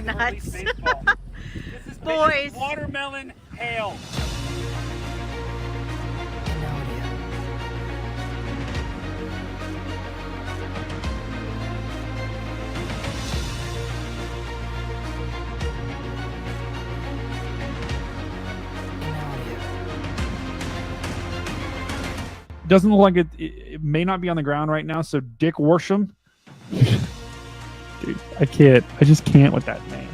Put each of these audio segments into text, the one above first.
nuts. This is Boys. watermelon hail. Doesn't look like it may not be on the ground right now, so Dick Worsham. Dude, I can't. I just can't with that name.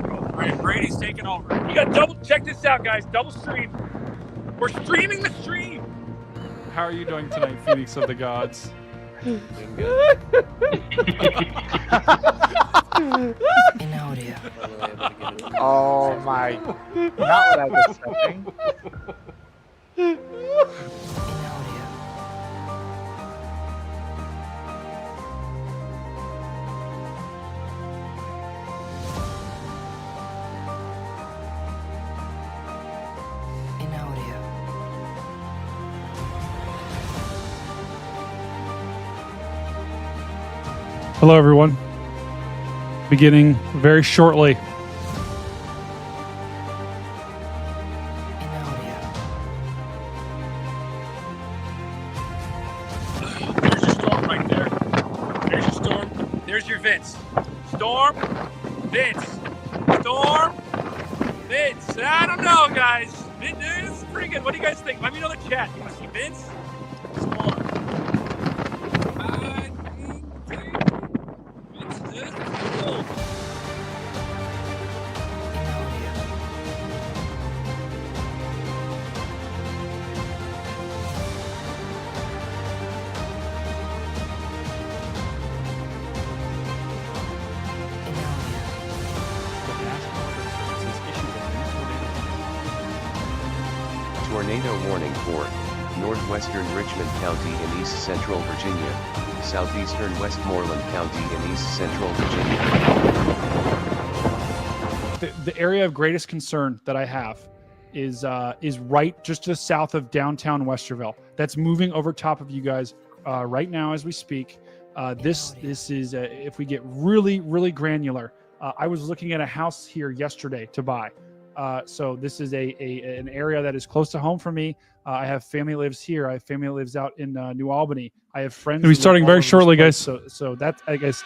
All right, Brady's taking over. You got double. Check this out, guys. Double stream. We're streaming the stream. How are you doing tonight, Phoenix of the Gods? Doing good. Oh my! Not what I was expecting. Hello, everyone. Beginning very shortly. There's your storm right there. There's your storm. There's your Vince. Storm, Vince. Storm, Vince. I don't know, guys. This is pretty good. What do you guys think? Let me know in the chat. You want to see Vince? Storm. I think Vince is cool. Tornado warning for northwestern Richmond County in east central Virginia, southeastern Westmoreland County in east central Virginia. The area of greatest concern that I have is right just to the south of downtown Westerville. That's moving over top of you guys right now as we speak. This is if we get really granular. I was looking at a house here yesterday to buy. So this is an area that is close to home for me. I have family that lives here. I have family that lives out in New Albany. I have friends. We'll be starting very shortly, guys. So that's, I guess.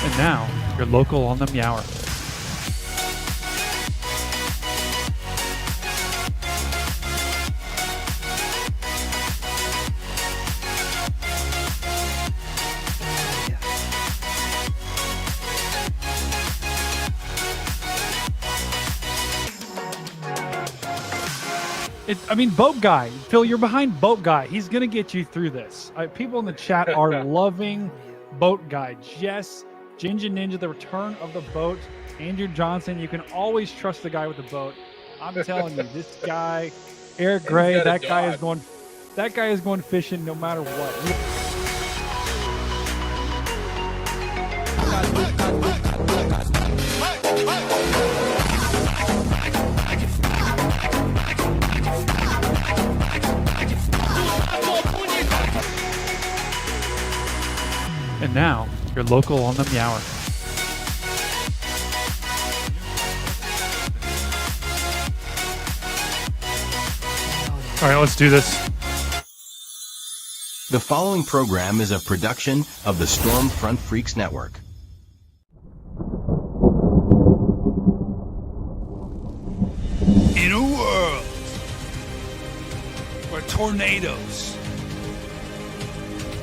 And now, your local on the Meower. Boat Guy. Phil, you're behind Boat Guy. He's going to get you through this. People in the chat are loving Boat Guy. Jess, Ginger Ninja, the return of the boat. Andrew Johnson, you can always trust the guy with the boat. I'm telling you, this guy, Eric Gray, that guy is going fishing no matter what. And now, your local on the Meower. All right, let's do this. The following program is a production of the Stormfront Freaks Network. In a world where tornadoes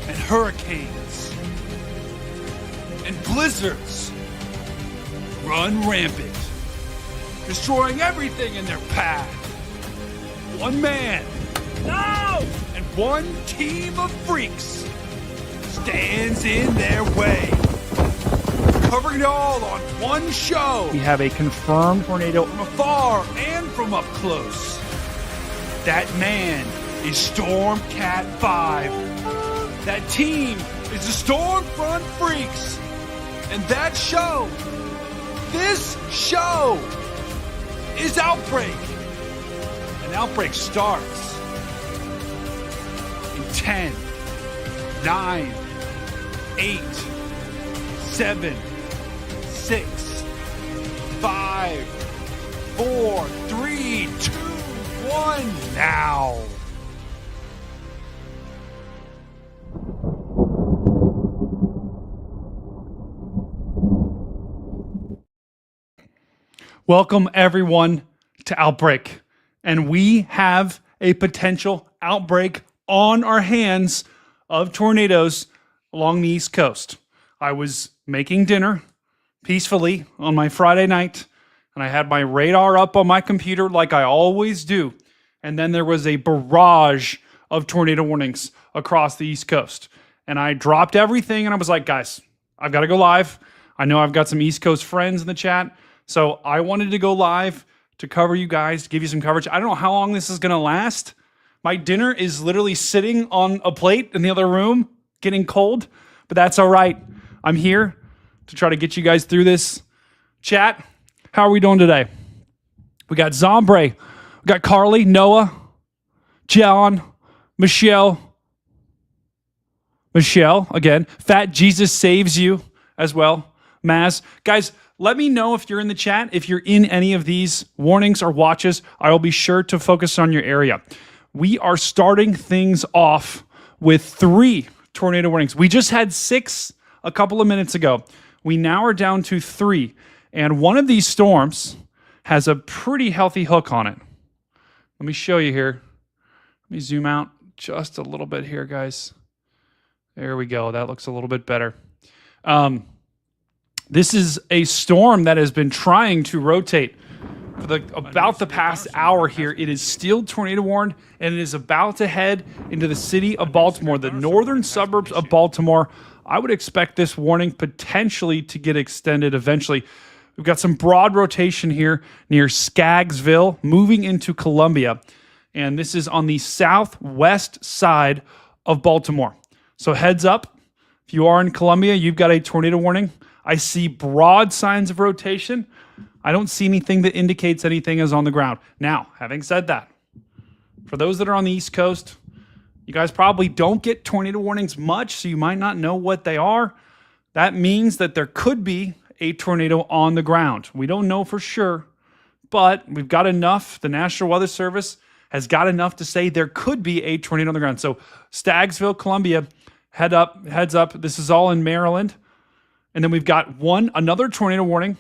and hurricanes and blizzards run rampant, destroying everything in their path, one man, no, and one team of freaks stands in their way. cover it all on one show. We have a confirmed tornado From afar and from up close. That man is Storm Cat 5. That team is the Stormfront Freaks. And that show, this show, is Outbreak. And Outbreak starts in 10, 9, 8, 7, 6, 5, 4, 3, 2, 1, now. Welcome, everyone, to Outbreak. And we have a potential outbreak on our hands of tornadoes along the East Coast. I was making dinner peacefully on my Friday night, and I had my radar up on my computer like I always do. And then there was a barrage of tornado warnings across the East Coast. And I dropped everything, and I was like, guys, I've got to go live. I know I've got some East Coast friends in the chat. So I wanted to go live to cover you guys, to give you some coverage. I don't know how long this is going to last. My dinner is literally sitting on a plate in the other room, getting cold, but that's all right. I'm here to try to get you guys through this. Chat, how are we doing today? We got Zombre, we got Carly, Noah, John, Michelle again, Fat Jesus Saves You as well, Maz. Guys, let me know if you're in the chat, if you're in any of these warnings or watches. I will be sure to focus on your area. We are starting things off with 3 tornado warnings. We just had 6 a couple of minutes ago. We now are down to 3. And one of these storms has a pretty healthy hook on it. Let me show you here. Let me zoom out just a little bit here, guys. There we go. That looks a little bit better. This is a storm that has been trying to rotate for about the past hour here. It is still tornado warned, and it is about to head into the city of Baltimore, the northern suburbs of Baltimore. I would expect this warning potentially to get extended eventually. We've got some broad rotation here near Skaggsville, moving into Columbia, and this is on the southwest side of Baltimore. So heads up, if you are in Columbia, you've got a tornado warning. I see broad signs of rotation. I don't see anything that indicates anything is on the ground. Now, having said that, for those that are on the East Coast, you guys probably don't get tornado warnings much, so you might not know what they are. That means that there could be a tornado on the ground. We don't know for sure, but we've got enough. The National Weather Service has got enough to say there could be a tornado on the ground. So Staggsville, Columbia, heads up. This is all in Maryland. And then we've got another tornado warning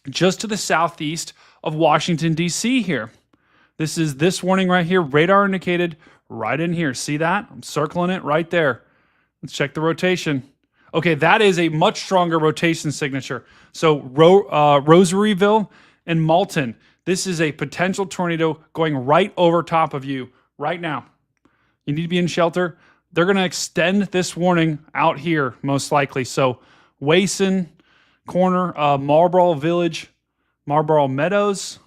just to the southeast of Washington, D.C. here. This is this warning right here, radar indicated right in here. See that? I'm circling it right there. Let's check the rotation. Okay, that is a much stronger rotation signature. So Rosaryville and Malton, this is a potential tornado going right over top of you right now. You need to be in shelter. They're going to extend this warning out here, most likely. So Wason Corner, Marlborough Village, Marlborough Meadows,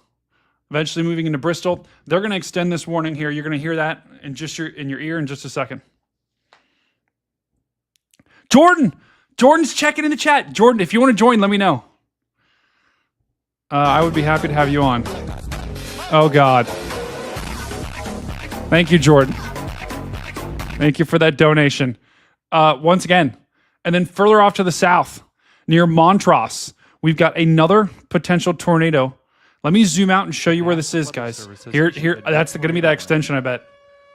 eventually moving into Bristol. They're going to extend this warning here. You're going to hear that in your ear in just a second. Jordan's checking in the chat. Jordan, if you want to join, let me know. I would be happy to have you on. Oh, God. Thank you, Jordan. Thank you for that donation. Once again, and then further off to the south, near Montrose, we've got another potential tornado. Let me zoom out and show you where this is, guys. Here, that's going to be that extension, I bet.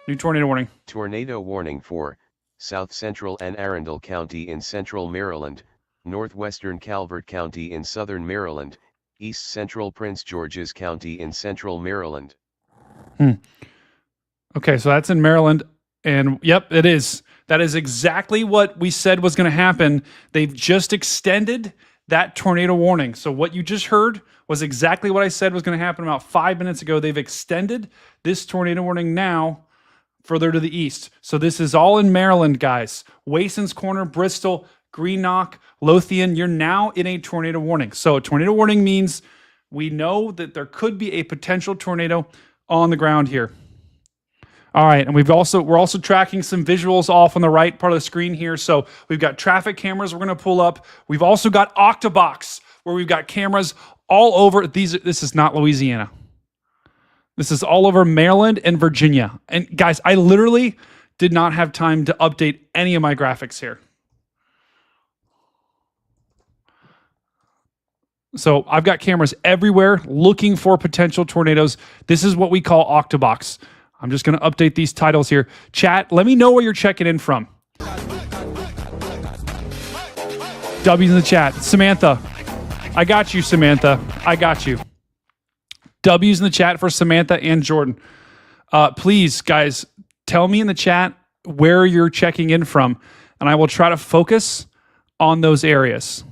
New tornado warning. Tornado warning for South Central and Arundel County in central Maryland, northwestern Calvert County in southern Maryland, east central Prince George's County in central Maryland. Okay, so that's in Maryland. And yep, it is. That is exactly what we said was going to happen. They've just extended that tornado warning. So what you just heard was exactly what I said was going to happen about 5 minutes ago. They've extended this tornado warning now further to the east. So this is all in Maryland, guys. Wason's Corner, Bristol, Greenock, Lothian, you're now in a tornado warning. So a tornado warning means we know that there could be a potential tornado on the ground here. All right, and we're also tracking some visuals off on the right part of the screen here. So we've got traffic cameras we're going to pull up. We've also got OUTBREAK, where we've got cameras all over. This is not Louisiana. This is all over Maryland and Virginia. And guys, I literally did not have time to update any of my graphics here. So I've got cameras everywhere looking for potential tornadoes. This is what we call OUTBREAK. I'm just going to update these titles here. Chat, let me know where you're checking in from. W's in the chat. Samantha. I got you, Samantha. I got you. W's in the chat for Samantha and Jordan. Please, guys, tell me in the chat where you're checking in from, and I will try to focus on those areas.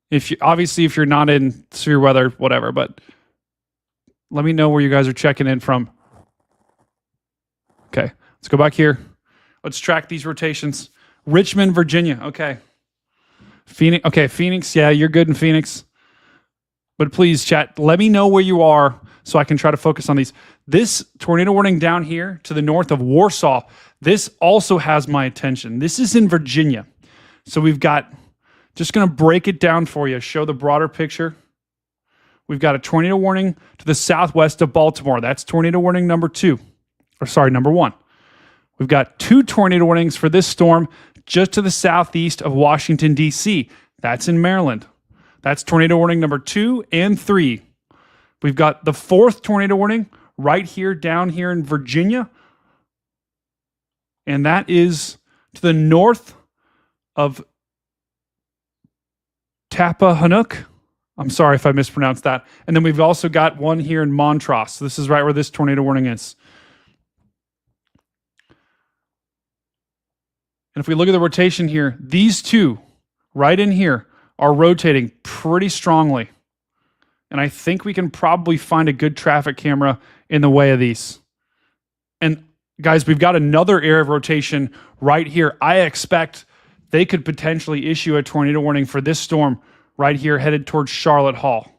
If you're not in severe weather, whatever, but let me know where you guys are checking in from. Okay, let's go back here. Let's track these rotations. Richmond, Virginia. Okay. Phoenix. Okay, Phoenix. Yeah, you're good in Phoenix. But please, chat, let me know where you are so I can try to focus on these. This tornado warning down here to the north of Warsaw, this also has my attention. This is in Virginia. So we've got, just going to break it down for you, show the broader picture. We've got a tornado warning to the southwest of Baltimore. That's tornado warning number 1. We've got 2 tornado warnings for this storm just to the southeast of Washington, D.C. That's in Maryland. That's tornado warning number 2 and 3. We've got the 4th tornado warning right here, down here in Virginia. And that is to the north of Tappahannock. I'm sorry if I mispronounced that. And then we've also got one here in Montrose. So this is right where this tornado warning is. And if we look at the rotation here, these 2 right in here are rotating pretty strongly. And I think we can probably find a good traffic camera in the way of these. And guys, we've got another area of rotation right here. I expect they could potentially issue a tornado warning for this storm right here headed towards Charlotte Hall.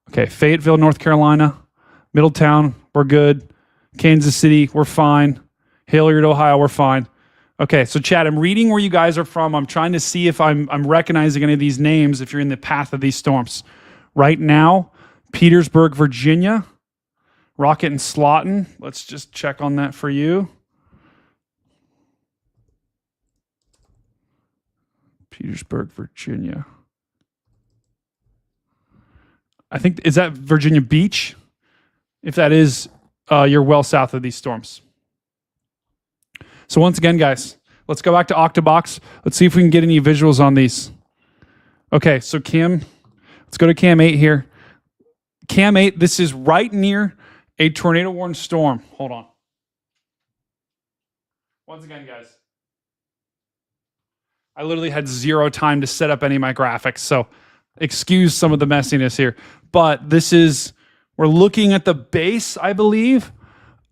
Okay, Fayetteville, North Carolina, Middletown, we're good. Kansas City, we're fine. Hilliard, Ohio, we're fine. Okay, so chat, I'm reading where you guys are from. I'm trying to see if I'm recognizing any of these names if you're in the path of these storms. Right now, Petersburg, Virginia, Rocket and Slaughton. Let's just check on that for you. Petersburg, Virginia. I think, is that Virginia Beach? If that is, you're well south of these storms. So once again, guys, let's go back to OUTBREAK. Let's see if we can get any visuals on these. Okay, so let's go to Cam 8 here. Cam 8, this is right near a tornado-warned storm. Hold on. Once again, guys, I literally had 0 time to set up any of my graphics, so excuse some of the messiness here. But we're looking at the base, I believe,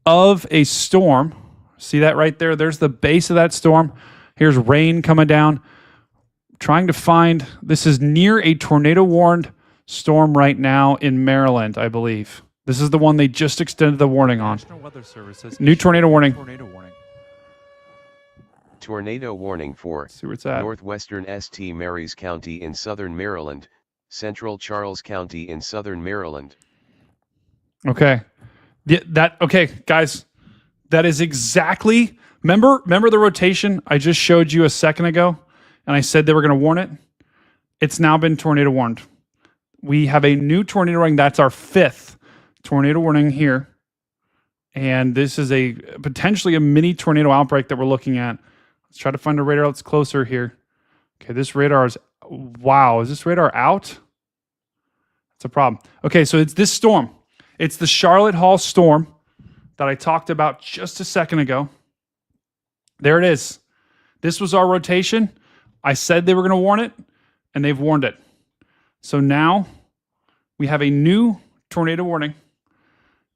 of a storm. See that right there? There's the base of that storm. Here's rain coming down. Trying to find, this is near a tornado-warned storm right now in Maryland, I believe. This is the one they just extended the warning on. National Weather Service has New tornado warning. Tornado warning for See where it's at. northwestern St. Mary's County in southern Maryland, central Charles County in southern Maryland. Okay. Okay, guys. That is exactly, remember the rotation I just showed you a second ago? And I said they were going to warn it? It's now been tornado warned. We have a new tornado warning. That's our 5th tornado warning here. And this is potentially a mini tornado outbreak that we're looking at. Let's try to find a radar that's closer here. Okay, this radar is, wow, is this radar out? That's a problem. Okay, so it's this storm. It's the Charlotte Hall storm that I talked about just a second ago. There it is. This was our rotation. I said they were going to warn it, and they've warned it. So now we have a new tornado warning,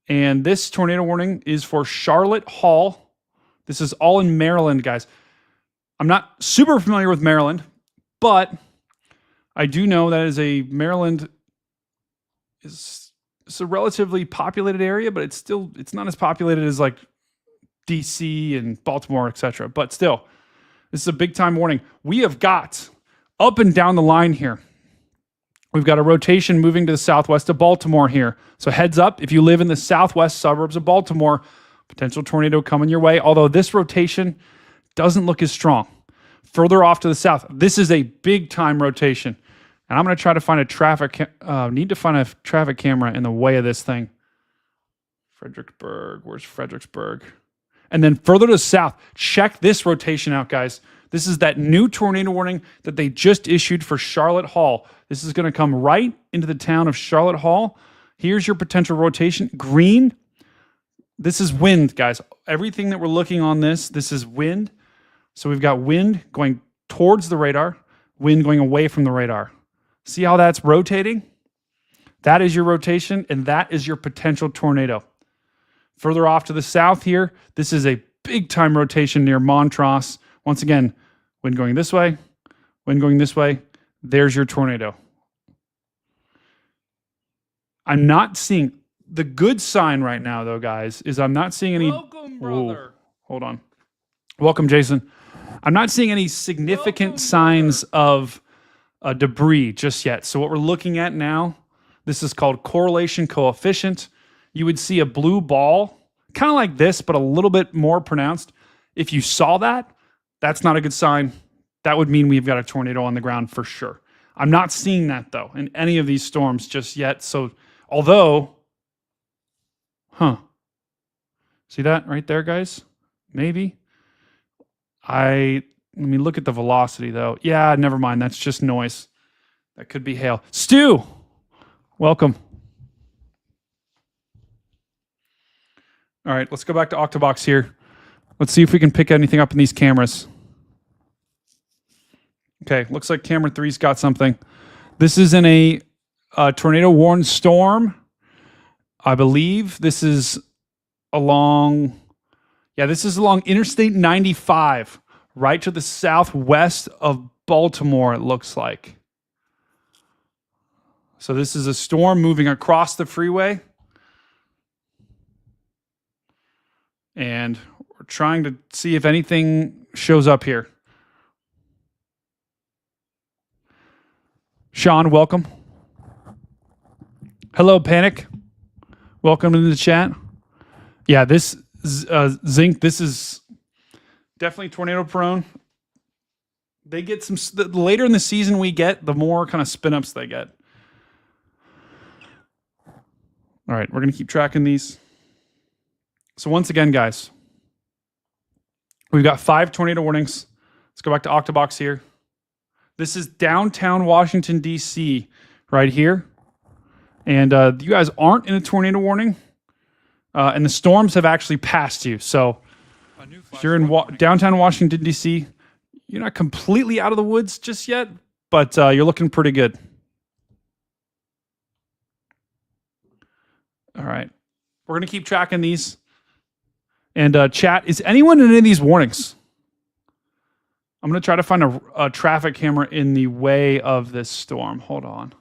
and this tornado warning is for Charlotte Hall. This is all in Maryland, guys. I'm not super familiar with Maryland, but I do know that Maryland is it's a relatively populated area, but it's not as populated as like DC and Baltimore, etc. But still, this is a big time warning. We have got up and down the line here. We've got a rotation moving to the southwest of Baltimore here. So heads up, if you live in the southwest suburbs of Baltimore, potential tornado coming your way. Although this rotation doesn't look as strong. Further off to the south, this is a big time rotation. And I'm going to try to find a traffic camera in the way of this thing. Fredericksburg, where's Fredericksburg? And then further to the south, check this rotation out, guys. This is that new tornado warning that they just issued for Charlotte Hall. This is going to come right into the town of Charlotte Hall. Here's your potential rotation. Green. This is wind, guys. Everything that we're looking on this is wind. So we've got wind going towards the radar, wind going away from the radar. See how that's rotating? That is your rotation, and that is your potential tornado. Further off to the south here, this is a big time rotation near Montrose. Once again, wind going this way, wind going this way. There's your tornado. I'm not seeing the good sign right now, though, guys, is I'm not seeing any. Welcome, brother. Hold on. Welcome, Jason. I'm not seeing any significant signs of debris just yet. So what we're looking at now, this is called correlation coefficient. You would see a blue ball, kind of like this, but a little bit more pronounced. If you saw that, that's not a good sign. That would mean we've got a tornado on the ground for sure. I'm not seeing that, though, in any of these storms just yet. So although, see that right there, guys? Maybe. Let me look at the velocity, though. Yeah, never mind. That's just noise. That could be hail. Stu, welcome. All right, let's go back to Octobox here. Let's see if we can pick anything up in these cameras. Okay, looks like camera 3's got something. This is in a tornado warned storm. I believe this is along Interstate 95, right to the southwest of Baltimore, it looks like. So this is a storm moving across the freeway. And we're trying to see if anything shows up here. Sean, welcome. Hello, Panic. Welcome to the chat. Yeah, this Zinc, this is definitely tornado prone. They get the later in the season we get, the more kind of spin ups they get. All right, we're going to keep tracking these. So once again, guys, we've got 5 tornado warnings. Let's go back to Octobox here. This is downtown Washington, D.C. right here. And you guys aren't in a tornado warning. And the storms have actually passed you. So if you're in downtown Washington, D.C., you're not completely out of the woods just yet, but you're looking pretty good. All right. We're going to keep tracking these. And chat, is anyone in any of these warnings? I'm going to try to find a traffic camera in the way of this storm. Hold on.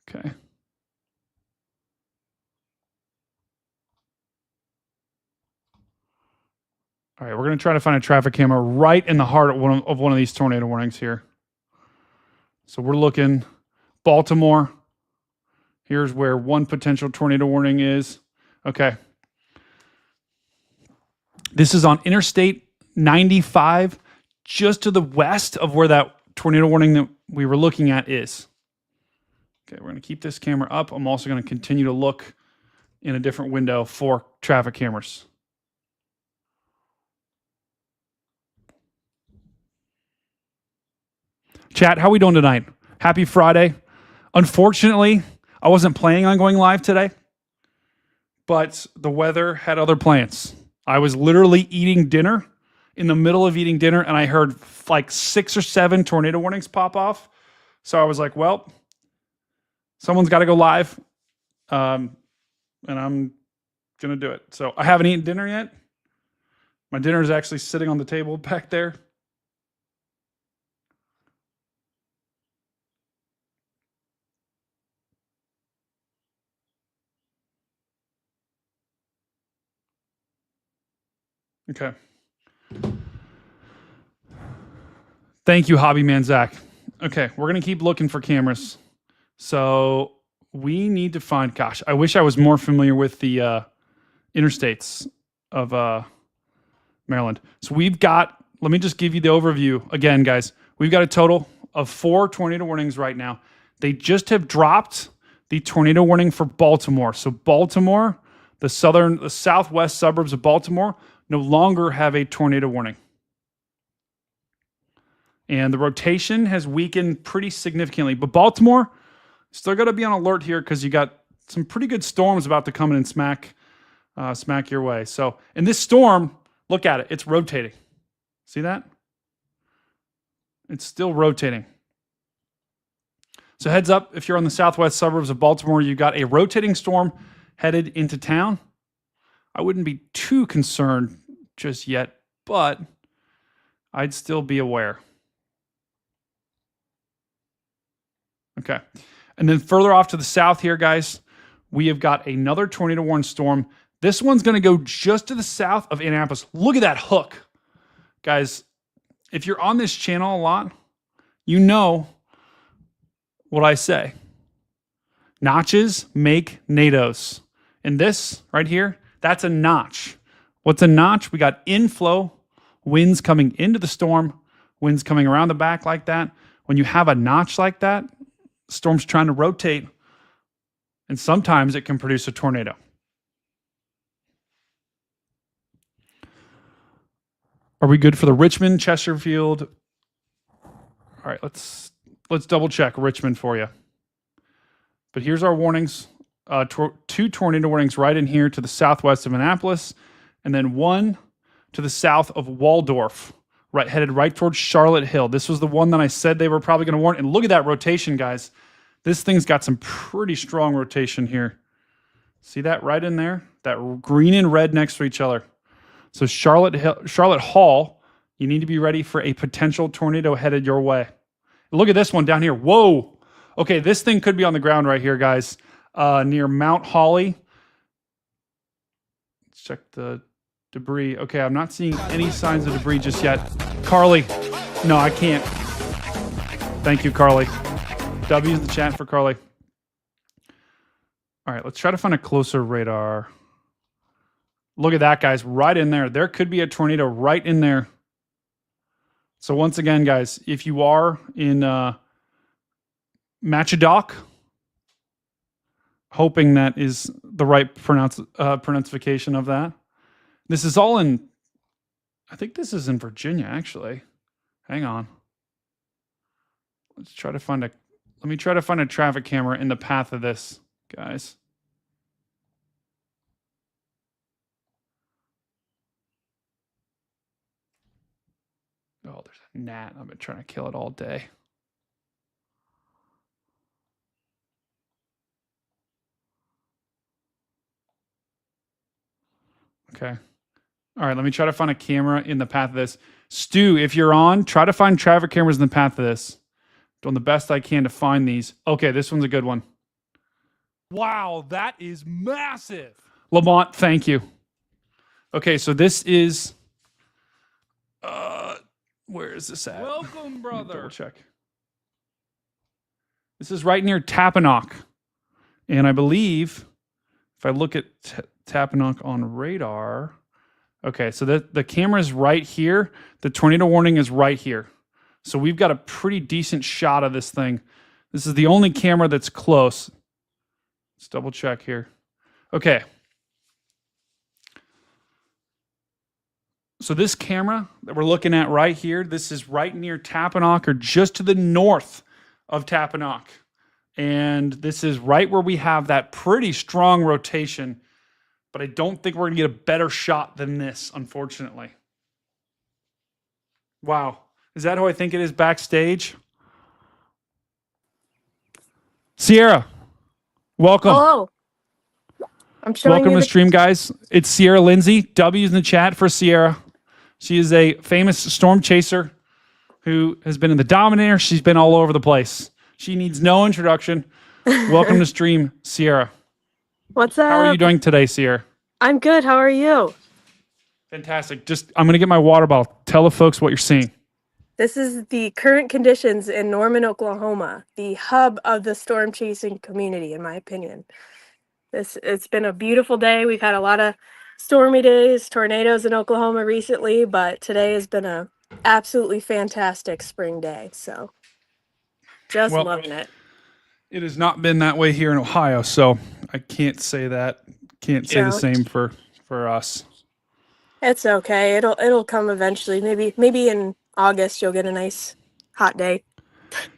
Okay. All right, we're going to try to find a traffic camera right in the heart of one of these tornado warnings here. So we're looking Baltimore. Here's where one potential tornado warning is. Okay. This is on Interstate 95, just to the west of where that tornado warning that we were looking at is. Okay, we're going to keep this camera up. I'm also going to continue to look in a different window for traffic cameras. Chat, how are we doing tonight? Happy Friday. Unfortunately, I wasn't planning on going live today, but the weather had other plans. I was literally eating dinner, in the middle of eating dinner, and I heard like 6 or 7 tornado warnings pop off. So I was like, well, someone's got to go live. and I'm gonna do it. So I haven't eaten dinner yet. My dinner is actually sitting on the table back there. Okay. Thank you, Hobby Man Zach. Okay, we're gonna keep looking for cameras. So we need to find. Gosh, I wish I was more familiar with the interstates of Maryland. So we've got. Let me just give you the overview again, guys. We've got a total of 4 tornado warnings right now. They just have dropped the tornado warning for Baltimore. So Baltimore, the southwest suburbs of Baltimore, no longer have a tornado warning. And the rotation has weakened pretty significantly. But Baltimore, still got to be on alert here because you got some pretty good storms about to come in and smack your way. So, in this storm, look at it. It's rotating. See that? It's still rotating. So heads up, if you're on the southwest suburbs of Baltimore, you got a rotating storm headed into town. I wouldn't be too concerned just yet, but I'd still be aware. Okay. And then further off to the south here, guys, we have got another tornado warning storm. This one's going to go just to the south of Annapolis. Look at that hook. Guys, if you're on this channel a lot, you know what I say. Notches make NATOs. And this right here, that's a notch. What's a notch? We got inflow, winds coming into the storm, winds coming around the back like that. When you have a notch like that, storm's trying to rotate, and sometimes it can produce a tornado. Are we good for the Richmond, Chesterfield? All right, let's double check Richmond for you. But here's our warnings. 2 tornado warnings right in here to the southwest of Annapolis, and then 1 to the south of Waldorf, headed right towards Charlotte Hill. This was the one that I said they were probably going to warn. And look at that rotation, guys. This thing's got some pretty strong rotation here. See that right in there? That green and red next to each other. So Charlotte Hall, you need to be ready for a potential tornado headed your way. Look at this one down here. Whoa. Okay, this thing could be on the ground right here, guys, near Mount Holly. Let's check the debris. Okay, I'm not seeing any signs of debris just yet. Carly. No, I can't. Thank you, Carly. W in the chat for Carly. All right, let's try to find a closer radar. Look at that, guys, right in there. There could be a tornado right in there. So once again, guys, if you are in Machadoc, hoping that is the right pronunciation of that. This is all in, I think this is in Virginia, actually. Hang on. Let me try to find a traffic camera in the path of this, guys. Oh, there's a gnat. I've been trying to kill it all day. Okay. All right, let me try to find a camera in the path of this. Stu, if you're on, try to find traffic cameras in the path of this. Doing the best I can to find these. Okay, this one's a good one. Wow, that is massive. Lamont, thank you. Okay, so this is where is this at? Welcome, brother. Double check. This is right near Tappahannock. And I believe if I look at Tappahannock on radar, okay, so the camera is right here. The tornado warning is right here. So we've got a pretty decent shot of this thing. This is the only camera that's close. Let's double check here. Okay. So this camera that we're looking at right here, this is right near Tappahannock or just to the north of Tappahannock. And this is right where we have that pretty strong rotation. But I don't think we're going to get a better shot than this, unfortunately. Wow. Is that who I think it is backstage? Sierra, welcome. Hello. I'm showing Welcome you to the the stream, guys. It's Sierra Lindsay. W's in the chat for Sierra. She is a famous storm chaser who has been in the Dominator. She's been all over the place. She needs no introduction. Welcome to stream, Sierra. What's up? How are you doing today, Sierra? I'm good. How are you? Fantastic. I'm going to get my water bottle. Tell the folks what you're seeing. This is the current conditions in Norman, Oklahoma, the hub of the storm chasing community, in my opinion. It's been a beautiful day. We've had a lot of stormy days, tornadoes in Oklahoma recently, but today has been a absolutely fantastic spring day. So just loving it. It has not been that way here in Ohio, so I can't say that. Can't say the same for us. It's okay. It'll come eventually. Maybe in August you'll get a nice hot day.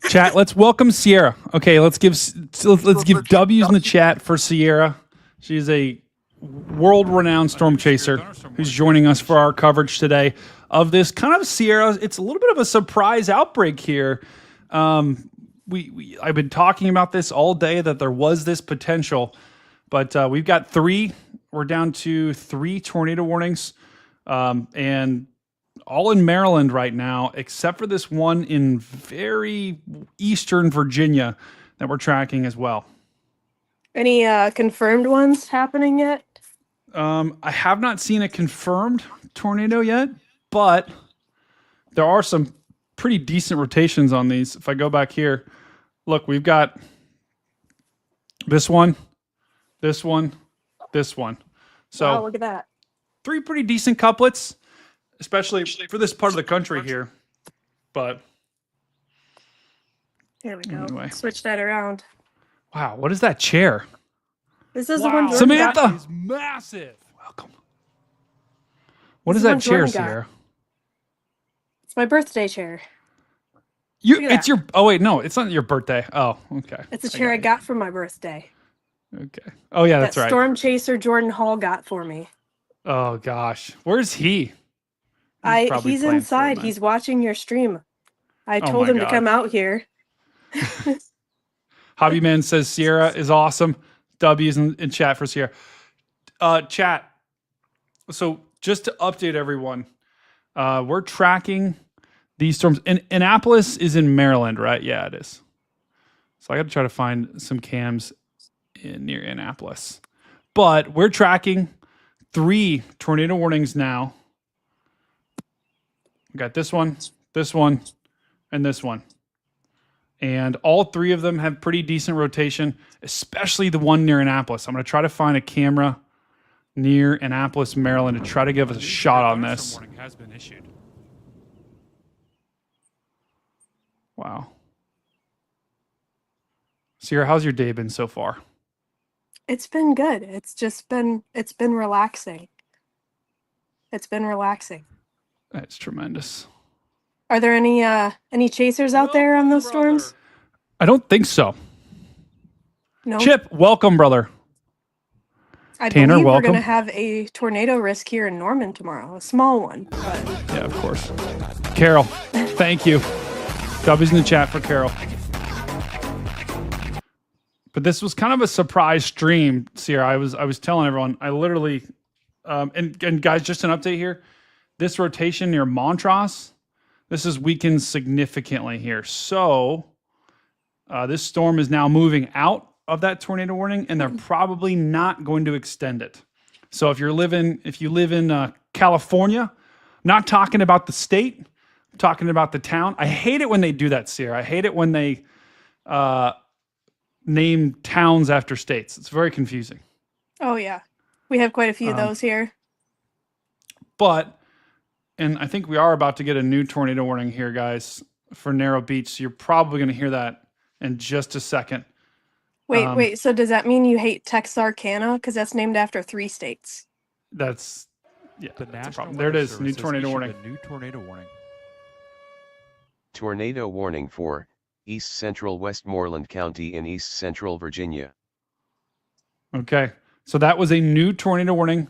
Chat, let's welcome Sierra. Okay, let's give W's in the chat for Sierra. She's a world-renowned storm chaser who's joining us for our coverage today of this kind of Sierra. It's a little bit of a surprise outbreak here. I've been talking about this all day, that there was this potential, but we've got three. We're down to 3 tornado warnings, and all in Maryland right now, except for this one in very eastern Virginia that we're tracking as well. Any confirmed ones happening yet? I have not seen a confirmed tornado yet, but there are some pretty decent rotations on these. If I go back here, look, we've got this one, this one, this one. So wow, look at that. 3 pretty decent couplets, especially for this part of the country here. But here we go. Anyway. Switch that around. Wow, what is that chair? This is the one Jordan Samantha! got. Is massive. Welcome. What This is is one that chair, Jordan got. Sierra? It's my birthday chair. at It's your. Oh wait, no, it's not your birthday. Oh, okay. It's a chair I got for my birthday. Okay. Oh yeah, that's that right. Storm Chaser Jordan Hall got for me. Oh gosh, where's he? He's playing inside. Fortnite. He's watching your stream. I Oh told my him to God. come out here. Hobbyman says Sierra is awesome. W's in chat for Sierra. Chat. So just to update everyone, we're tracking these storms. Annapolis is in Maryland, right? Yeah, it is. So I got to try to find some cams near Annapolis. But we're tracking 3 tornado warnings now. We got this one, and this one. And all 3 of them have pretty decent rotation, especially the one near Annapolis. I'm going to try to find a camera near Annapolis, Maryland, to try to give us a shot on this. Warning has been issued. Wow. Sierra, how's your day been so far? It's been good. It's been relaxing. It's been relaxing. That's tremendous. Are there any chasers out there on those storms? I don't think so. No. Chip, welcome, brother. I Tanner, believe we're welcome. going to have a tornado risk here in Norman tomorrow, a small one. But Yeah, of course. Carol, thank you. W's in the chat for Carol. But this was kind of a surprise stream, Sierra. I was telling everyone, I literally, and guys, just an update here. This rotation near Montrose, this is weakened significantly here. So this storm is now moving out of that tornado warning, and they're probably not going to extend it. So if you live in California, I'm not talking about the state, I'm talking about the town. I hate it when they do that, Sierra. I hate it when they name towns after states. It's very confusing. oh yeah, we have quite a few of those here. But, and I think we are about to get a new tornado warning here, guys, for Narrow Beach. So you're probably going to hear that in just a second. Wait. So does that mean you hate Texarkana? Because that's named after 3 states. That's, yeah, The that's a National problem. There it Weather is, new Service has tornado issued warning. a new tornado warning. Tornado warning for East Central Westmoreland County in East Central Virginia. Okay. So that was a new tornado warning.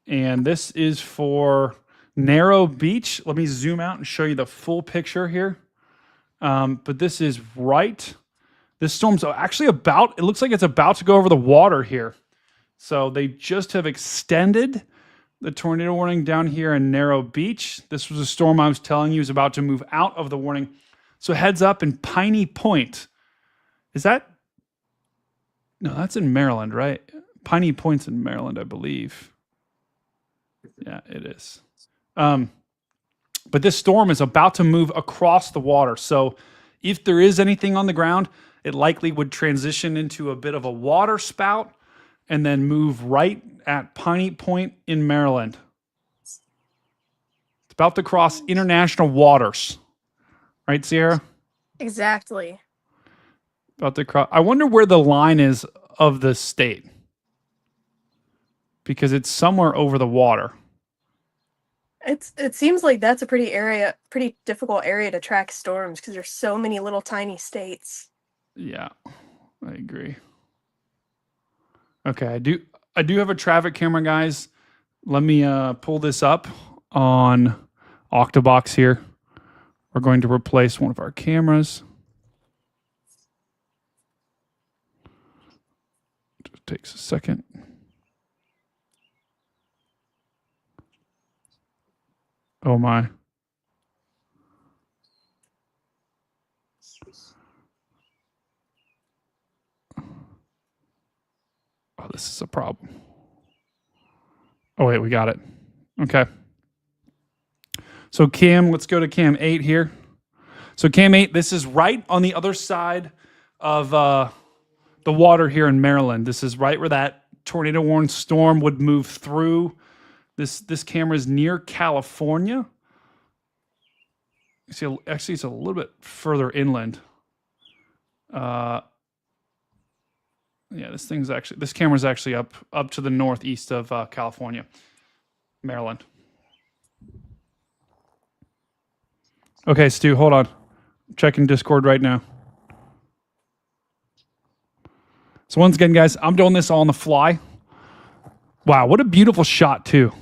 And this is for Narrow Beach. Let me zoom out and show you the full picture here. But this is right. This storm's actually it looks like it's about to go over the water here. So they just have extended the tornado warning down here in Narrow Beach. This was a storm I was telling you is about to move out of the warning. So heads up in Piney Point. Is that? No, that's in Maryland, right? Piney Point's in Maryland, I believe. Yeah, it is. But this storm is about to move across the water. So if there is anything on the ground, it likely would transition into a bit of a water spout and then move right at Piney Point in Maryland. It's about to cross international waters. Right, Sierra? Exactly. About to cross. I wonder where the line is of the state. Because it's somewhere over the water. It seems like that's a pretty difficult area to track storms because there's so many little tiny states. Yeah, I agree. Okay, I do have a traffic camera, guys. Let me pull this up on Octobox here. We're going to replace one of our cameras. Just takes a second. Oh my. Oh, this is a problem. Oh, wait, we got it. Okay. So cam, let's go to cam 8 here. So cam 8, this is right on the other side of the water here in Maryland. This is right where that tornado warned storm would move through. This camera is near California. You see, actually, it's a little bit further inland. Yeah, this camera's actually up to the northeast of California, Maryland. Okay, Stu, hold on. I'm checking Discord right now. So once again, guys, I'm doing this all on the fly. Wow, what a beautiful shot, too.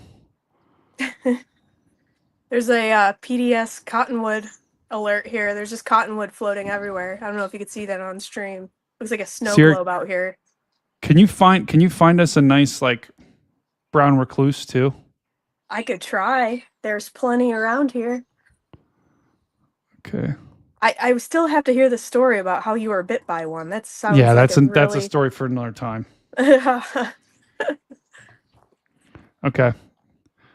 There's a PDS cottonwood alert here. There's just cottonwood floating everywhere. I don't know if you could see that on stream. Looks like a snow globe out here. Can you find us a nice like brown recluse too? I could try. There's plenty around here. Okay. I still have to hear the story about how you were bit by one. That sounds that's a story for another time. Okay.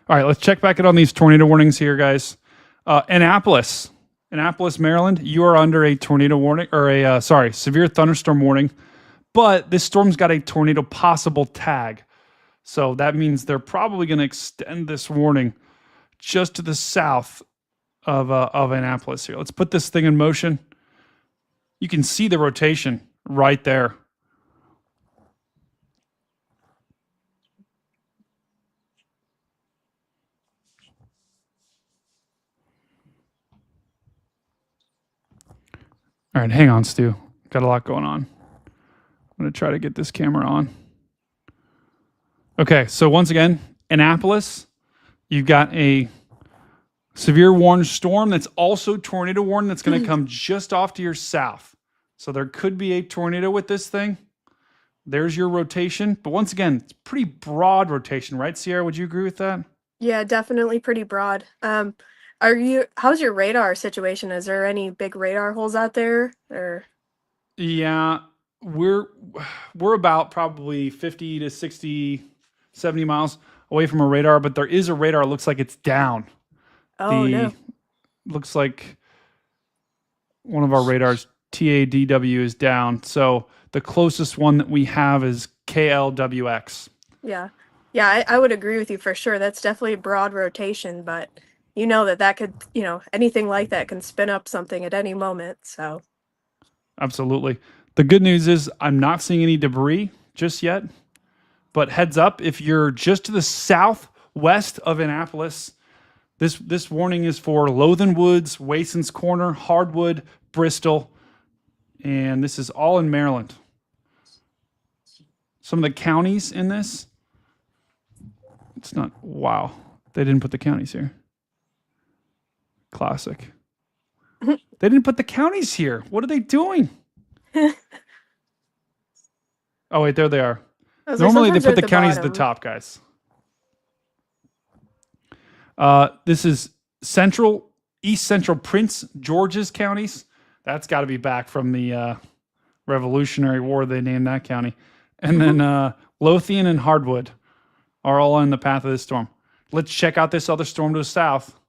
All right, let's check back in on these tornado warnings here, guys. Annapolis, Maryland, you are under a tornado warning or severe thunderstorm warning, but this storm's got a tornado possible tag. So that means they're probably going to extend this warning just to the south of Annapolis here. Let's put this thing in motion. You can see the rotation right there. All right, hang on, Stu. Got a lot going on. I'm going to try to get this camera on. Okay, so once again, Annapolis, you've got a severe warned storm that's also tornado warned that's going to come just off to your south. So there could be a tornado with this thing. There's your rotation. But once again, it's pretty broad rotation, right, Sierra? Would you agree with that? Yeah, definitely pretty broad. How's your radar situation? Is there any big radar holes out there or? Yeah, we're about probably 50 to 60, 70 miles away from a radar, but there is a radar. It looks like it's down. Oh, no. Looks like one of our radars, TADW, is down. So the closest one that we have is KLWX. Yeah. Yeah, I would agree with you for sure. That's definitely broad rotation, but you know that could, anything like that can spin up something at any moment. So. Absolutely. The good news is I'm not seeing any debris just yet, but heads up, if you're just to the southwest of Annapolis, this warning is for Lothian Woods, Wason's Corner, Hardwood, Bristol, and this is all in Maryland. Some of the counties in this, it's not, wow, they didn't put the counties here. Classic. They didn't put the counties here. What are they doing? Oh, wait, there they are. Normally they sometimes put they're the counties at the bottom. top, guys. This is East Central Prince George's counties. That's got to be back from the Revolutionary War. They named that county. And then Lothian and Hardwood are all in the path of this storm. Let's check out this other storm to the south.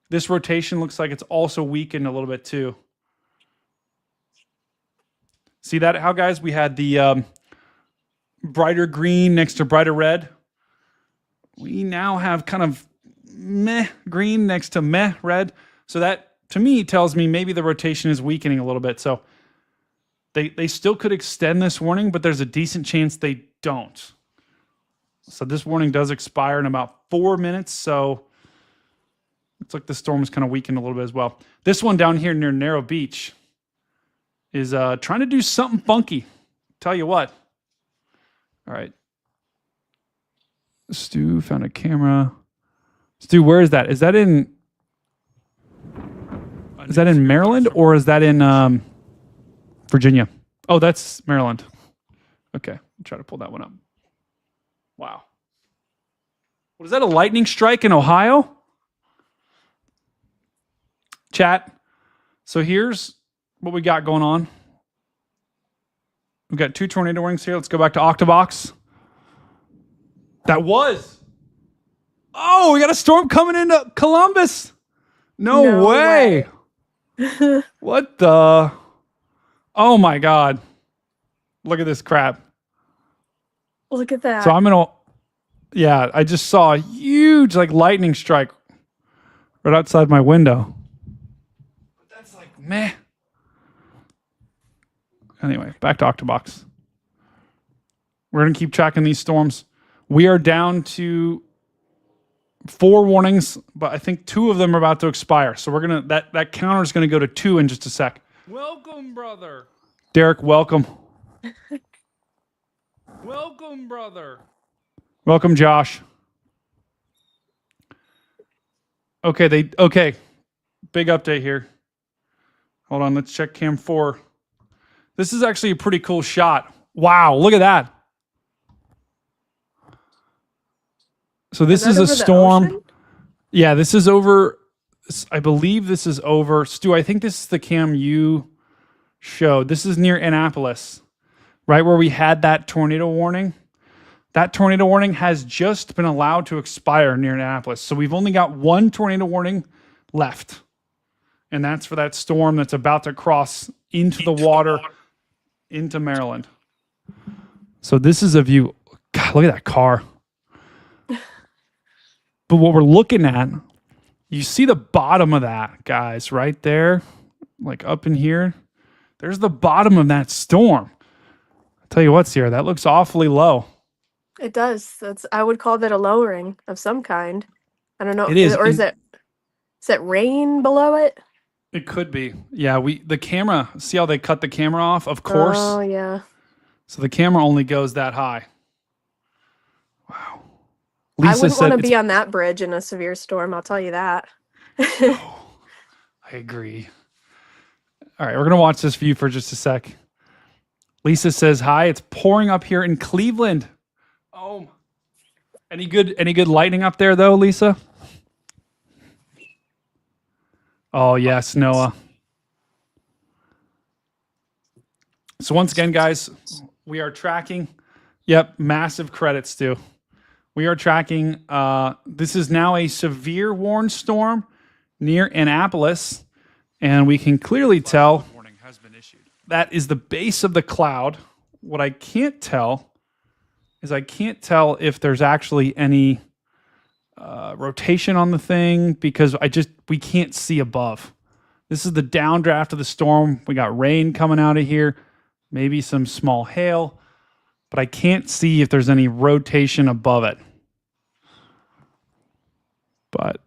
This rotation looks like it's also weakened a little bit too. See that how, guys? We had the brighter green next to brighter red. We now have kind of meh green next to meh red. So that, to me, tells me maybe the rotation is weakening a little bit. So they still could extend this warning, but there's a decent chance they don't. So this warning does expire in about 4 minutes. So looks like the storm is kind of weakened a little bit as well. This one down here near Narrow Beach is trying to do something funky. Tell you what. All right. Stu found a camera. Stu, where is that? Is that in Maryland or is that in Virginia? Oh, that's Maryland. Okay. I'll try to pull that one up. Wow. Was that a lightning strike in Ohio? Chat. So here's what we got going on. We've got 2 tornado warnings here. Let's go back to Octobox. That was. Oh, we got a storm coming into Columbus. No way. What the? Oh my God. Look at this crap. Look at that. So I'm going to, yeah, I just saw a huge like lightning strike right outside my window. But that's like, meh. Anyway, back to Octobox. We're going to keep tracking these storms. We are down to 4 warnings, but I think 2 of them are about to expire. So we're going to, that counter is going to go to 2 in just a sec. Welcome, brother. Derek, welcome. Welcome, brother. Welcome, Josh. Okay, big update here. Hold on, let's check cam 4. This is actually a pretty cool shot. Wow, look at that. So this is a storm. Yeah, this is over. I believe this is over. Stu, I think this is the cam you showed. This is near Annapolis, right where we had that tornado warning. That tornado warning has just been allowed to expire near Annapolis. So we've only got 1 tornado warning left. And that's for that storm that's about to cross into the water into Maryland. So this is a view. God, look at that car. But what we're looking at, you see the bottom of that, guys, right there, like up in here. There's the bottom of that storm. I'll tell you what, Sierra, that looks awfully low. It does. I would call that a lowering of some kind. I don't know. It is. Or is it rain below it? It could be. Yeah, the camera, see how they cut the camera off? Of course. Oh, yeah. So the camera only goes that high. Wow. I wouldn't want to be on that bridge in a severe storm, I'll tell you that. Oh, I agree. All right, we're going to watch this view for just a sec. Lisa says, hi, it's pouring up here in Cleveland. Oh, any good lightning up there, though, Lisa? Oh, yes, Noah. So once again, guys, we are tracking. Yep, massive credits, Stu. We are tracking. This is now a severe warned storm near Annapolis, and we can clearly tell Warning has been issued. that is the base of the cloud. What I can't tell is if there's actually any rotation on the thing because we can't see above. This is the downdraft of the storm. We got rain coming out of here, maybe some small hail, but I can't see if there's any rotation above it. But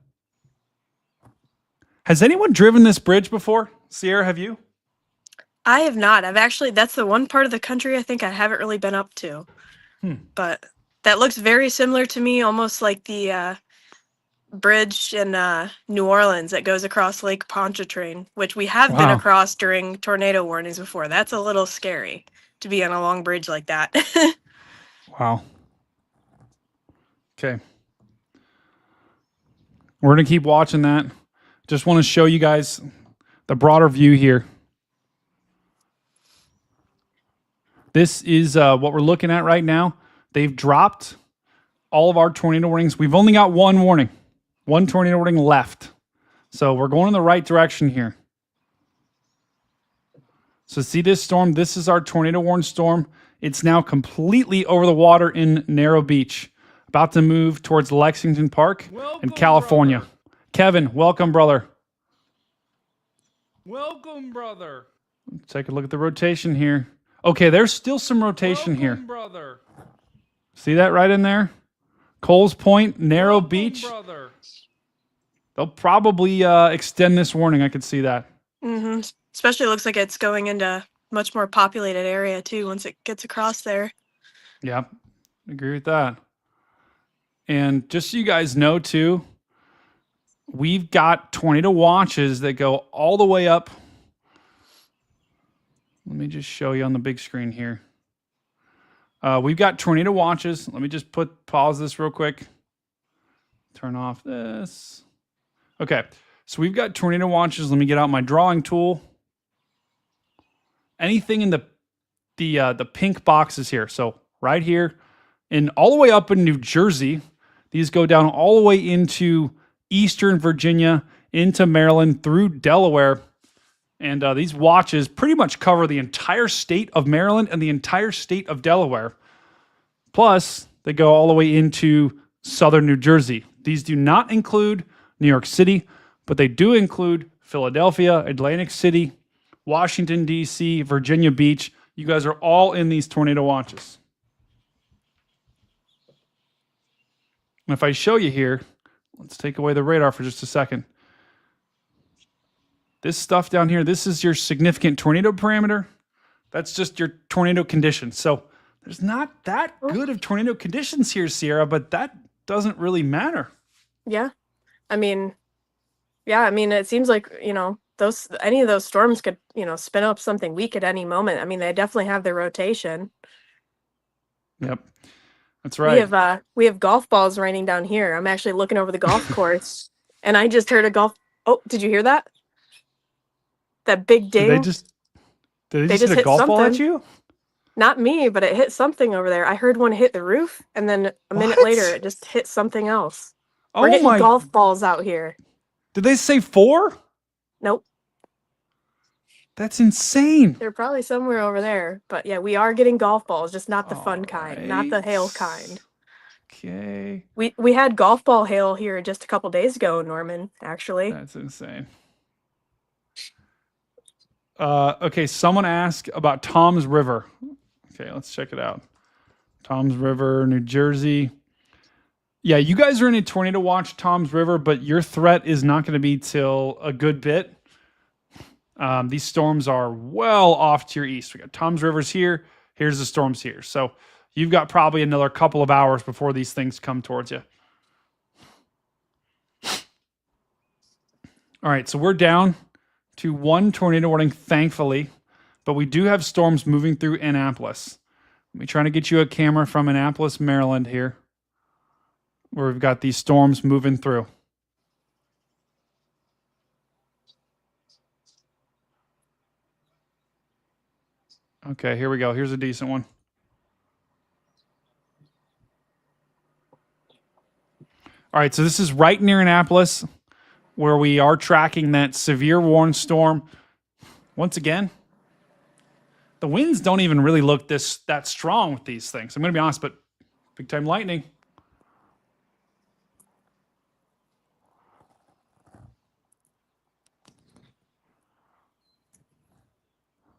has anyone driven this bridge before? Sierra, have you? I have not. That's the one part of the country I think I haven't really been up to. But that looks very similar to me, almost like the bridge in New Orleans that goes across Lake Pontchartrain, which we have been across during tornado warnings before. That's a little scary to be on a long bridge like that. Wow. Okay. We're going to keep watching that. Just want to show you guys the broader view here. This is what we're looking at right now. They've dropped all of our tornado warnings. We've only got one warning, one tornado warning left. So we're going in the right direction here. So see this storm? This is our tornado warned storm. It's now completely over the water in Narrow Beach, about to move towards Lexington Park in California. Brother. Kevin, welcome, brother. Welcome, brother. Let's take a look at the rotation here. Okay, there's still some rotation here. Brother. See that right in there? Coles Point, Narrow Beach. Brother. They'll probably extend this warning. I could see that. Mm-hmm. Especially looks like it's going into much more populated area too once it gets across there. Yeah, agree with that. And just so you guys know too, we've got tornado watches that go all the way up. Let me just show you on the big screen here. We've got tornado watches. Let me just pause this real quick. Turn off this. Okay, so we've got tornado watches. Let me get out my drawing tool. Anything in the pink boxes here. So right here, and all the way up in New Jersey. These go down all the way into Eastern Virginia, into Maryland, through Delaware. And these watches pretty much cover the entire state of Maryland and the entire state of Delaware. Plus, they go all the way into southern New Jersey. These do not include New York City, but they do include Philadelphia, Atlantic City, Washington, D.C., Virginia Beach. You guys are all in these tornado watches. And if I show you here, let's take away the radar for just a second. This stuff down here, this is your significant tornado parameter. That's just your tornado conditions. So there's not that good of tornado conditions here, Sierra, but that doesn't really matter. Yeah. I mean, it seems like, any of those storms could, spin up something weak at any moment. I mean, they definitely have their rotation. Yep. That's right. We have golf balls raining down here. I'm actually looking over the golf course and I just heard a golf. Oh, did you hear that? That big ding. Did they just hit a golf ball at you? Not me, but it hit something over there. I heard one hit the roof, and then a minute later, it just hit something else. We're getting golf balls out here. Did they say 4? Nope. That's insane. They're probably somewhere over there. But yeah, we are getting golf balls, just not the fun kind, not the hail kind. Okay. We had golf ball hail here just a couple days ago, Norman, actually. That's insane. Okay, someone asked about Tom's River. Okay, let's check it out. Tom's River, New Jersey. Yeah, you guys are in a tornado watch, Tom's River, but your threat is not going to be till a good bit. These storms are well off to your east. We got Tom's River's here. Here's the storms here. So you've got probably another couple of hours before these things come towards you. All right, so we're down to one tornado warning, thankfully, but we do have storms moving through Annapolis. Let me try to get you a camera from Annapolis, Maryland here, where we've got these storms moving through. Okay, here we go. Here's a decent one. All right, so this is right near Annapolis, where we are tracking that severe warned storm. Once again, the winds don't even really look that strong with these things. I'm going to be honest, but big time lightning.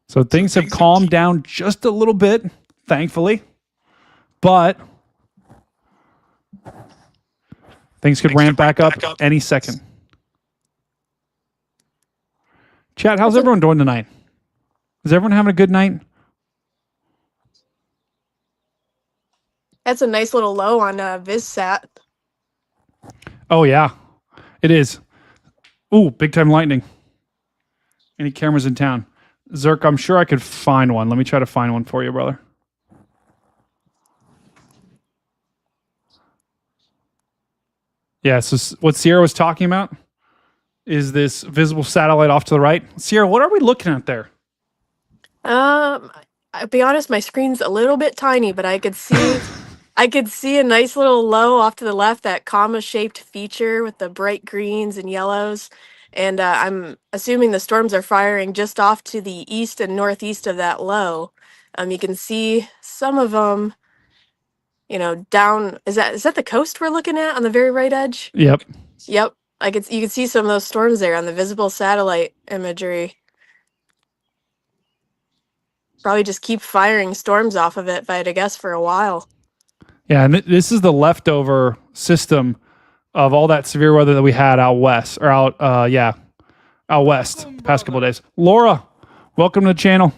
So things have calmed down just a little bit, thankfully, but things could ramp back up any second. Chat, how's everyone doing tonight? Is everyone having a good night? That's a nice little low on VizSat. Oh, yeah, it is. Ooh, big time lightning. Any cameras in town? Zerk, I'm sure I could find one. Let me try to find one for you, brother. Yeah. So what Sierra was talking about is this visible satellite off to the right. Sierra, what are we looking at there? I'll be honest, my screen's a little bit tiny, but I could see a nice little low off to the left, that comma-shaped feature with the bright greens and yellows. And I'm assuming the storms are firing just off to the east and northeast of that low. You can see some of them, down. Is that the coast we're looking at on the very right edge? Yep. Yep. You can see some of those storms there on the visible satellite imagery. Probably just keep firing storms off of it, if I had to guess, for a while. Yeah, and this is the leftover system of all that severe weather that we had out west, or out west the past couple of days. Laura, welcome to the channel.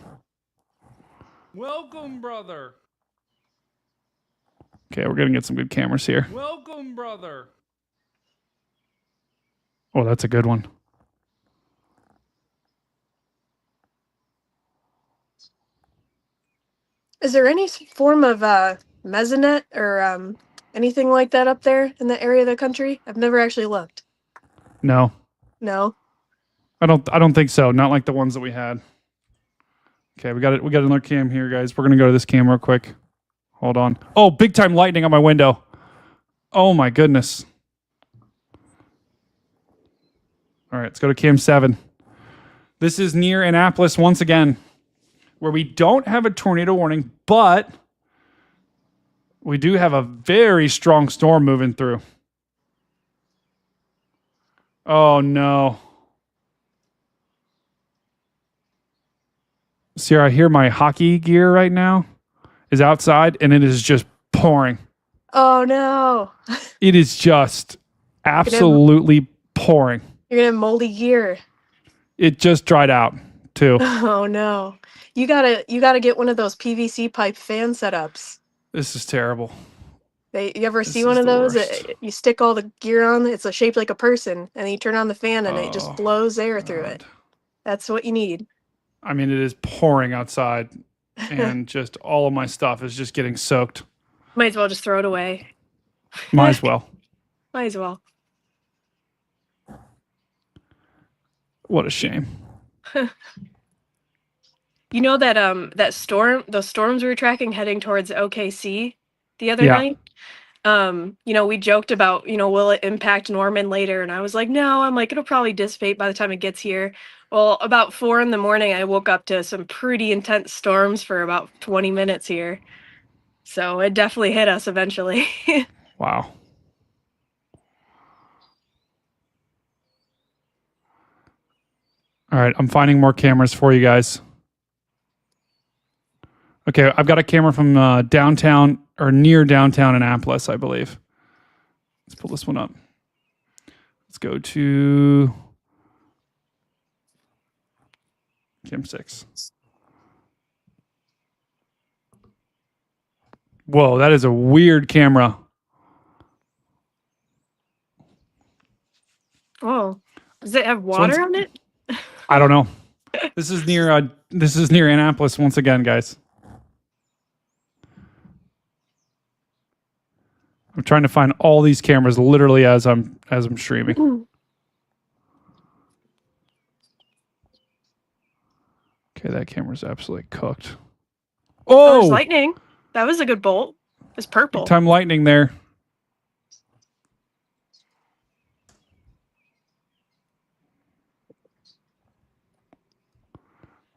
Welcome, brother. Okay, we're gonna get some good cameras here. Welcome, brother. Oh, that's a good one. Is there any form of mesonet or anything like that up there in that area of the country? I've never actually looked. No, No. I don't think so. Not like the ones that we had. Okay, we got it. We got another cam here, guys. We're gonna go to this cam real quick. Hold on. Oh, big time lightning on my window. Oh my goodness. All right, let's go to cam 7. This is near Annapolis once again, where we don't have a tornado warning, but we do have a very strong storm moving through. Oh no. Sierra, I hear my hockey gear right now is outside and it is just pouring. Oh no. It is just absolutely pouring. You're gonna have moldy gear. It just dried out too. Oh no. You gotta get one of those PVC pipe fan setups. This is terrible. You ever This see one is of the those? worst. You stick all the gear on. It's a shaped like a person, and then you turn on the fan, and it just Oh, blows air through it. God. That's what you need. I mean, it is pouring outside and just all of my stuff is just getting soaked. Might as well just throw it away. Might as well. Might as well. What a shame. You know that those storms we were tracking heading towards OKC the other night? We joked about, will it impact Norman later? And I was like, no, I'm like, it'll probably dissipate by the time it gets here. Well, about 4 in the morning, I woke up to some pretty intense storms for about 20 minutes here. So it definitely hit us eventually. Wow. All right, I'm finding more cameras for you guys. Okay, I've got a camera from downtown or near downtown Annapolis, I believe. Let's pull this one up. Let's go to cam 6. Whoa, that is a weird camera. Oh, does it have water on it? I don't know. This is near Annapolis once again, guys. I'm trying to find all these cameras literally as I'm streaming. Okay, that camera's absolutely cooked. Oh, Oh, there's lightning. That was a good bolt. It's purple. big time lightning there.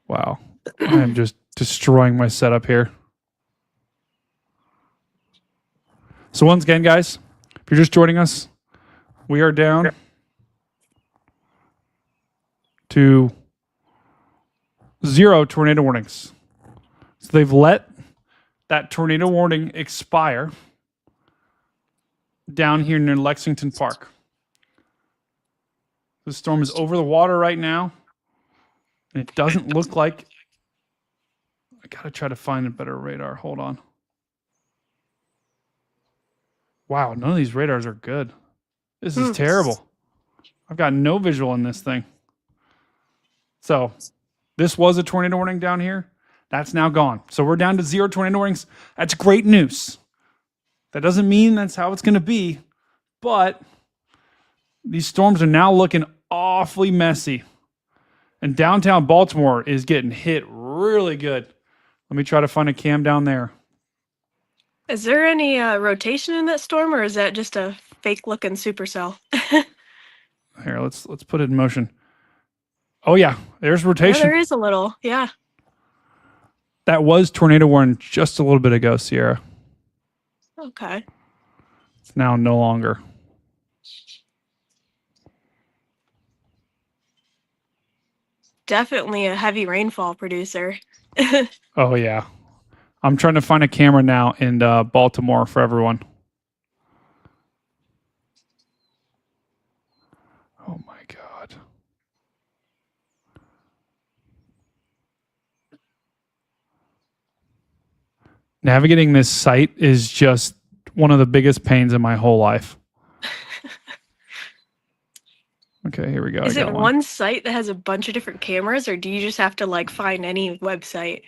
Wow. I am just destroying my setup here. So once again, guys, if you're just joining us, we are down to 0 tornado warnings. So they've let that tornado warning expire down here near Lexington Park. The storm is over the water right now. And it doesn't look like... I gotta try to find a better radar. Hold on. Wow, none of these radars are good. This is terrible. I've got no visual in this thing. So, this was a tornado warning down here. That's now gone. So we're down to 0 tornado warnings. That's great news. That doesn't mean that's how it's going to be, but These storms are now looking awfully messy. And downtown Baltimore is getting hit really good. Let me try to find a cam down there. Is there any rotation in that storm, or is that just a fake-looking supercell? Here, let's put it in motion. Oh yeah, there's Yeah, rotation. there is a little. Yeah. That was tornado warning just a little bit ago, Sierra. Okay. It's now no longer. Definitely a heavy rainfall producer. Oh yeah. I'm trying to find a camera now in Baltimore for everyone. Oh my God. Navigating this site is just one of the biggest pains in my whole life. Okay, here we go. Is I it got one site that has a bunch of different cameras, or do you just have to like find any website?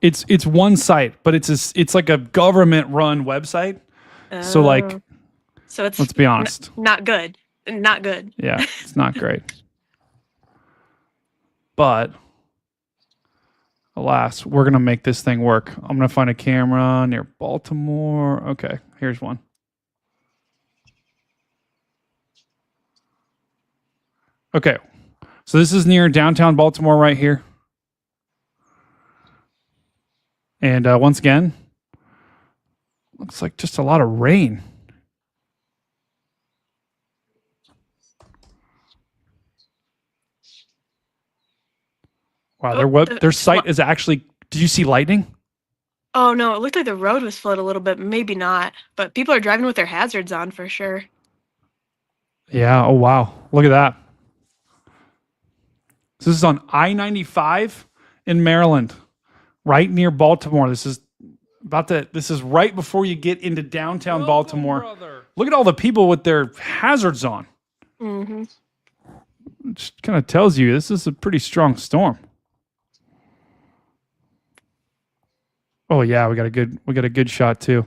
It's one site, but it's like a government run website. So like, Oh. So it's let's be honest. not good. Not good. Yeah, it's not great. But alas, we're gonna make this thing work. I'm gonna find a camera near Baltimore. Okay, here's one. Okay, so this is near downtown Baltimore right here. And once again, looks like just a lot of rain. Wow, their site is actually. Did you see lightning? Oh no, it looked like the road was flooded a little bit, maybe not. But people are driving with their hazards on for sure. Yeah. Oh wow, look at that. So this is on I-95 in Maryland, right near Baltimore. This is right before you get into downtown Welcome, Baltimore. brother. Look at all the people with their hazards on. Mm-hmm. It just kind of tells you this is a pretty strong storm. Oh yeah, we got a good shot too.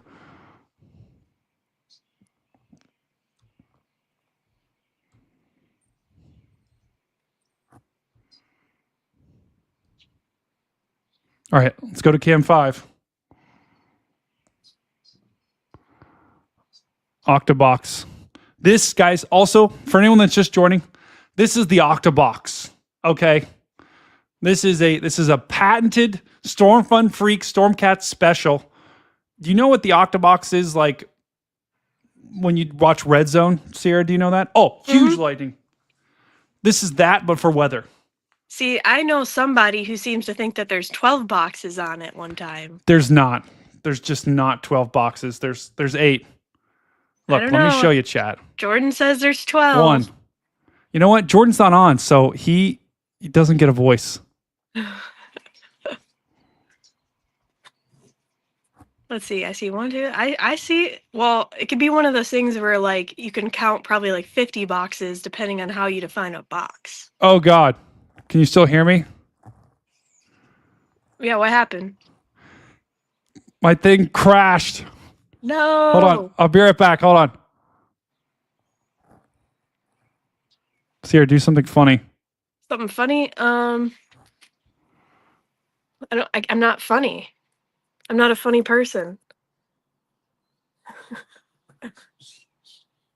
All right, let's go to cam 5. Octobox. This, guys, also for anyone that's just joining, this is the Octobox. Okay, this is a patented Storm Fun Freak Stormcat special. Do you know what the Octobox is like when you watch Red Zone? Sierra, do you know that? Oh, huge lightning. This is that, but for weather. See, I know somebody who seems to think that there's 12 boxes on it one time. There's not. There's just not 12 boxes. There's 8. Look, let me show you, chat. Jordan says there's 12. 1. You know what? Jordan's not on, so he doesn't get a voice. Let's see. I see 1, 2. I see. Well, it could be one of those things where like you can count probably like 50 boxes depending on how you define a box. Oh God, can you still hear me? Yeah, what happened? My thing crashed. No. Hold on, I'll be right back. Hold on. Sierra, do something funny. Something funny? I'm not funny. I'm not a funny person.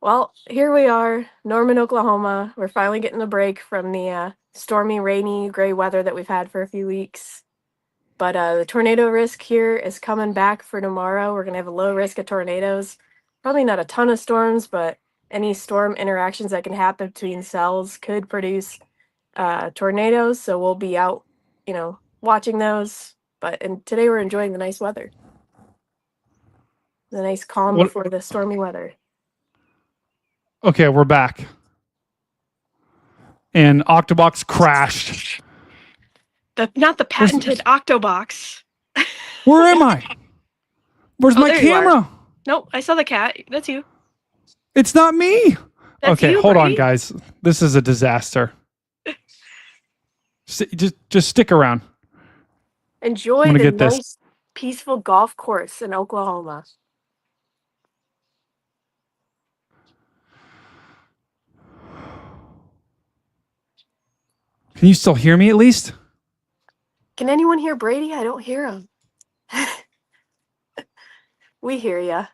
Well, here we are, Norman, Oklahoma. We're finally getting a break from the stormy, rainy, gray weather that we've had for a few weeks. But the tornado risk here is coming back for tomorrow. We're going to have a low risk of tornadoes. Probably not a ton of storms, but any storm interactions that can happen between cells could produce tornadoes. So we'll be out, watching those. And today we're enjoying the nice weather. The nice calm before the stormy weather. Okay, we're back. And Octobox crashed. Not the patented Octobox. Where am I? Where's my camera? Nope, I saw the cat. That's you. It's not me. That's okay, you, hold on, Brady. guys. This is a disaster. Just stick around. Enjoy the nice, peaceful golf course in Oklahoma. Can you still hear me at least? Can anyone hear Brady? I don't hear him. We hear ya.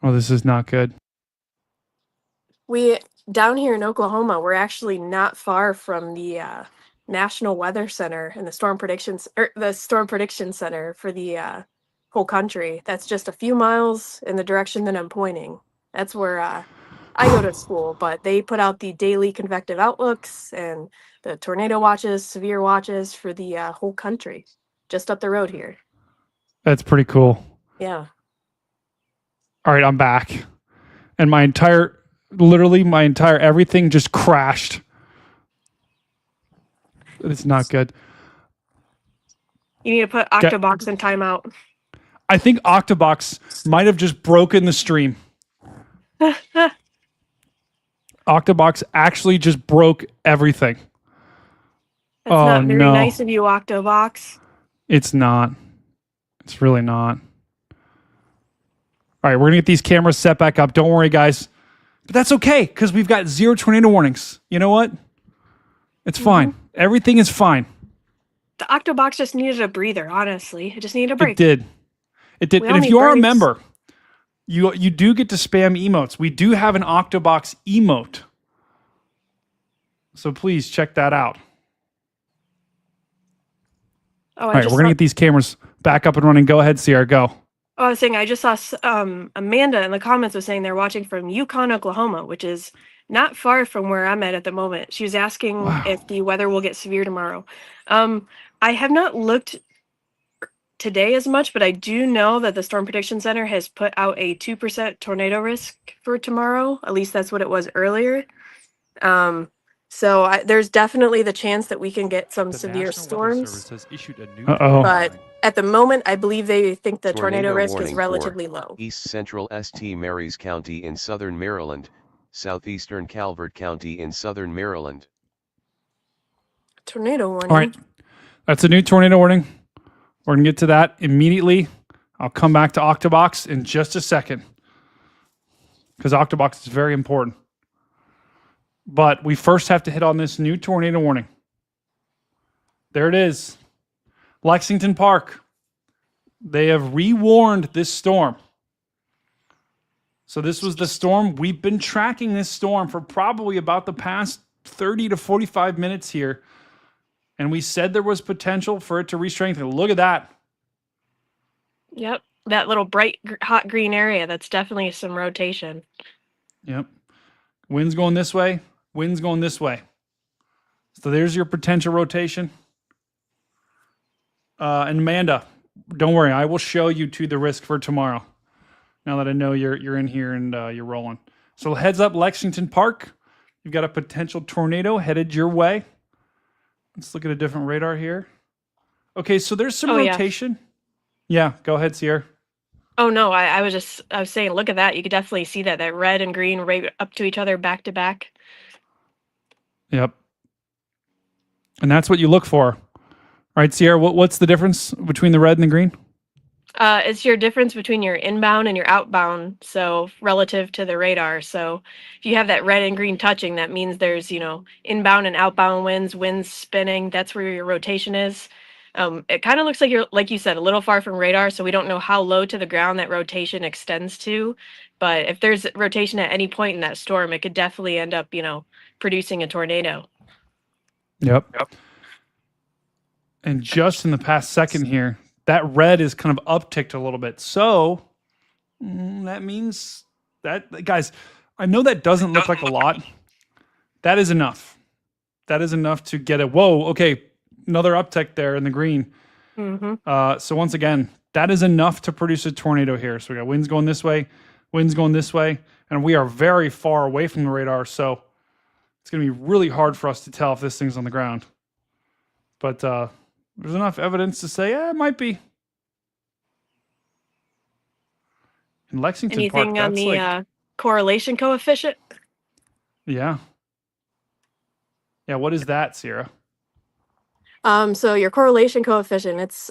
Oh, this is not good. We down here in Oklahoma, we're actually not far from the National Weather Center and the Storm Prediction Center for the whole country. That's just a few miles in the direction that I'm pointing. That's where I go to school, but they put out the daily convective outlooks and the tornado watches, severe watches for the whole country, just up the road here. That's pretty cool. Yeah. All right, I'm back. And literally my entire everything just crashed. It's not good. You need to put Octobox in timeout. I think Octobox might have just broken the stream. Octobox actually just broke everything. That's not very nice of you, Octobox. It's not. It's really not. All right, we're going to get these cameras set back up. Don't worry, guys. But that's okay, because we've got 0 tornado warnings. You know what? It's fine. Everything is fine. The Octobox just needed a breather, honestly. It just needed a break. It did. It did. We And all if need you are a breaks. member, you do get to spam emotes. We do have an Octobox emote. So please check that out. Oh, All right, we're going to get these cameras back up and running. Go ahead, Sierra, go. Oh, I was saying, I just saw Amanda in the comments was saying they're watching from Yukon, Oklahoma, which is not far from where I'm at the moment. She was asking if the weather will get severe tomorrow. I have not looked today as much, but I do know that the Storm Prediction Center has put out a 2% tornado risk for tomorrow. At least that's what it was earlier. So there's definitely the chance that we can get some severe storms. But at the moment, I believe they think the tornado risk is relatively low. East Central St. Mary's County in southern Maryland, southeastern Calvert County in southern Maryland. Tornado warning. All right. That's a new tornado warning. We're going to get to that immediately. I'll come back to Octobox in just a second, because Octobox is very important. But we first have to hit on this new tornado warning. There it is. Lexington Park. They have re-warned this storm. So this was the storm. We've been tracking this storm for probably about the past 30 to 45 minutes here. And we said there was potential for it to re-strengthen. Look at that. Yep. That little bright, hot green area. That's definitely some rotation. Yep. Wind's going this way. Wind's going this way. So there's your potential rotation. And Amanda, don't worry. I will show you to the risk for tomorrow. Now that I know you're in here and you're rolling. So heads up, Lexington Park. You've got a potential tornado headed your way. Let's look at a different radar here. Okay, so there's some rotation. Yeah, go ahead, Sierra. Oh no, I was saying, look at that. You could definitely see that red and green right up to each other, back to back. Yep. And that's what you look for. All right, Sierra, what's the difference between the red and the green? It's your difference between your inbound and your outbound, so relative to the radar. So if you have that red and green touching, that means there's, inbound and outbound winds spinning. That's where your rotation is. It kind of looks like you're, like you said, a little far from radar, so we don't know how low to the ground that rotation extends to. But if there's rotation at any point in that storm, it could definitely end up, producing a tornado. Yep. And just in the past second here, that red is kind of upticked a little bit. So that means that, guys, I know that doesn't look like a lot. That is enough. That is enough to get it. Whoa, okay, another uptick there in the green. Mm-hmm. So once again, that is enough to produce a tornado here. So we got winds going this way, winds going this way, and we are very far away from the radar. So it's going to be really hard for us to tell if this thing's on the ground. But there's enough evidence to say, it might be. In Lexington Anything Park, on the correlation coefficient? Yeah. Yeah, what is that, Sierra? So your correlation coefficient, it's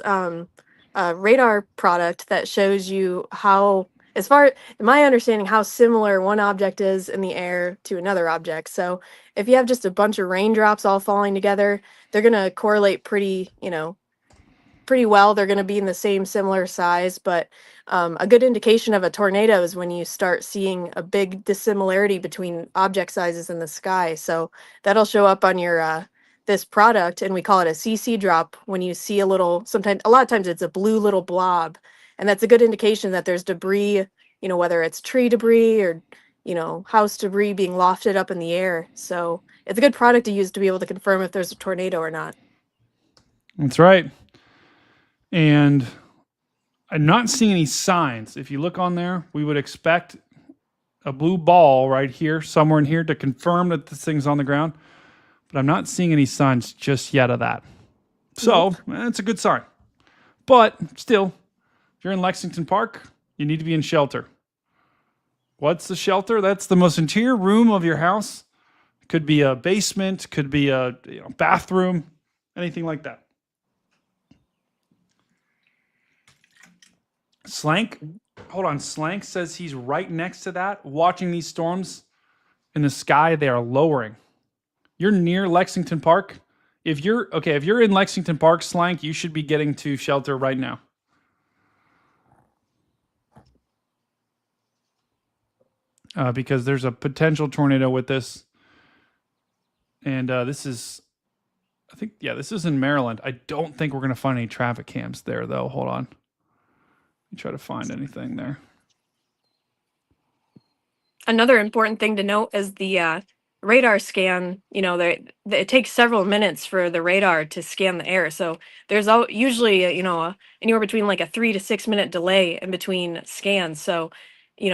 radar product that shows you how, as far in my understanding, how similar one object is in the air to another object. So if you have just a bunch of raindrops all falling together, they're going to correlate pretty, pretty well. They're going to be in the same similar size, but a good indication of a tornado is when you start seeing a big dissimilarity between object sizes in the sky. So that'll show up on your this product, and we call it a CC drop. When you see a little, sometimes a lot of times it's a blue little blob, and that's a good indication that there's debris. Whether it's tree debris or house debris being lofted up in the air. So it's a good product to use to be able to confirm if there's a tornado or not. That's right. And I'm not seeing any signs. If you look on there, we would expect a blue ball right here, somewhere in here, to confirm that this thing's on the ground. But I'm not seeing any signs just yet of that. So it's a good sign. But still, if you're in Lexington Park, you need to be in shelter. What's the shelter? That's the most interior room of your house. It could be a basement, could be a bathroom, anything like that. Slank, hold on. Slank says he's right next to that, watching these storms in the sky. They are lowering. You're near Lexington Park. If you're in Lexington Park, Slank, you should be getting to shelter right now. Because there's a potential tornado with this. And this is in Maryland. I don't think we're going to find any traffic cams there, though. Hold on. Try to find anything there. Another important thing to note is the radar scan. It takes several minutes for the radar to scan the air. So there's usually anywhere between like a 3 to 6 minute delay in between scans. So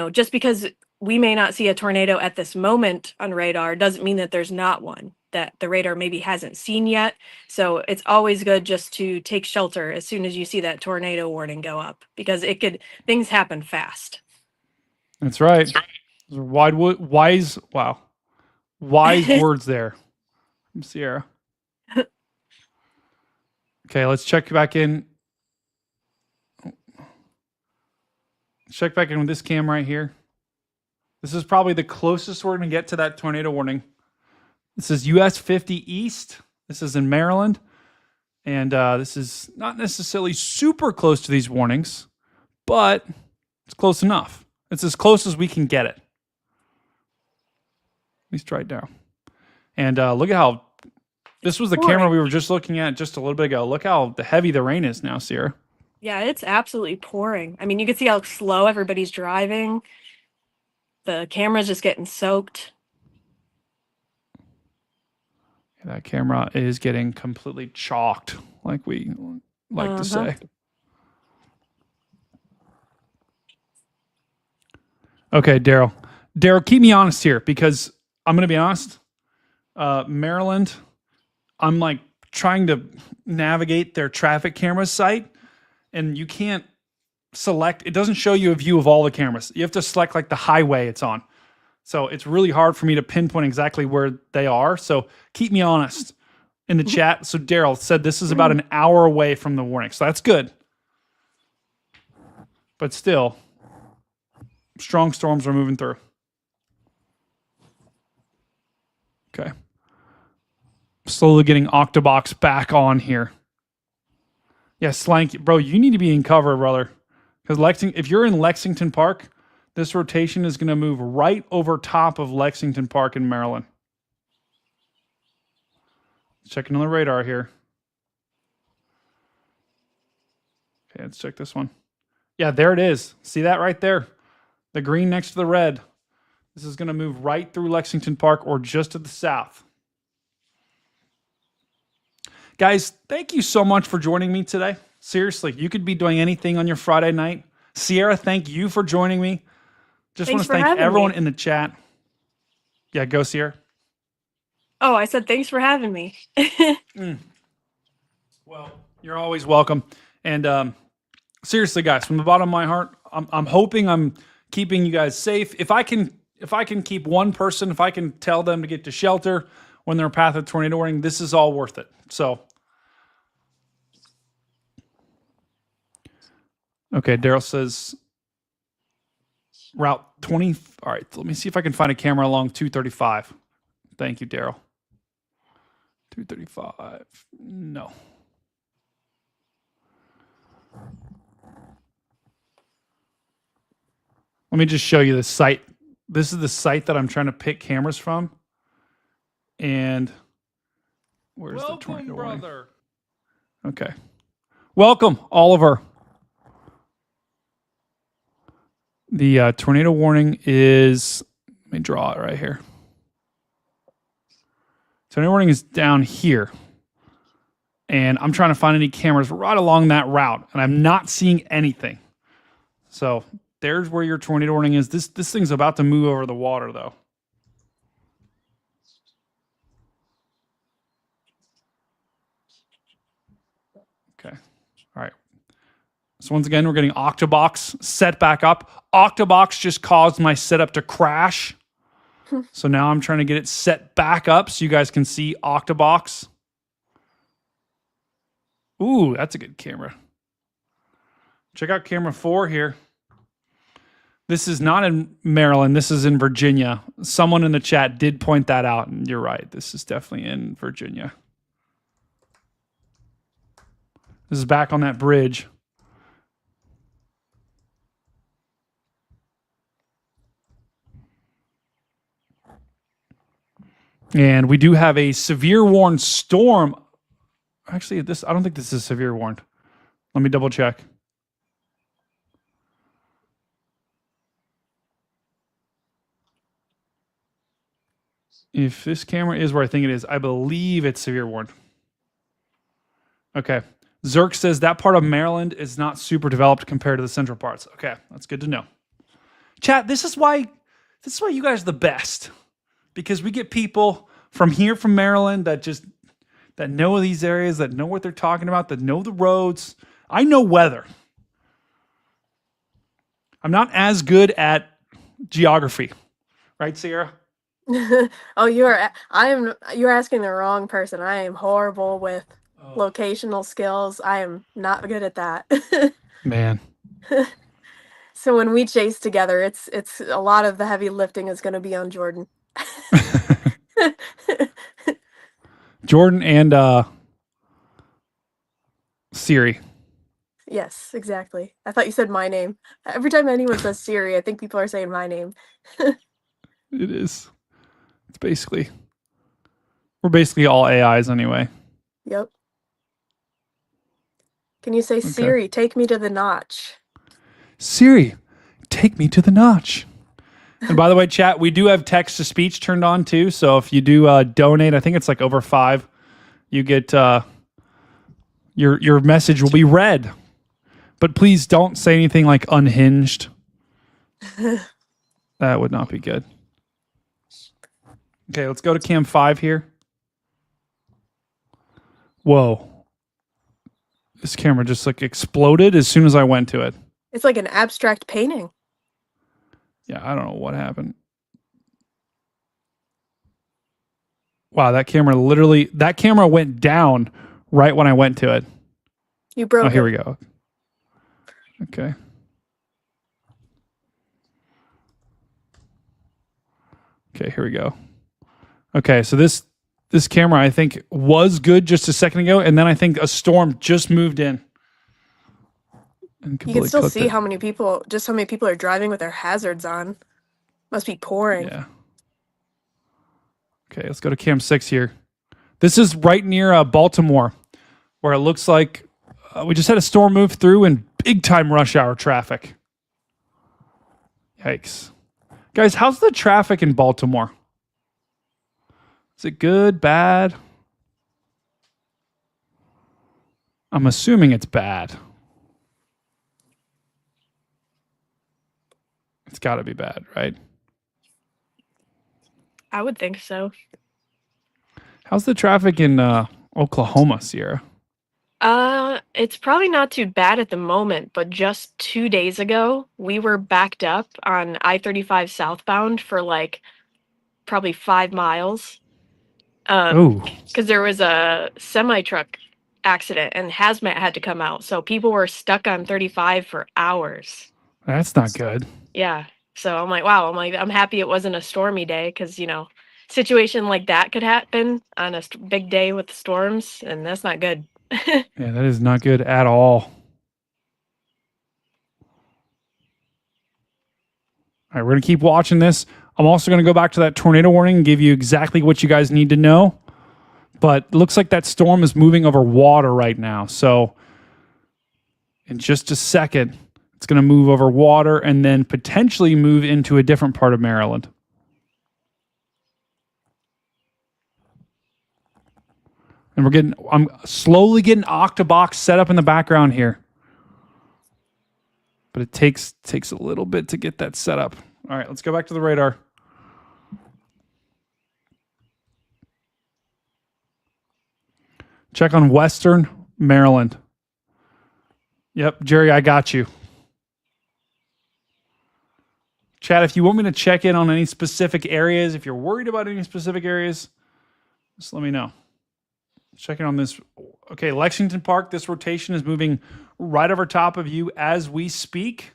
just because we may not see a tornado at this moment on radar doesn't mean that there's not one that the radar maybe hasn't seen yet. So it's always good just to take shelter as soon as you see that tornado warning go up, because things happen fast. That's right. Wise words there from Sierra. Okay, let's check back in. Check back in with this cam right here. This is probably the closest we're going to get to that tornado warning. This is US 50 East. This is in Maryland. And this is not necessarily super close to these warnings, but it's close enough. It's as close as we can get it. At least right now. And look at how, this was the camera we were just looking at just a little bit ago. Look how heavy the rain is now, Sierra. Yeah, it's absolutely pouring. I mean, you can see how slow everybody's driving. The camera's just getting soaked. That camera is getting completely chalked, like we like to say. Okay, Daryl. Daryl, keep me honest here, because I'm going to be honest. Maryland, I'm like trying to navigate their traffic camera site, and you can't select. It doesn't show you a view of all the cameras. You have to select like the highway it's on. So it's really hard for me to pinpoint exactly where they are. So keep me honest in the chat. So Daryl said this is about an hour away from the warning. So that's good. But still, strong storms are moving through. Okay. Slowly getting Octobox back on here. Yeah, Slank, bro, you need to be in cover, brother. Because if you're in Lexington Park, this rotation is going to move right over top of Lexington Park in Maryland. Checking on the radar here. Okay, let's check this one. Yeah, there it is. See that right there? The green next to the red. This is going to move right through Lexington Park or just to the south. Guys, thank you so much for joining me today. Seriously, you could be doing anything on your Friday night. Sierra, thank you for joining me. Just want to thank everyone in the chat. Yeah, go, Sierra. Oh, I said thanks for having me. Well, you're always welcome. And seriously, guys, from the bottom of my heart, I'm hoping I'm keeping you guys safe. If I can keep one person, if I can tell them to get to shelter when they're path of tornado warning, this is all worth it. So Okay, Daryl says Route 20. All right, let me see if I can find a camera along 235. Thank you, Daryl. 235. No. Let me just show you the site. This is the site that I'm trying to pick cameras from. And where's the tornado warning? brother. Okay. Welcome, Oliver. The tornado warning is, let me draw it right here. Tornado warning is down here. And I'm trying to find any cameras right along that route. And I'm not seeing anything. So there's where your tornado warning is. This thing's about to move over the water, though. Okay. All right. So once again, we're getting Octobox set back up. Octobox just caused my setup to crash. So now I'm trying to get it set back up so you guys can see Octobox. Ooh, that's a good camera. Check out camera 4 here. This is not in Maryland. This is in Virginia. Someone in the chat did point that out, and you're right. This is definitely in Virginia. This is back on that bridge. And we do have a severe warned storm. Actually, I don't think this is severe warned. Let me double check. If this camera is where I think it is, I believe it's severe warned. Okay. Zerk says that part of Maryland is not super developed compared to the central parts. Okay, that's good to know. Chat, this is why you guys are the best. Because we get people from here from Maryland that know these areas, that know what they're talking about, that know the roads. I know weather. I'm not as good at geography. Right, Sierra? Oh, you're asking the wrong person. I am horrible with locational skills. I am not good at that. Man. So when we chase together, it's a lot of the heavy lifting is going to be on Jordan. Jordan and Siri. Yes, exactly. I thought you said my name. Every time anyone says Siri, I think people are saying my name. It is. We're basically all AIs anyway. Yep. Can you say, Siri, take me to the notch? Siri, take me to the notch. And by the way, chat, we do have text to speech turned on too. So if you do donate, I think it's like over $5, you get your message will be read. But please don't say anything like unhinged. That would not be good. Okay, let's go to cam 5 here. Whoa. This camera just like exploded as soon as I went to it. It's like an abstract painting. Yeah, I don't know what happened. Wow, that camera went down right when I went to it. You broke it. Here we go. Okay. Okay, here we go. Okay, so this camera I think was good just a second ago, and then I think a storm just moved in. You can still see how many people are driving with their hazards on. Must be pouring. Yeah. Okay, let's go to cam 6 here. This is right near Baltimore, where it looks like we just had a storm move through in big time rush hour traffic. Yikes. Guys, how's the traffic in Baltimore? Is it good, bad? I'm assuming it's bad. It's got to be bad, right? I would think so. How's the traffic in Oklahoma, Sierra? It's probably not too bad at the moment, but just 2 days ago, we were backed up on I-35 southbound for like probably 5 miles. Because there was a semi truck accident and hazmat had to come out. So people were stuck on 35 for hours. That's not good. Yeah. So I'm like, wow, I'm happy it wasn't a stormy day because, situation like that could happen on a big day with storms, and that's not good. Yeah, that is not good at all. All right, we're going to keep watching this. I'm also going to go back to that tornado warning and give you exactly what you guys need to know. But it looks like that storm is moving over water right now. So in just a second, it's going to move over water and then potentially move into a different part of Maryland. And I'm slowly getting Octobox set up in the background here. But it takes a little bit to get that set up. All right, let's go back to the radar. Check on Western Maryland. Yep, Jerry, I got you. Chad, if you want me to check in on any specific areas, if you're worried about any specific areas, just let me know. Checking on this. Okay, Lexington Park, this rotation is moving right over top of you as we speak.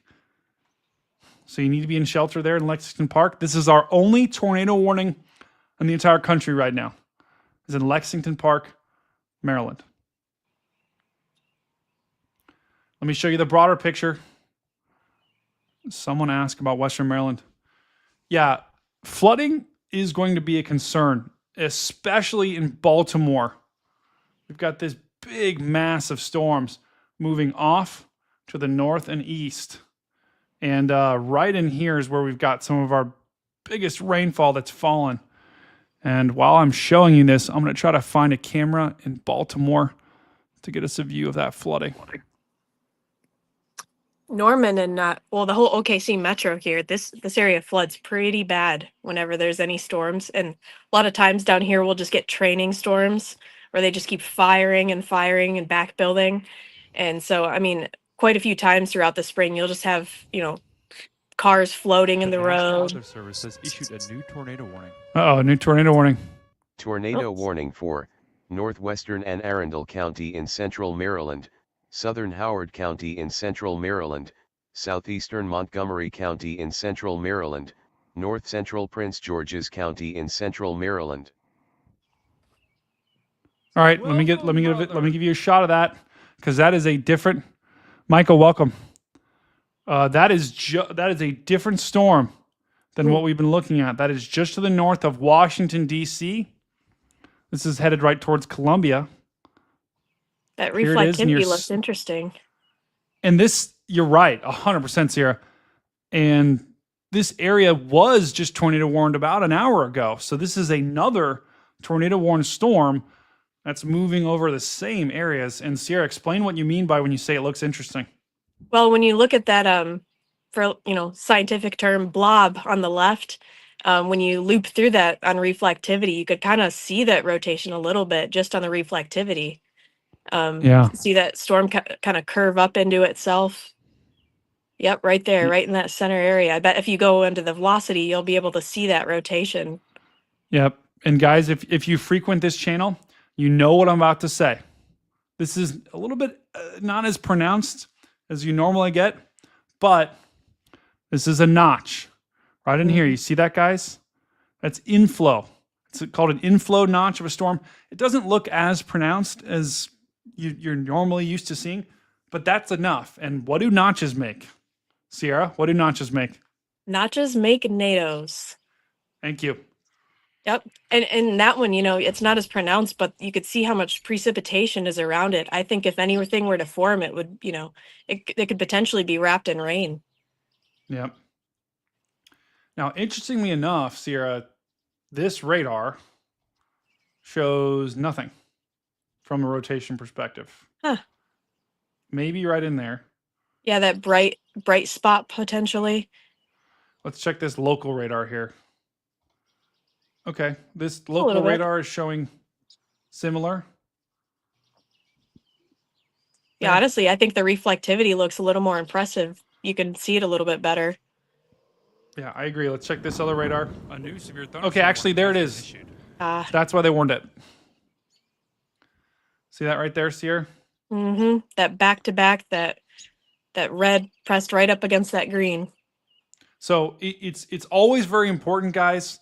So you need to be in shelter there in Lexington Park. This is our only tornado warning in the entire country right now. It's in Lexington Park, Maryland. Let me show you the broader picture. Someone asked about Western Maryland. Yeah, flooding is going to be a concern, especially in Baltimore. We've got this big mass of storms moving off to the north and east. And right in here is where we've got some of our biggest rainfall that's fallen. And while I'm showing you this, I'm going to try to find a camera in Baltimore to get us a view of that flooding. Norman and the whole OKC metro here, this area floods pretty bad whenever there's any storms. And a lot of times down here, we'll just get training storms where they just keep firing and back building. And so, I mean, quite a few times throughout the spring, you'll just have, cars floating in the road. Weather Service has issued a new tornado warning. Uh-oh, new tornado warning. Tornado warning for northwestern Anne Arundel County in central Maryland, southern Howard County in central Maryland, southeastern Montgomery County in central Maryland, north central Prince George's County in central Maryland. All right, let me give you a shot of that because that is a different. Michael, welcome. That is a different storm than what we've been looking at. That is just to the north of Washington, D.C. This is headed right towards Columbia. That reflectivity looks interesting. And this, you're right, 100%, Sierra. And this area was just tornado warned about an hour ago. So this is another tornado warned storm that's moving over the same areas. And Sierra, explain what you mean by when you say it looks interesting. Well, when you look at that, for scientific term, blob on the left, when you loop through that on reflectivity, you could kind of see that rotation a little bit just on the reflectivity. See that storm kind of curve up into itself. Yep, right there, right in that center area. I bet if you go into the velocity, you'll be able to see that rotation. Yep. And guys, if you frequent this channel, you know what I'm about to say. This is a little bit not as pronounced as you normally get, but this is a notch right in here. You see that, guys? That's inflow. It's called an inflow notch of a storm. It doesn't look as pronounced as you're normally used to seeing, but that's enough. And what do notches make? Sierra, what do notches make? Notches make NATOs. Thank you. Yep. And that one, it's not as pronounced, but you could see how much precipitation is around it. I think if anything were to form, it would, it could potentially be wrapped in rain. Yep. Now, interestingly enough, Sierra, this radar shows nothing from a rotation perspective. Huh. Maybe right in there. Yeah, that bright spot potentially. Let's check this local radar here. Okay, this local radar is showing similar. Yeah, honestly, I think the reflectivity looks a little more impressive. You can see it a little bit better. Yeah, I agree. Let's check this other radar. A new severe thunderstorm. Okay, actually, there it is. That's why they warned it. See that right there, Sierra? Mm-hmm. That back to back, that red pressed right up against that green. So it's always very important, guys,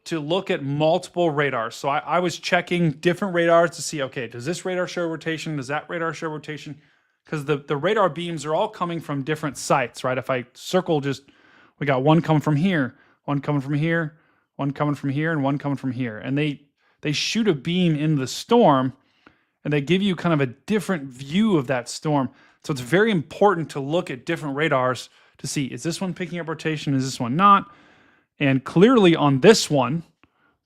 to look at multiple radars. So I was checking different radars to see, okay, does this radar show rotation? Does that radar show rotation? Because the radar beams are all coming from different sites, right? If I circle we got one coming from here, one coming from here, one coming from here, and one coming from here. And they shoot a beam into the storm, and they give you kind of a different view of that storm. So it's very important to look at different radars to see, is this one picking up rotation? Is this one not? And clearly on this one,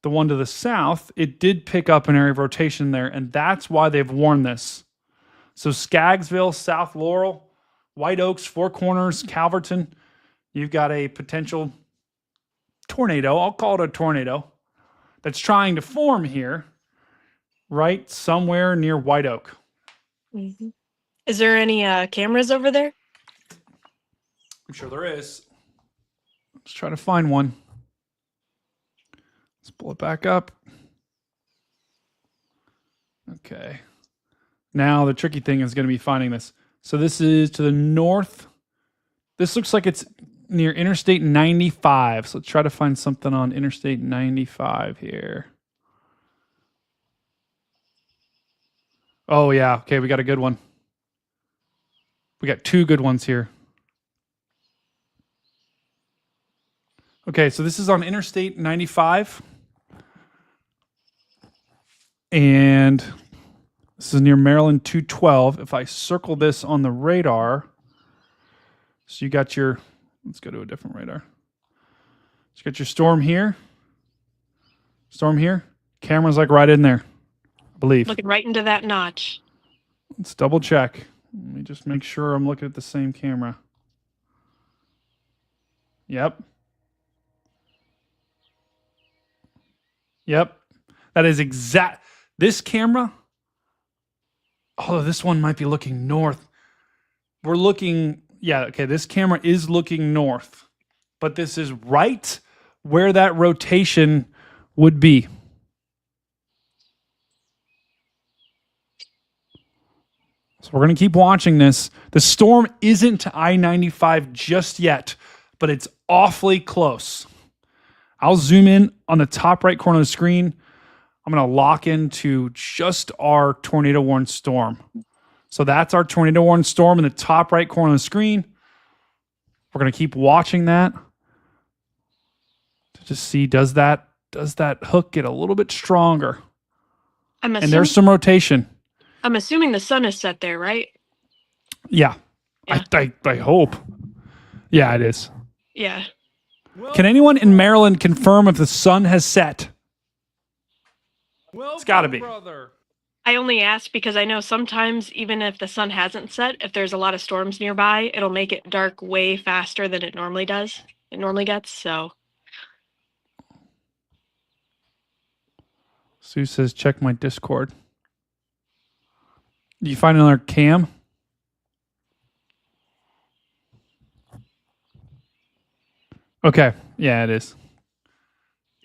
the one to the south, it did pick up an area of rotation there, and that's why they've warned this. So Skaggsville, South Laurel, White Oaks, Four Corners, Calverton, you've got a potential tornado. I'll call it a tornado that's trying to form here, right somewhere near White Oak. Mm-hmm. Is there any cameras over there? I'm sure there is. Let's try to find one. Let's pull it back up. Okay. Now the tricky thing is going to be finding this. So this is to the north. This looks like it's near Interstate 95. So let's try to find something on Interstate 95 here. Oh, yeah. Okay, we got a good one. We got two good ones here. Okay, so this is on Interstate 95. And this is near Maryland 212. If I circle this on the radar, so you got your, let's go to a different radar. So you got your storm here. Camera's like right in there, I believe. Looking right into that notch. Let's double check. Let me just make sure I'm looking at the same camera. Yep. That is exact. This camera, oh, this one might be looking north. We're looking, yeah, okay, this camera is looking north, but this is right where that rotation would be. So we're going to keep watching this. The storm isn't to I-95 just yet, but it's awfully close. I'll zoom in on the top right corner of the screen. I'm going to lock into just our tornado warning storm. So that's our tornado warning storm in the top right corner of the screen. We're going to keep watching that to just see, does that hook get a little bit stronger? And there's some rotation. I'm assuming the sun is set there, right? Yeah. I hope. Yeah, it is. Yeah. Can anyone in Maryland confirm if the sun has set? It's got to be. Brother. I only ask because I know sometimes even if the sun hasn't set, if there's a lot of storms nearby, it'll make it dark way faster than it normally does. It normally gets, so. Sue says, check my Discord. Do you find another cam? Okay. Yeah, it is.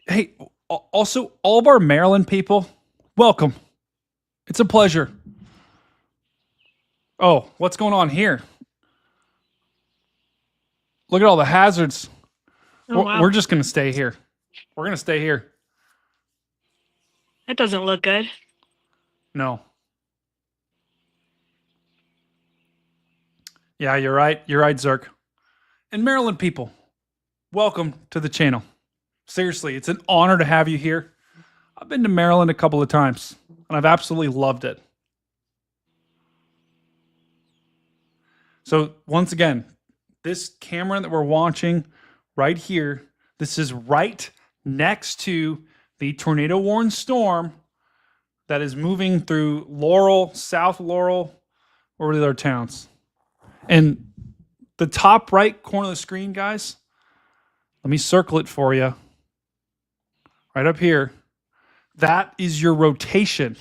Hey, also, all of our Maryland people, welcome. It's a pleasure. Oh, what's going on here? Look at all the hazards. Oh, wow. We're just going to stay here. We're going to stay here. That doesn't look good. No. Yeah, you're right. You're right, Zerk. And Maryland people, welcome to the channel. Seriously, it's an honor to have you here. I've been to Maryland a couple of times, and I've absolutely loved it. So once again, this camera that we're watching right here, this is right next to the tornado warning storm that is moving through Laurel, South Laurel, or the other towns. And the top right corner of the screen, guys, let me circle it for you. Right up here. That is your rotation.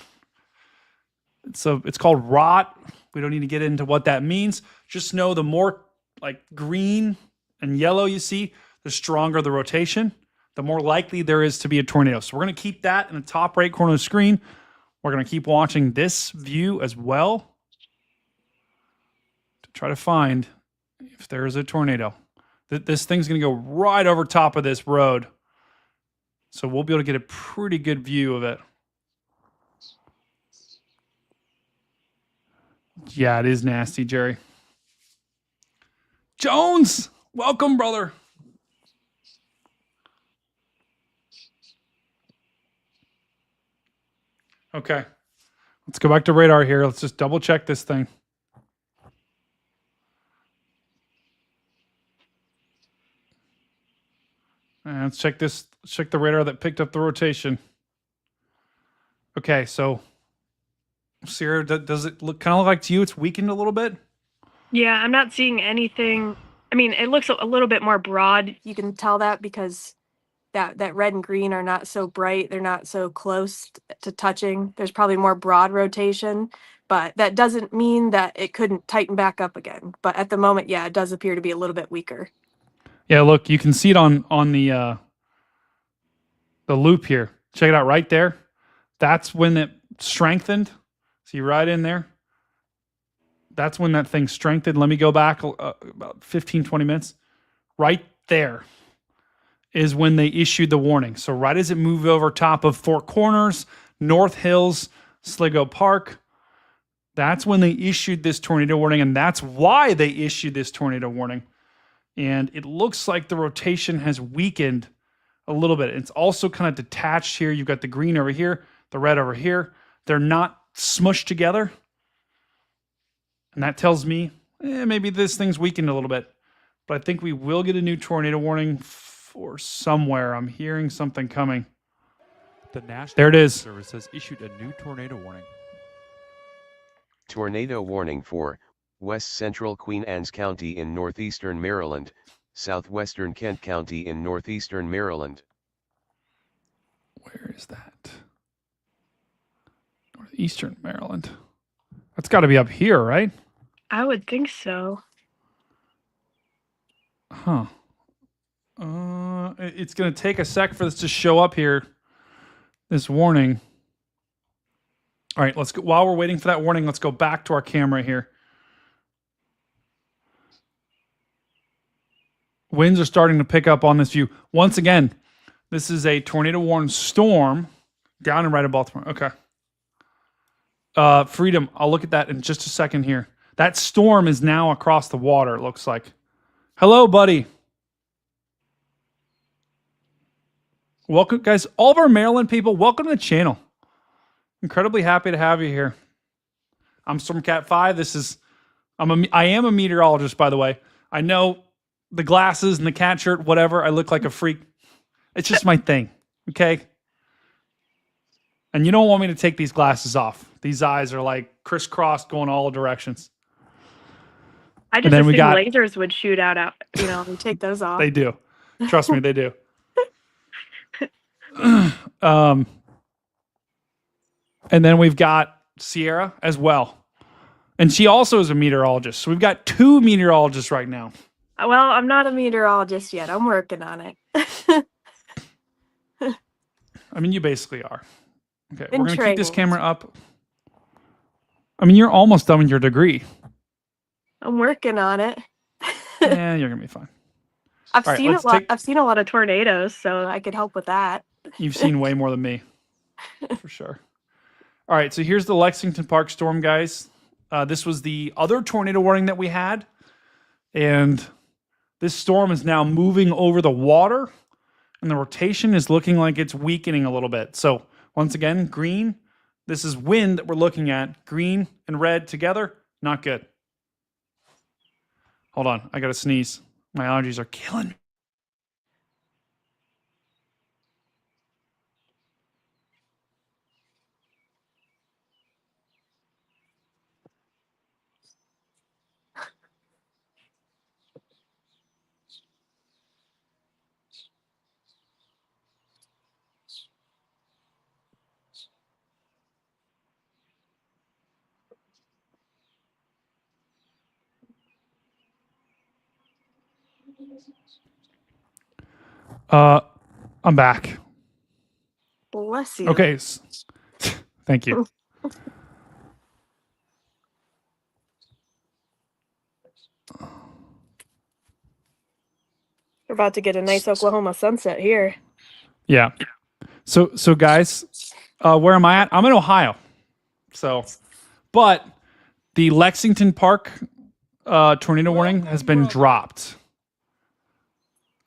It's called rot. We don't need to get into what that means. Just know the more like green and yellow you see, the stronger the rotation, the more likely there is to be a tornado. So we're going to keep that in the top right corner of the screen. We're going to keep watching this view as well to try to find if there is a tornado. This thing's going to go right over top of this road. So we'll be able to get a pretty good view of it. Yeah, it is nasty, Jerry. Jones, welcome, brother. Okay. Let's go back to radar here. Let's just double check this thing. And let's check this. Check the radar that picked up the rotation. Okay, so Sierra, does it look kind of like to you it's weakened a little bit? Yeah, I'm not seeing anything. I mean, it looks a little bit more broad. You can tell that because that red and green are not so bright. They're not so close to touching. There's probably more broad rotation, but that doesn't mean that it couldn't tighten back up again. But at the moment, yeah, it does appear to be a little bit weaker. Yeah, look, you can see it on the loop here. Check it out right there. That's when it strengthened. See right in there. That's when that thing strengthened. Let me go back about 15, 20 minutes. Right there is when they issued the warning. So right as it moved over top of Four Corners, North Hills, Sligo Park, that's when they issued this tornado warning, and that's why they issued this tornado warning. And it looks like the rotation has weakened a little bit. It's also kind of detached here. You've got the green over here, the red over here. They're not smushed together. And that tells me maybe this thing's weakened a little bit. But I think we will get a new tornado warning for somewhere. I'm hearing something coming. The National There it Weather is. Service has issued a new tornado warning. Tornado warning for West Central Queen Anne's County in northeastern Maryland, southwestern Kent County in northeastern Maryland. Where is that? Northeastern Maryland. That's got to be up here, right? I would think so. Huh. It's going to take a sec for this to show up here. This warning. All right, let's go. While we're waiting for that warning, let's go back to our camera here. Winds are starting to pick up on this view. Once again, this is a tornado warned storm down and right in Baltimore. Okay. Freedom, I'll look at that in just a second here. That storm is now across the water, it looks like. Hello, buddy. Welcome, guys. All of our Maryland people, welcome to the channel. Incredibly happy to have you here. I'm Stormcat 5. I am a meteorologist, by the way. I know the glasses and the cat shirt, whatever. I look like a freak. It's just my thing, okay? And you don't want me to take these glasses off. These eyes are like crisscrossed going all directions. I just assumed lasers would shoot out, and take those off. They do. Trust me, they do. And then we've got Sierra as well. And she also is a meteorologist. So we've got two meteorologists right now. Well, I'm not a meteorologist yet. I'm working on it. I mean, you basically are. Okay, we're going to keep this camera up. I mean, you're almost done with your degree. I'm working on it. Yeah, you're going to be fine. I've seen a lot of tornadoes, so I could help with that. You've seen way more than me. For sure. All right, so here's the Lexington Park storm, guys. This was the other tornado warning that we had. And this storm is now moving over the water. And the rotation is looking like it's weakening a little bit. So once again, green. This is wind that we're looking at. Green and red together, not good. Hold on, I got to sneeze. My allergies are killing me. I'm back. Bless you. Okay. Thank you. We're about to get a nice Oklahoma sunset here. Yeah. So guys, where am I at? I'm in Ohio. So, but the Lexington Park tornado warning has been dropped.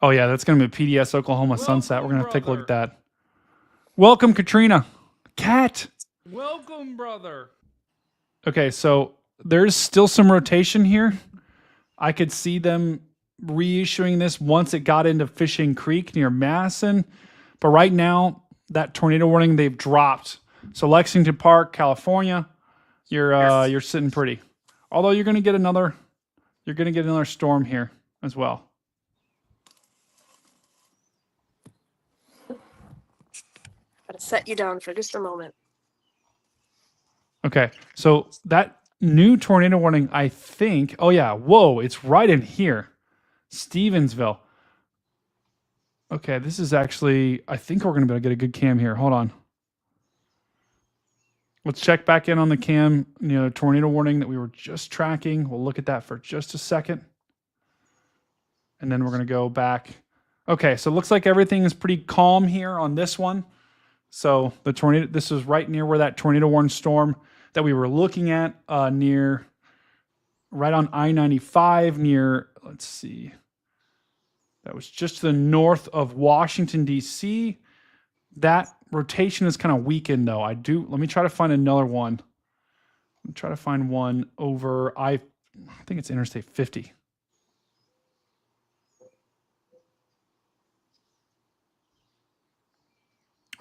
Oh yeah, that's going to be a PDS Oklahoma sunset. We're going to have to take a look at that. Welcome, Katrina. Cat. Welcome, brother. Okay, so there's still some rotation here. I could see them reissuing this once it got into Fishing Creek near Madison. But right now, that tornado warning they've dropped. So Lexington Park, California, you're sitting pretty. Although you're going to get another storm here as well. Gotta set you down for just a moment. Okay, so that new tornado warning, I think. Oh yeah, whoa, it's right in here, Stevensville. Okay, this is actually. I think we're gonna be able to get a good cam here. Hold on. Let's check back in on the cam. Tornado warning that we were just tracking. We'll look at that for just a second, and then we're gonna go back. Okay, so it looks like everything is pretty calm here on this one. So the tornado. This is right near where that tornado warning storm that we were looking at, near, right on I-95 near. Let's see. That was just to the north of Washington, D.C. That rotation is kind of weakened, though. Let me try to find another one. Let me try to find one over, I think it's Interstate 50.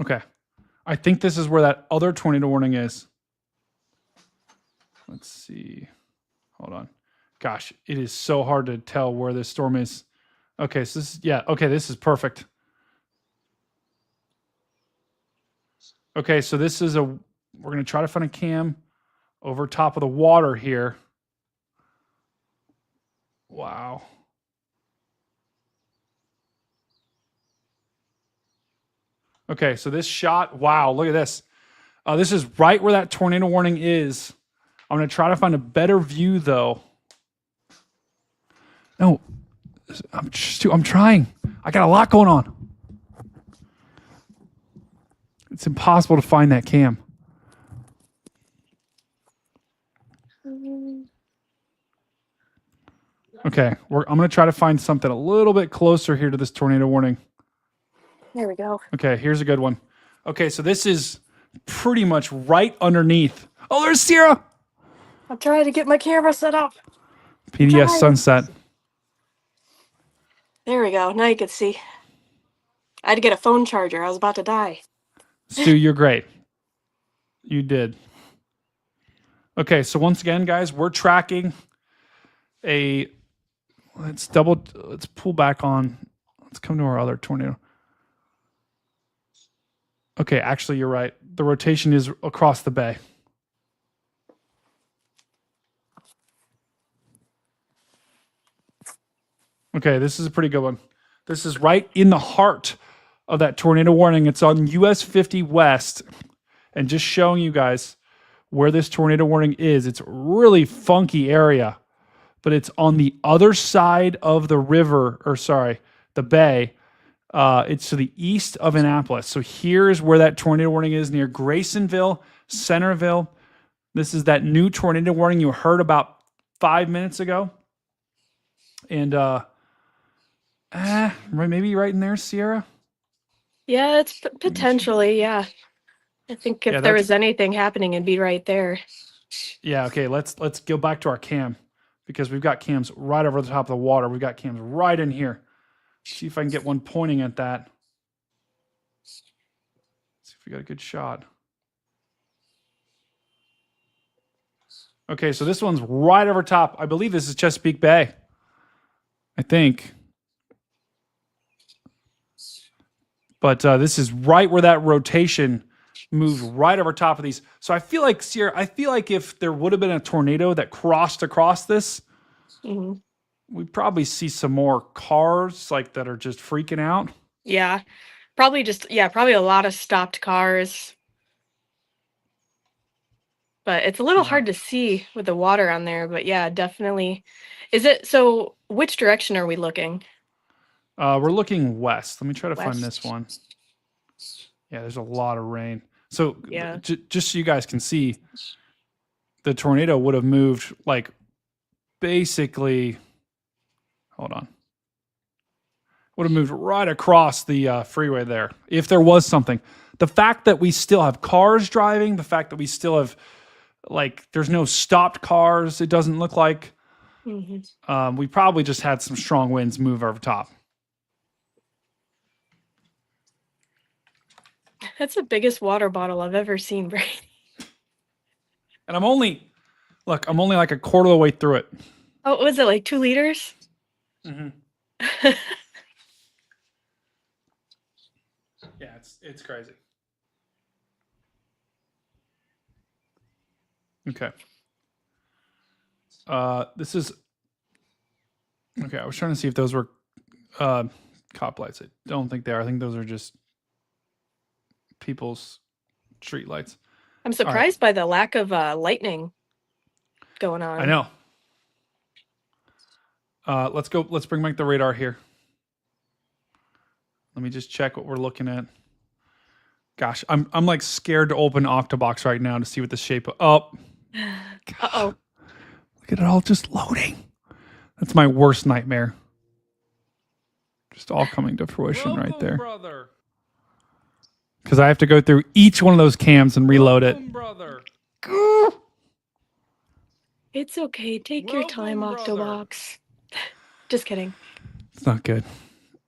Okay. I think this is where that other tornado warning is. Let's see. Hold on. Gosh, it is so hard to tell where this storm is. Okay, so this is, yeah, okay, this is perfect. Okay, so this is we're going to try to find a cam over top of the water here. Wow. Okay, so this shot, wow, look at this. This is right where that tornado warning is. I'm going to try to find a better view, though. No, I'm trying. I got a lot going on. It's impossible to find that cam. Okay, I'm going to try to find something a little bit closer here to this tornado warning. There we go. Okay, here's a good one. Okay, so this is pretty much right underneath. Oh, there's Sierra. I'm trying to get my camera set up. PDS sunset. There we go. Now you can see. I had to get a phone charger. I was about to die. Stu, you're great. You did. Okay, so once again, guys, we're tracking let's pull back on. Let's come to our other tornado. Okay, actually, you're right. The rotation is across the bay. Okay, this is a pretty good one. This is right in the heart of that tornado warning. It's on US 50 West. And just showing you guys where this tornado warning is. It's a really funky area, but it's on the other side of the river, the bay. It's to the east of Annapolis. So here's where that tornado warning is, near Graysonville, Centerville. This is that new tornado warning you heard about 5 minutes ago. And maybe right in there, Sierra? Yeah, it's potentially, yeah. I think if there was anything happening, it'd be right there. Yeah, okay, let's go back to our cam, because we've got cams right over the top of the water. We've got cams right in here. See if I can get one pointing at that. See if we got a good shot. Okay, so this one's right over top. I believe this is Chesapeake Bay. I think. But this is right where that rotation moved right over top of these. So I feel like, Sierra, if there would have been a tornado that crossed across this, we'd probably see some more cars that are just freaking out. Yeah, probably a lot of stopped cars. but it's a little Yeah. hard to see with the water on there. But yeah, definitely. Is it so? Which direction are we looking? We're looking west. Let me try to find West. this one. Yeah, there's a lot of rain. So Yeah. just so you guys can see, the tornado would have moved like basically. Hold on. Would have moved right across the freeway there if there was something. The fact that we still have cars driving, the fact that we still have like there's no stopped cars, it doesn't look like. We probably just had some strong winds move over top. That's the biggest water bottle I've ever seen, Brady. And I'm only like a quarter of the way through it. Oh, was it like 2 liters? Mm-hmm. Yeah, it's crazy. Okay. This is okay. I was trying to see if those were cop lights. I don't think they are. I think those are just people's street lights. I'm surprised by the lack of lightning going on. I know. Let's go. Let's bring back the radar here. Let me just check what we're looking at. Gosh, I'm like scared to open Octobox right now to see what the shape of. Oh, Uh-oh. look at it all just loading. That's my worst nightmare. Just all coming to fruition right there. Brother. Because I have to go through each one of those cams and reload it. Brother. It's okay. Take your time, Welcome, brother. Octobox. Just kidding. It's not good.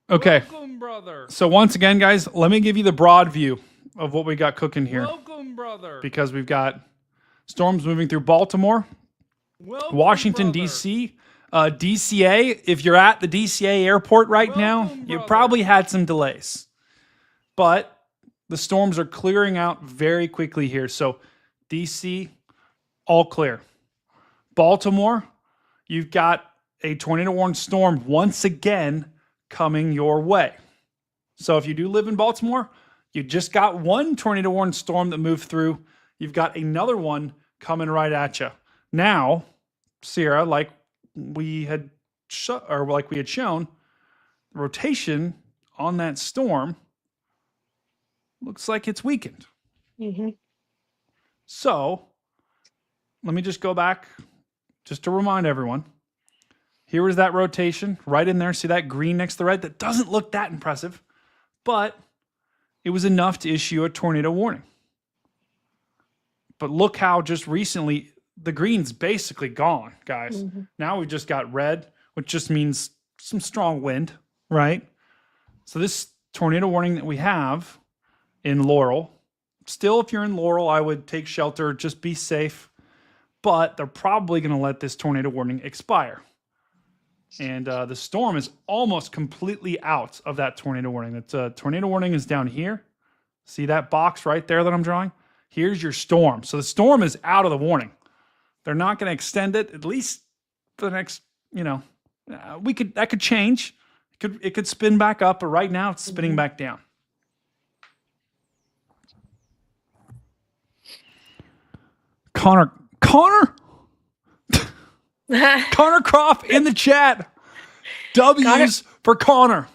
Okay. Welcome, brother. So once again, guys, let me give you the broad view of what we got cooking here. Welcome, brother. Because we've got storms moving through Baltimore, Welcome, Washington, brother. D.C., DCA. If you're at the DCA airport right now, Welcome, you brother. probably had some delays. But the storms are clearing out very quickly here. So DC, all clear. Baltimore, you've got a tornado warned storm once again coming your way. So if you do live in Baltimore, you just got one tornado warned storm that moved through. You've got another one coming right at you. Now, Sierra, like we had shown, the rotation on that storm looks like it's weakened. Mm-hmm. So let me just go back just to remind everyone. Here was that rotation right in there. See that green next to the red? That doesn't look that impressive, but it was enough to issue a tornado warning. But look how just recently the green's basically gone, guys. Mm-hmm. Now we've just got red, which just means some strong wind, right? So this tornado warning that we have in Laurel, still, if you're in Laurel, I would take shelter, just be safe. But they're probably going to let this tornado warning expire. And the storm is almost completely out of that tornado warning. That tornado warning is down here. See that box right there that I'm drawing? Here's your storm. So the storm is out of the warning. They're not going to extend it, at least for the next, that could change. It could spin back up, but right now it's spinning back down. Connor Croft in the chat. W's for Connor.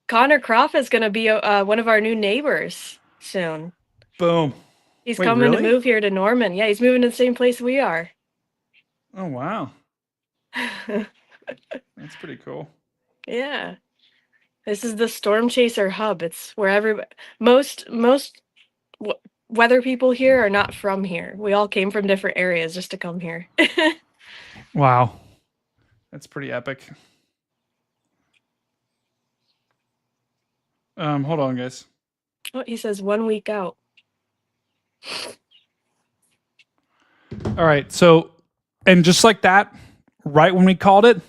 Connor Croft is going to be one of our new neighbors soon. Boom. He's Wait, coming really? to move here to Norman. Yeah, he's moving to the same place we are. Oh, wow. That's pretty cool. Yeah. This is the Storm Chaser hub. It's where most weather people here are not from here. We all came from different areas just to come here. Wow. That's pretty epic. Hold on, guys. Oh, he says 1 week out. All right. So, and just like that, right when we called it,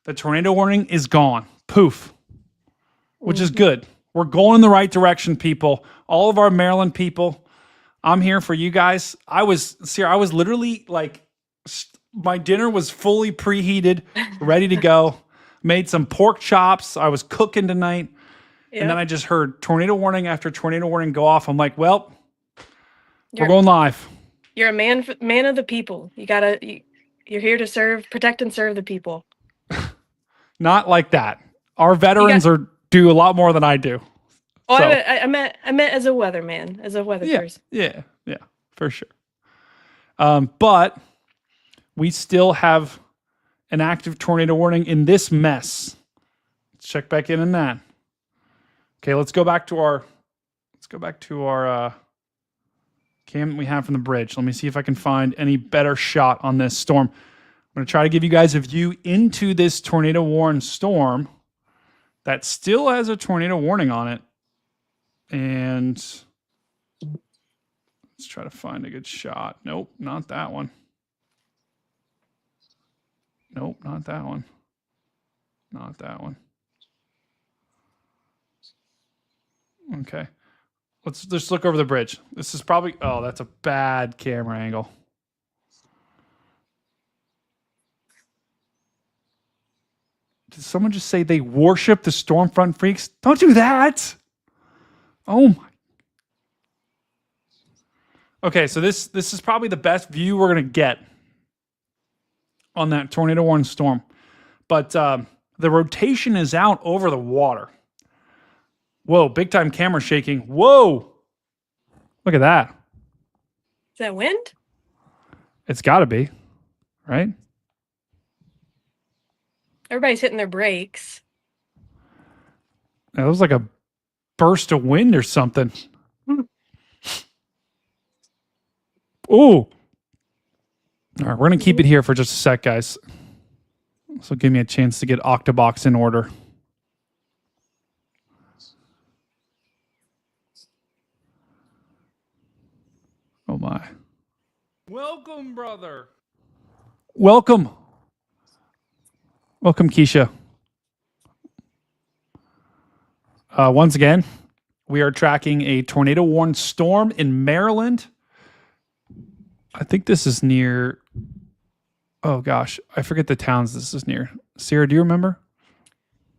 the tornado warning is gone. Poof. Which is good. We're going in the right direction, people. All of our Maryland people, I'm here for you guys. I was literally like, my dinner was fully preheated, ready to go. Made some pork chops. I was cooking tonight. Yep. And then I just heard tornado warning after tornado warning go off. I'm like, well, we're going live. You're a man of the people. You're here to serve, protect, and serve the people. Not like that. Our veterans do a lot more than I do. Oh, So, I meant as a weatherman, as a weather person. yeah, for sure. But we still have an active tornado warning in this mess. Let's check back in that. Okay, let's go back to our cam we have from the bridge. Let me see if I can find any better shot on this storm. I'm going to try to give you guys a view into this tornado warned storm that still has a tornado warning on it. And let's try to find a good shot. Nope, not that one. Nope, not that one. Not that one. Okay. Let's just look over the bridge. This is probably, oh, that's a bad camera angle. Did someone just say they worship the storm front freaks? Don't do that. Oh my. Okay, so this is probably the best view we're going to get on that tornado warning storm. But the rotation is out over the water. Whoa, big time camera shaking. Whoa. Look at that. Is that wind? It's got to be, right? Everybody's hitting their brakes. That was like a burst of wind or something. Ooh. All right, we're going to keep it here for just a sec, guys. So give me a chance to get Octobox in order. Oh my. Welcome, brother. Welcome. Welcome, Keisha. Once again, we are tracking a tornado warned storm in Maryland. I think this is near. Oh gosh, I forget the towns this is near. Sarah, do you remember?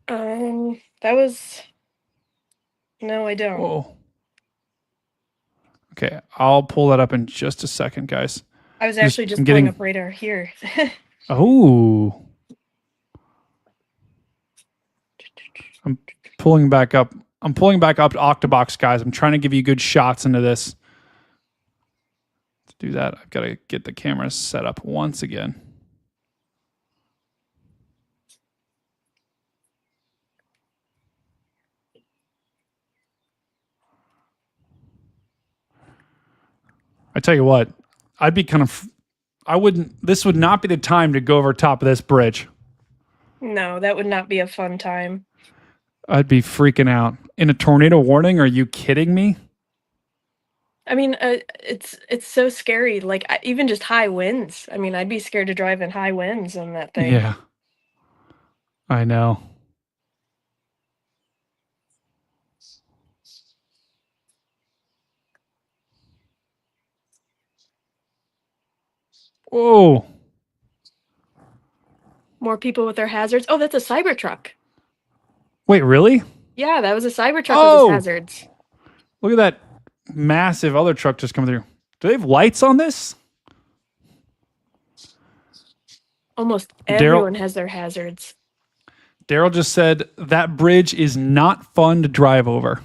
That was. No, I don't. Whoa. Okay, I'll pull that up in just a second, guys. I was actually just pulling up radar here. Oh. I'm pulling back up. I'm pulling back up to Octobox, guys. I'm trying to give you good shots into this. To do that, I've got to get the camera set up once again. I tell you what, I'd be kind of, this would not be the time to go over top of this bridge. No, that would not be a fun time. I'd be freaking out. In a tornado warning? Are you kidding me? I mean, it's so scary. Like, even just high winds. I mean, I'd be scared to drive in high winds on that thing. Yeah. I know. Whoa. More people with their hazards. Oh, that's a Cybertruck. Wait, really? Yeah, that was a Cybertruck with his hazards. Look at that massive other truck just coming through. Do they have lights on this? Almost everyone has their hazards. Daryl just said that bridge is not fun to drive over.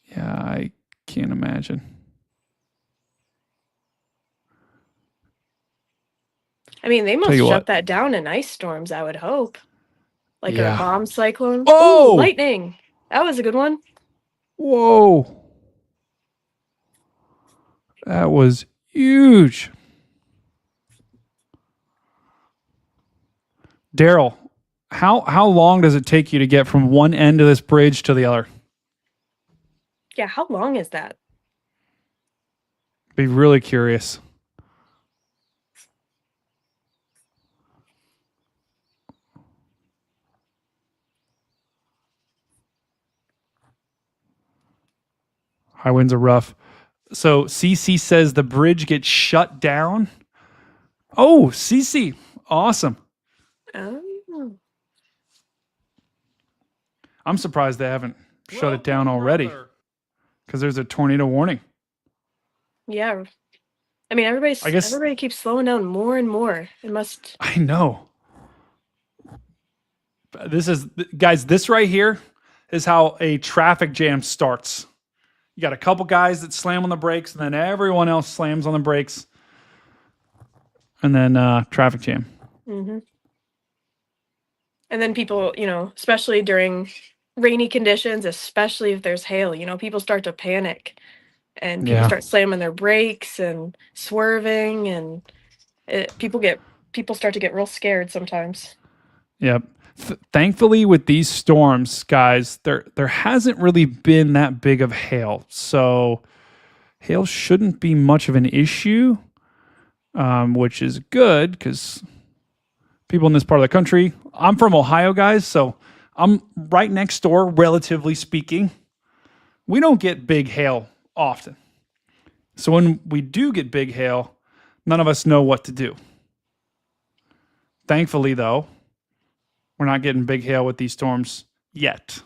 Yeah, I can't imagine. I mean, they must shut that down in ice storms, I would hope. Like a bomb cyclone. Oh! Ooh, lightning. That was a good one. Whoa. That was huge. Daryl, how long does it take you to get from one end of this bridge to the other? Yeah, how long is that? Be really curious. High winds are rough. So CC says the bridge gets shut down. Oh, CC. Awesome. Oh. I'm surprised they haven't shut it down already. Because there's a tornado warning. Yeah. I mean, I guess everybody keeps slowing down more and more. It must. I know. This is guys. This right here is how a traffic jam starts. You got a couple guys that slam on the brakes, and then everyone else slams on the brakes, and then traffic jam. Mm-hmm. And then people, especially during rainy conditions, especially if there's hail, people start to panic, and people Yeah. start slamming their brakes and swerving, and people start to get real scared sometimes. Yep. Thankfully, with these storms, guys, there hasn't really been that big of hail, so hail shouldn't be much of an issue, which is good because people in this part of the country. I'm from Ohio, guys, so I'm right next door, relatively speaking. We don't get big hail often, so when we do get big hail, none of us know what to do. Thankfully, though, we're not getting big hail with these storms yet.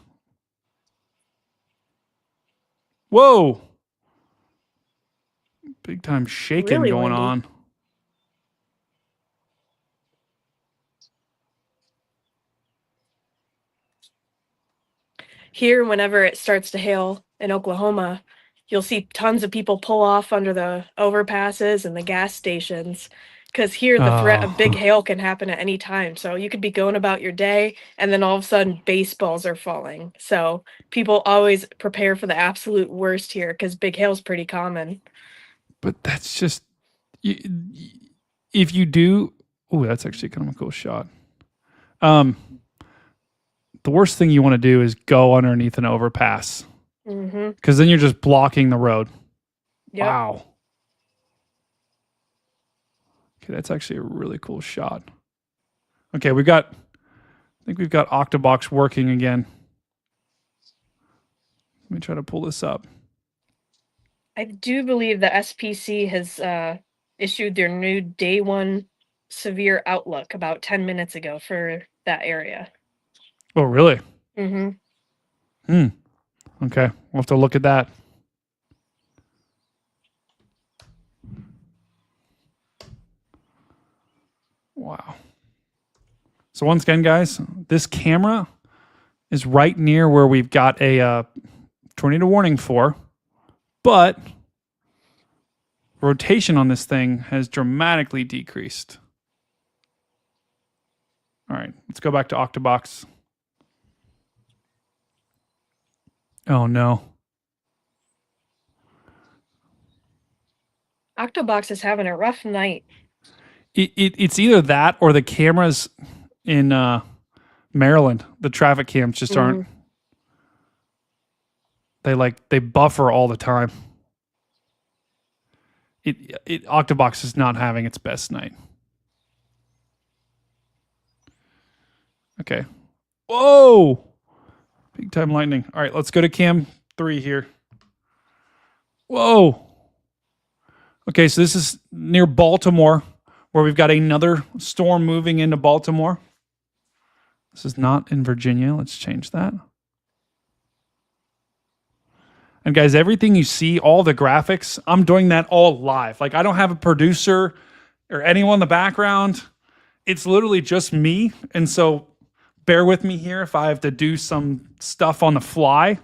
Whoa! Big time shaking Really going windy. on. Here, whenever it starts to hail in Oklahoma, you'll see tons of people pull off under the overpasses and the gas stations, because here the threat of big hail can happen at any time. So you could be going about your day, and then all of a sudden baseballs are falling. So people always prepare for the absolute worst here, because big hail's pretty common. But that's just if you do. Oh, that's actually kind of a cool shot. The worst thing you want to do is go underneath an overpass, because then you're just blocking the road. Yep. Wow. Okay, that's actually a really cool shot. Okay, I think we've got Octobox working again. Let me try to pull this up. I do believe the SPC has issued their new day 1 severe outlook about 10 minutes ago for that area. Oh, really? Mm-hmm. Okay, we'll have to look at that. Wow. So once again, guys, this camera is right near where we've got a tornado warning for, but rotation on this thing has dramatically decreased. All right, let's go back to Octobox. Oh, no. Octobox is having a rough night. It's either that or the cameras in Maryland. The traffic cams just aren't. They buffer all the time. Octobox is not having its best night. Okay. Whoa! Big time lightning. All right, let's go to cam 3 here. Whoa! Okay, so this is near Baltimore, where we've got another storm moving into Baltimore. This is not in Virginia. Let's change that. And guys, everything you see, all the graphics, I'm doing that all live. Like, I don't have a producer or anyone in the background. It's literally just me. And so bear with me here if I have to do some stuff on the fly.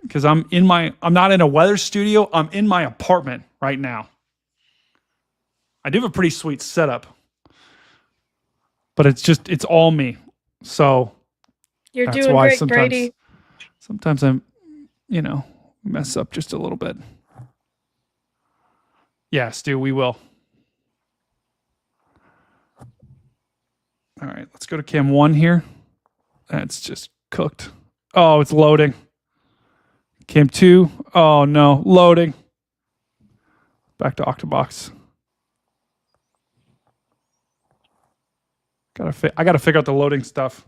Because I'm not in a weather studio. I'm in my apartment right now. I do have a pretty sweet setup. But it's all me. So You're that's doing why great, Grady. sometimes I'm, mess up just a little bit. Yeah, Stu, we will. All right, let's go to cam 1 here. That's just cooked. Oh, it's loading. Cam 2. Oh, no. Loading. Back to Octobox. I got to figure out the loading stuff.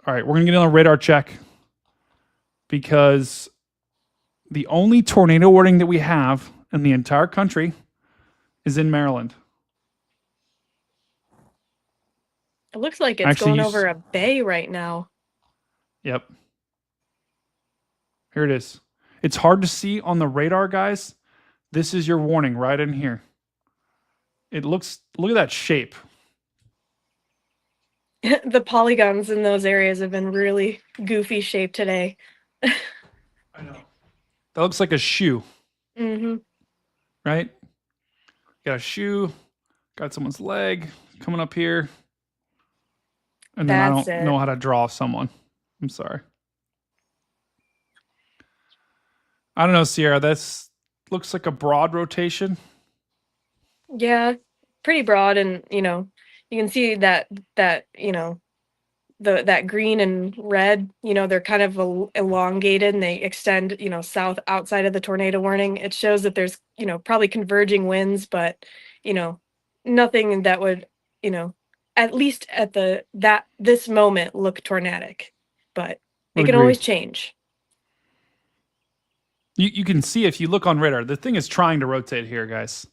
All right, we're going to get on a radar check because the only tornado warning that we have in the entire country is in Maryland. It looks like it's going over a bay right now. Yep. Here it is. It's hard to see on the radar, guys. This is your warning right in here. It looks, look at that shape. The polygons in those areas have been really goofy shaped today. I know. That looks like a shoe, right? Got a shoe, got someone's leg coming up here. And then I don't know how to draw someone. I'm sorry. I don't know, Sierra. That's looks like a broad rotation. Yeah, pretty broad, and you can see that that green and red, they're kind of elongated and they extend, south outside of the tornado warning. It shows that there's, probably converging winds, but nothing that would, at least at this moment look tornadic, but it can always change. You can see if you look on radar, the thing is trying to rotate here, guys.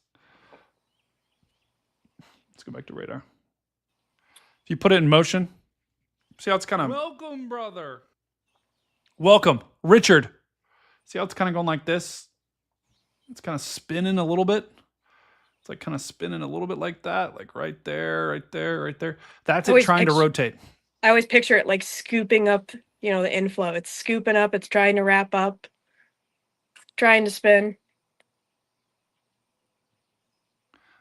Let's go back to radar. If you put it in motion, see how it's kind of... Welcome, brother. Welcome, Richard. See how it's kind of going like this? It's kind of spinning a little bit. It's like kind of spinning a little bit like that, like right there, right there, right there. That's it trying to rotate. I always picture it like scooping up, the inflow. It's scooping up. It's trying to wrap up. Trying to spin.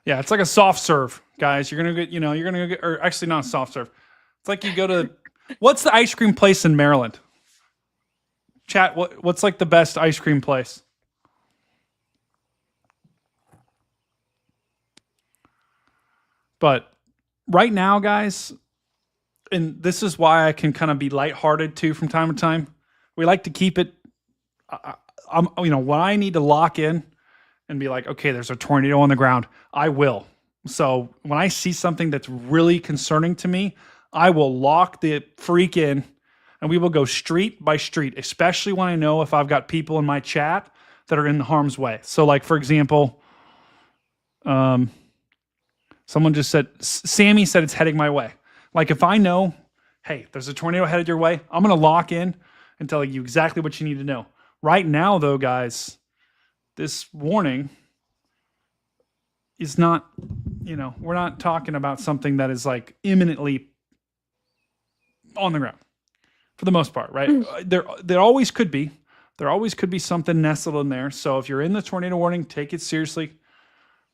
Yeah, it's like a soft serve, guys. You're gonna get, or actually not a soft serve. It's like you go to, what's the ice cream place in Maryland? Chat, what's like the best ice cream place? But right now, guys, and this is why I can kind of be lighthearted too from time to time. We like to keep it. When I need to lock in and be like, okay, there's a tornado on the ground, I will. So when I see something that's really concerning to me, I will lock the freak in and we will go street by street, especially when I know if I've got people in my chat that are in harm's way. So like, for example, someone just said, Sammy said it's heading my way. Like if I know, hey, there's a tornado headed your way, I'm going to lock in and tell you exactly what you need to know. Right now, though, guys, this warning is not, we're not talking about something that is like imminently on the ground for the most part, right? There always could be. There always could be something nestled in there. So if you're in the tornado warning, take it seriously.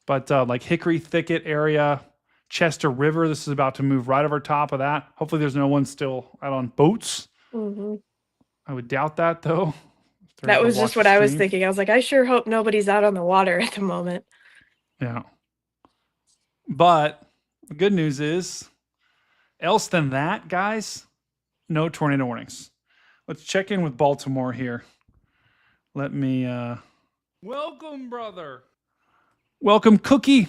But like Hickory Thicket area, Chester River, this is about to move right over top of that. Hopefully there's no one still out on boats. I would doubt that, though. That was just what I was thinking. I was like, I sure hope nobody's out on the water at the moment. Yeah. But the good news is, else than that, guys, no tornado warnings. Let's check in with Baltimore here. Let me... Welcome, brother. Welcome, Cookie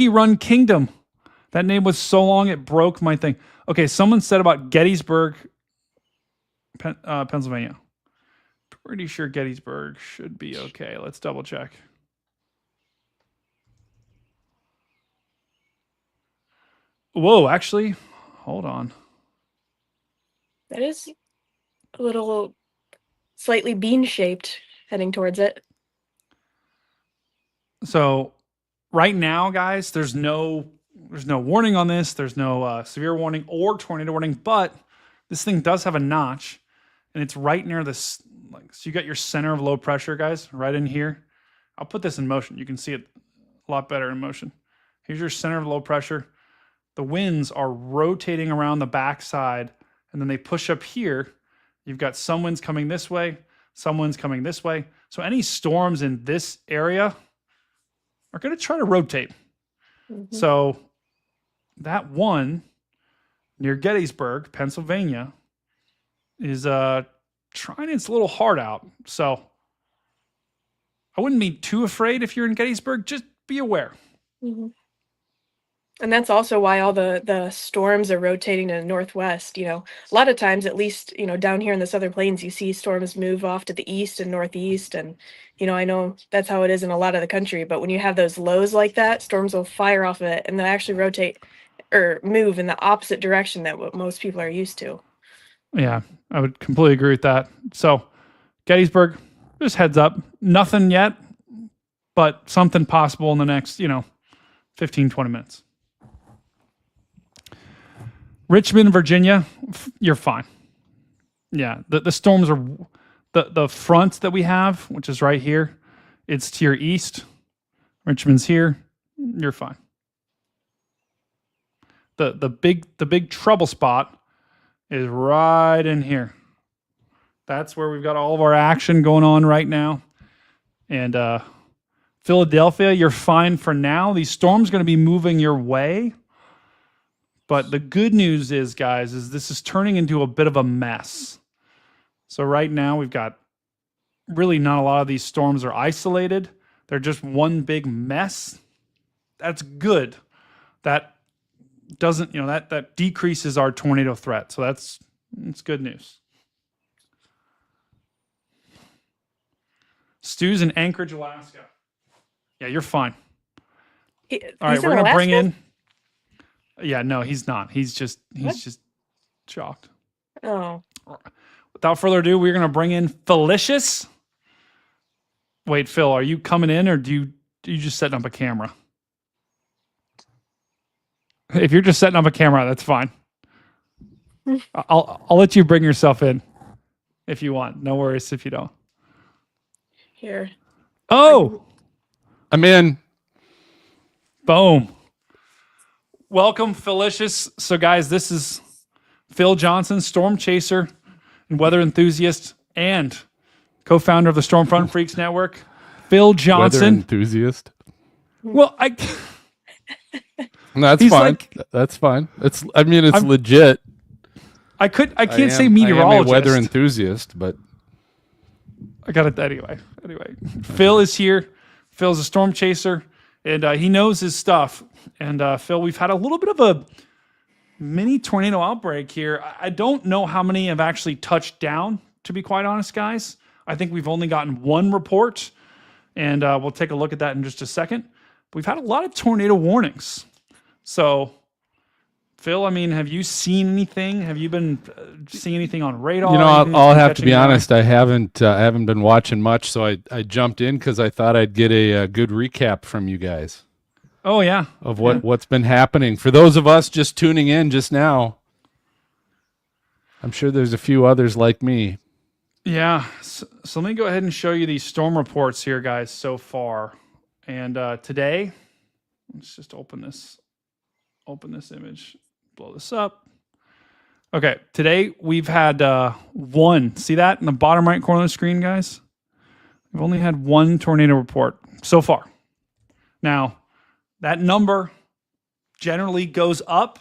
Run Kingdom. That name was so long it broke my thing. Okay, someone said about Gettysburg, Pennsylvania. Pretty sure Gettysburg should be okay. Let's double check. Whoa, actually, hold on. That is a little slightly bean-shaped heading towards it. So right now, guys, there's no warning on this. There's no severe warning or tornado warning, but this thing does have a notch, and it's right near this. So you got your center of low pressure, guys, right in here. I'll put this in motion. You can see it a lot better in motion. Here's your center of low pressure. The winds are rotating around the backside, and then they push up here. You've got some winds coming this way, some winds coming this way. So any storms in this area are going to try to rotate. So that one near Gettysburg, Pennsylvania, is trying its little heart out. So I wouldn't be too afraid if you're in Gettysburg. Just be aware. And that's also why all the storms are rotating to the northwest. A lot of times, at least, down here in the Southern Plains, you see storms move off to the east and northeast. And, I know that's how it is in a lot of the country. But when you have those lows like that, storms will fire off of it and they'll actually rotate or move in the opposite direction that what most people are used to. Yeah, I would completely agree with that. So Gettysburg, Just heads up. Nothing yet, but something possible in the next, 15, 20 minutes. Richmond, Virginia, you're fine. Yeah, the storms are the front that we have, which is right here. It's to your east. Richmond's here. You're fine. The big trouble spot is right in here. That's where we've got all of our action going on right now. And Philadelphia, you're fine for now. These storms going to be moving your way. But the good news is, guys, is this is turning into a bit of a mess. So right now we've got really not a lot of these storms are isolated. They're just one big mess. That's good. That doesn't, that decreases our tornado threat. So that's good news. Stu's in Anchorage, Alaska. Yeah, you're fine. All right, we're gonna bring in. Yeah, no, he's not. He's just shocked. Oh. Without further ado, we're gonna bring in Felicius. Wait, Phil, are you coming in, or do you just setting up a camera? If you're just setting up a camera, that's fine. I'll let you bring yourself in if you want. No worries if you don't. Here. Oh, I'm in. Boom. Welcome, Felicius. So, guys, this is Phil Johnson, storm chaser and weather enthusiast, and co-founder of the Stormfront Freaks Network. Phil Johnson, Weather enthusiast. Well, That's fine. That's fine. It's legit. I can't say meteorologist. I am a weather enthusiast, but I got it anyway. Phil is here. Phil's a storm chaser, and he knows his stuff. And Phil, we've had a little bit of a mini tornado outbreak here. I don't know how many have actually touched down, to be quite honest, guys. I think we've only gotten one report, and we'll take a look at that in just a second. But we've had a lot of tornado warnings. So, Phil, have you seen anything? Have you been seeing anything on radar? I'll have to be honest. I haven't been watching much, so I jumped in because I thought I'd get a good recap from you guys. Oh yeah, of what's been happening for those of us just tuning in just now. I'm sure there's a few others like me. Yeah. So let me go ahead and show you these storm reports here, guys, so far. And today, let's just open this image. Blow this up. Okay, today we've had one. See that in the bottom right corner of the screen, guys? We've only had one tornado report so far. Now, that number generally goes up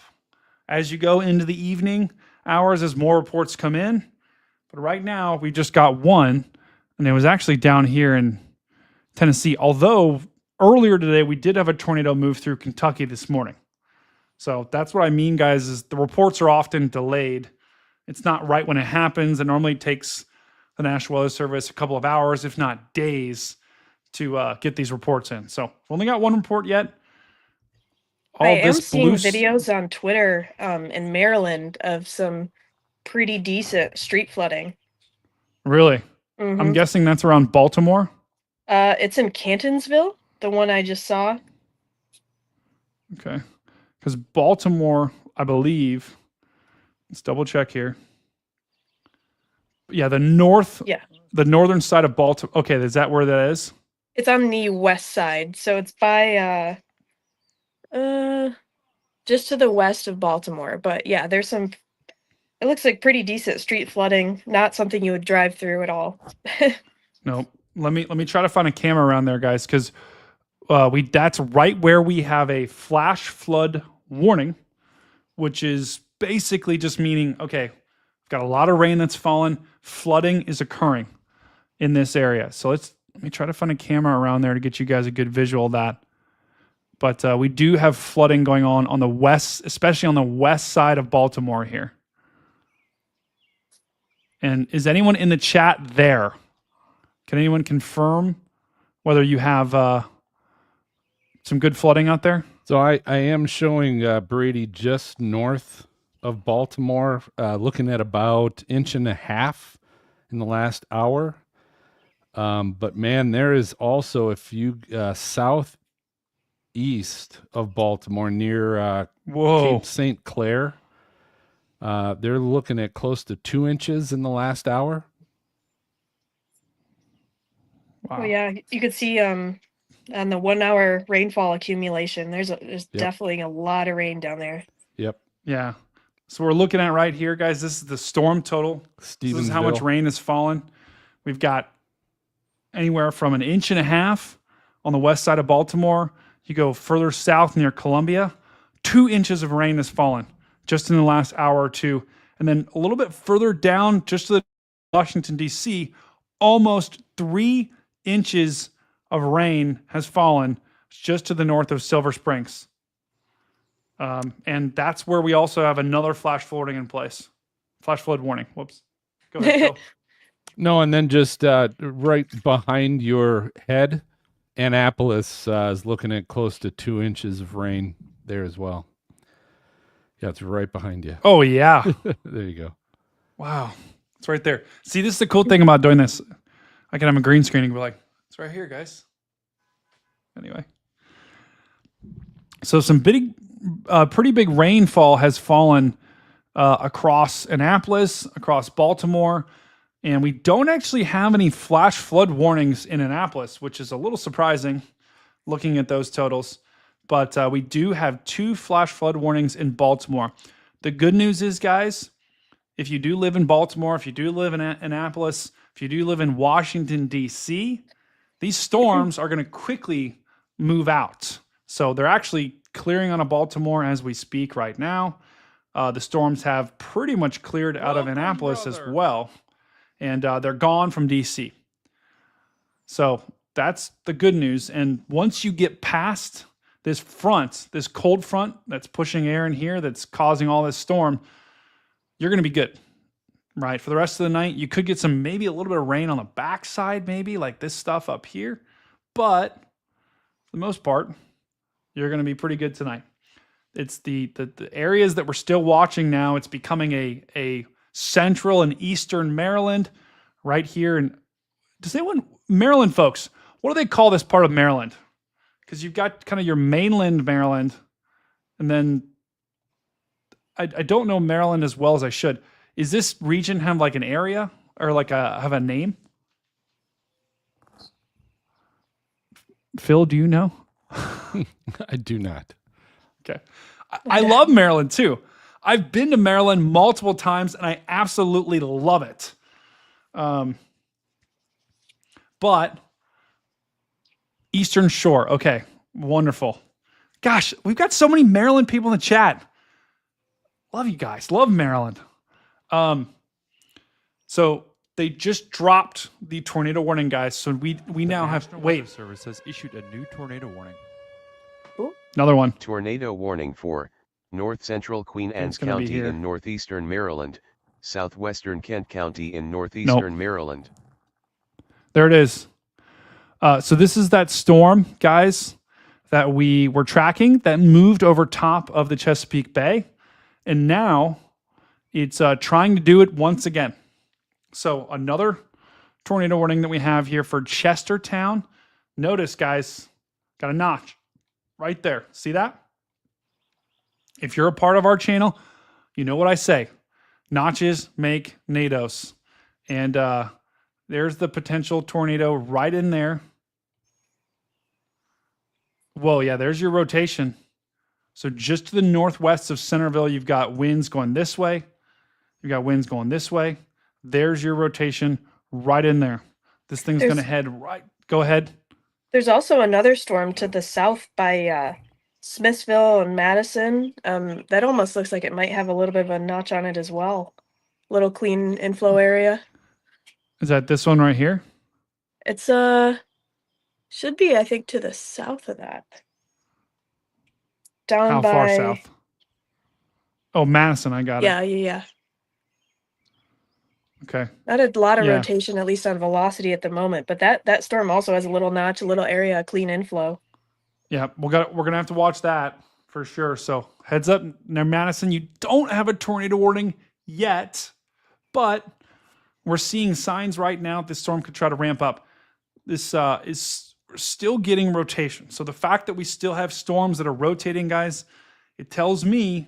as you go into the evening hours as more reports come in. But right now, we just got one, and it was actually down here in Tennessee. Although earlier today, we did have a tornado move through Kentucky this morning. So that's what I mean, guys, is the reports are often delayed. It's not right when it happens. It normally takes the National Weather Service a couple of hours, if not days, to get these reports in. So we've only got one report yet. I am seeing videos on Twitter in Maryland of some pretty decent street flooding. Really? Mm-hmm. I'm guessing that's around Baltimore? It's in Cantonsville, the one I just saw. Okay. Because Baltimore, I believe, let's double check here. Yeah, the northern side of Baltimore. Okay, is that where that is? It's on the west side, so it's by just to the west of Baltimore. But yeah, there's some. It looks like pretty decent street flooding. Not something you would drive through at all. No, let me try to find a camera around there, guys, because that's right where we have a flash flood warning, which is basically just meaning, okay, we've got a lot of rain that's fallen, flooding is occurring in this area. So let me try to find a camera around there to get you guys a good visual of that. But we do have flooding going on the west, especially on the west side of Baltimore here. And is anyone in the chat there? Can anyone confirm whether you have some good flooding out there? So I am showing Brady just north of Baltimore, looking at about 1.5 inches in the last hour. But man, there is also, if you southeast of Baltimore near Whoa. Cape St. Clair, they're looking at close to 2 inches in the last hour. Wow. Oh yeah, you could see on the 1 hour rainfall accumulation. There's definitely a lot of rain down there. Yep. Yeah. So we're looking at right here, guys. This is the storm total. This is how much Stevensville. rain has fallen. We've got anywhere from 1.5 inches on the west side of Baltimore. You go further south near Columbia, 2 inches of rain has fallen just in the last hour or two. And then a little bit further down, just to the Washington, D.C., almost 3 inches of rain has fallen just to the north of Silver Springs. And that's where we also have another flash flooding in place. Flash flood warning. Whoops. Go ahead, Phil. No, and then just right behind your head, Annapolis is looking at close to 2 inches of rain there as well. Yeah, it's right behind you. Oh, yeah. There you go. Wow. It's right there. See, this is the cool thing about doing this. I can have a green screen and be like, it's right here, guys. Anyway. So some pretty big rainfall has fallen across Annapolis, across Baltimore, and we don't actually have any flash flood warnings in Annapolis, which is a little surprising looking at those totals. But we do have 2 flash flood warnings in Baltimore. The good news is, guys, if you do live in Baltimore, if you do live in Annapolis, if you do live in Washington, D.C., these storms are going to quickly move out. So they're actually clearing out of Baltimore as we speak right now. The storms have pretty much cleared out of Annapolis as well. And they're gone from D.C. So that's the good news. And once you get past this front, this cold front that's pushing air in here, that's causing all this storm, you're going to be good, right? For the rest of the night, you could get maybe a little bit of rain on the backside, maybe like this stuff up here. But for the most part, you're going to be pretty good tonight. It's the areas that we're still watching now. It's becoming a central and eastern Maryland right here. And does anyone, Maryland folks, what do they call this part of Maryland? Because you've got kind of your mainland Maryland, and then I don't know Maryland as well as I should. Is this region have like an area or like have a name? Phil, do you know? I do not. Okay. I love Maryland too. I've been to Maryland multiple times and I absolutely love it. But Eastern Shore. Okay. Wonderful. Gosh, we've got so many Maryland people in the chat. Love you guys. Love Maryland. So they just dropped the tornado warning, guys. So we now have National wait. Weather Service has issued a new tornado warning. Another one. Tornado warning for North Central Queen Anne's It's gonna be County here. in northeastern Maryland, southwestern Kent County in northeastern Maryland. There it is. So this is that storm, guys, that we were tracking that moved over top of the Chesapeake Bay. And now it's trying to do it once again. So another tornado warning that we have here for Chestertown. Notice, guys, got a notch right there. See that? If you're a part of our channel, you know what I say. Notches make NATOs. And there's the potential tornado right in there. Whoa, yeah, there's your rotation. So just to the northwest of Centerville, you've got winds going this way. You've got winds going this way. There's your rotation right in there. This thing's going to head right. Go ahead. There's also another storm to the south by Smithville and Madison. That almost looks like it might have a little bit of a notch on it as well. Little clean inflow area. Is that this one right here? It's should be, I think, to the south of that. Down How by far south? Oh, Madison. I got it. Yeah. Okay. Not a lot of Yeah. rotation, at least on velocity at the moment. But that storm also has a little notch, a little area, clean inflow. Yeah, we're gonna have to watch that for sure. So heads up, near Madison, you don't have a tornado warning yet, but we're seeing signs right now this storm could try to ramp up. this is still getting rotation. So the fact that we still have storms that are rotating, guys, it tells me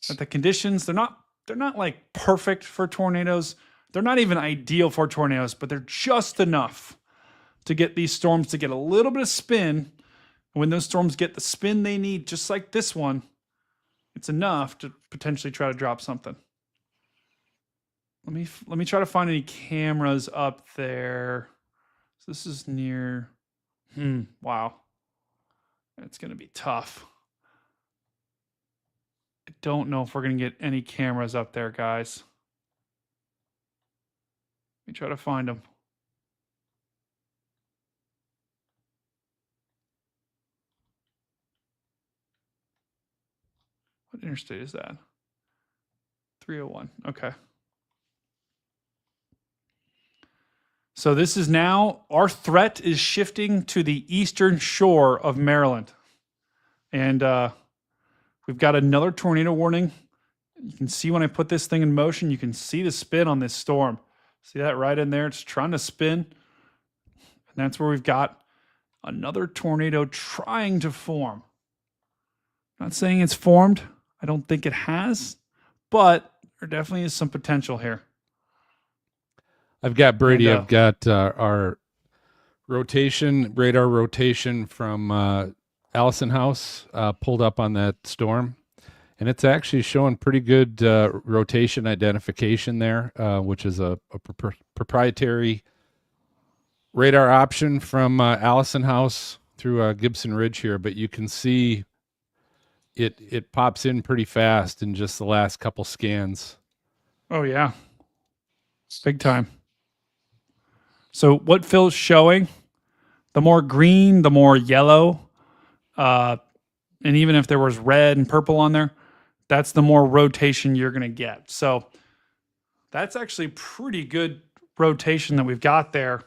that the conditions, they're not like perfect for tornadoes. They're not even ideal for tornadoes, but they're just enough to get these storms to get a little bit of spin. When those storms get the spin they need, just like this one, it's enough to potentially try to drop something. Let me try to find any cameras up there. So this is near. Wow. It's going to be tough. I don't know if we're going to get any cameras up there, guys. Let me try to find them. What interstate is that? 301. Okay. So this is now, our threat is shifting to the eastern shore of Maryland. And we've got another tornado warning. You can see when I put this thing in motion, you can see the spin on this storm. See that right in there? It's trying to spin. And that's where we've got another tornado trying to form. Not saying it's formed. I don't think it has, but there definitely is some potential here. I've got Brady. I've got our radar rotation from Allison House pulled up on that storm, and it's actually showing pretty good rotation identification there, which is a proprietary radar option from Allison House through Gibson Ridge here. But you can see it pops in pretty fast in just the last couple scans. Oh yeah, big time. So what Phil's showing, the more green, the more yellow, and even if there was red and purple on there, that's the more rotation you're going to get. So that's actually pretty good rotation that we've got there.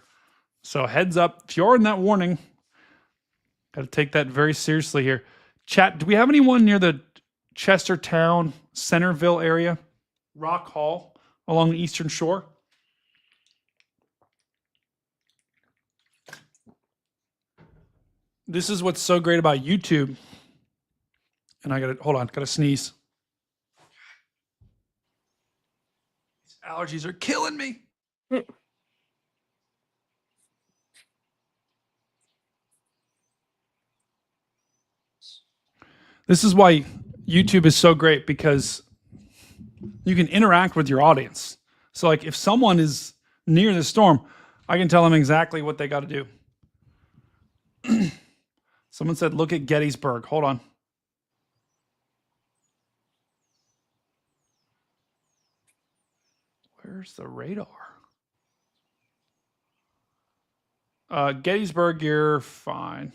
So heads up, if you're in that warning, got to take that very seriously here. Chat, do we have anyone near the Chestertown, Centerville area, Rock Hall, along the eastern shore? This is what's so great about YouTube. And I gotta sneeze. These allergies are killing me. This is why YouTube is so great, because you can interact with your audience. So like if someone is near the storm, I can tell them exactly what they got to do. Someone said, look at Gettysburg. Hold on. Where's the radar? Gettysburg, you're fine.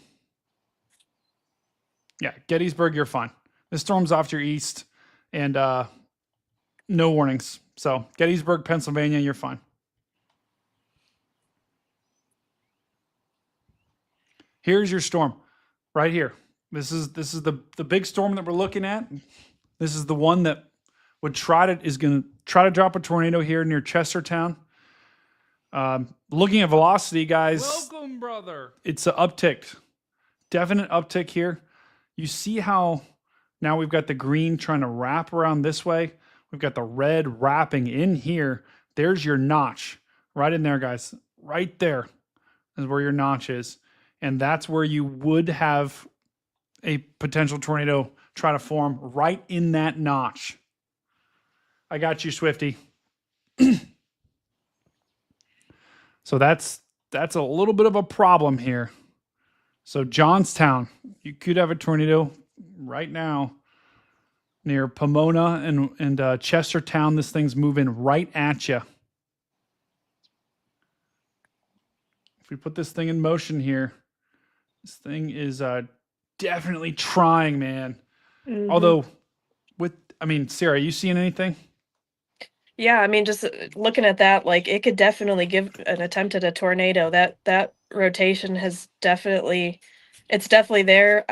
Yeah, Gettysburg, you're fine. The storm's off to your east, and no warnings. So Gettysburg, Pennsylvania, you're fine. Here's your storm. Right here. This is the big storm that we're looking at. This is the one that is going to try to drop a tornado here near Chestertown. Looking at velocity, guys. Welcome, brother. It's an uptick. Definite uptick here. You see how now we've got the green trying to wrap around this way. We've got the red wrapping in here. There's your notch right in there, guys. Right there is where your notch is. And that's where you would have a potential tornado try to form, right in that notch. I got you, Swifty. So that's a little bit of a problem here. So Johnstown, you could have a tornado right now near Pomona and Chestertown. This thing's moving right at you. If we put this thing in motion here, this thing is definitely trying, man. Mm-hmm. Although, Sarah, are you seeing anything? Yeah, I mean, just looking at that, like it could definitely give an attempt at a tornado. That rotation it's definitely there.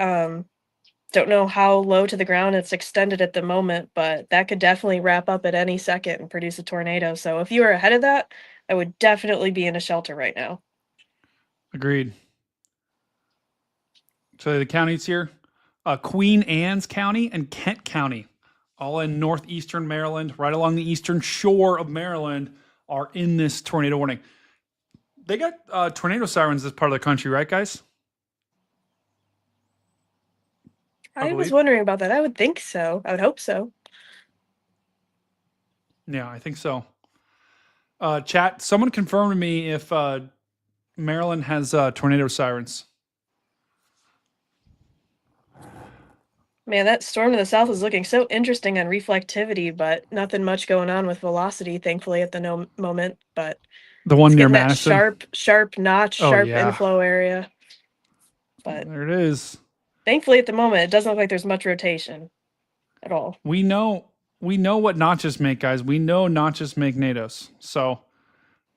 Don't know how low to the ground it's extended at the moment, but that could definitely wrap up at any second and produce a tornado. So if you were ahead of that, I would definitely be in a shelter right now. Agreed. So the counties here, Queen Anne's County and Kent County, all in northeastern Maryland, right along the eastern shore of Maryland, are in this tornado warning. They got tornado sirens this part of the country, right, guys? I was believe. wondering about that. I would think so. I would hope so. Yeah, I think so. Chat, someone confirm to me if Maryland has tornado sirens. Man, that storm to the south is looking so interesting on reflectivity, but nothing much going on with velocity, thankfully, at the moment. But The one it's near getting that Madison. sharp notch, Oh, sharp yeah. inflow area. But There it is. thankfully, at the moment, it doesn't look like there's much rotation at all. We know what notches make, guys. We know notches make NATOs. So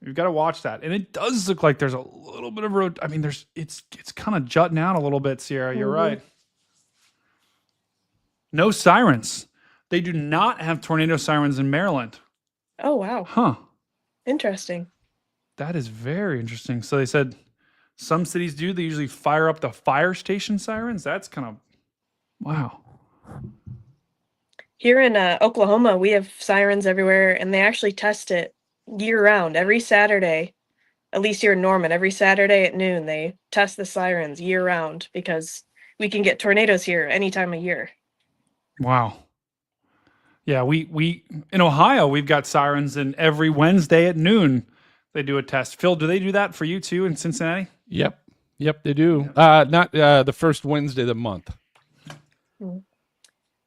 you've got to watch that. And it does look like there's a little bit of I mean, it's kind of jutting out a little bit, Sierra. You're right. No sirens. They do not have tornado sirens in Maryland. Oh, wow. Huh. Interesting. That is very interesting. So they said some cities do. They usually fire up the fire station sirens. That's kind of, wow. Here in Oklahoma, we have sirens everywhere, and they actually test it year round. Every Saturday, at least here in Norman, every Saturday at noon, they test the sirens year round because we can get tornadoes here any time of year. Wow. Yeah, we in Ohio, we've got sirens, and every Wednesday at noon, they do a test. Phil, do they do that for you too in Cincinnati? Yep, they do. Not the first Wednesday of the month.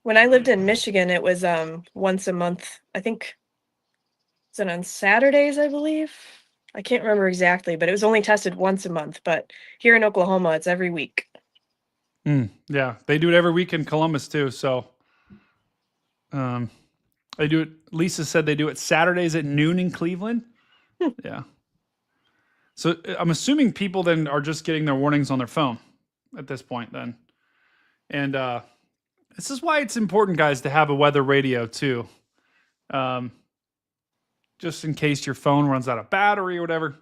When I lived in Michigan, it was once a month. I think it's on Saturdays, I believe. I can't remember exactly, but it was only tested once a month. But here in Oklahoma, it's every week. Yeah, they do it every week in Columbus too. So, they do it. Lisa said they do it Saturdays at noon in Cleveland. Yeah. So I'm assuming people then are just getting their warnings on their phone at this point then. And this is why it's important, guys, to have a weather radio too. Just in case your phone runs out of battery or whatever.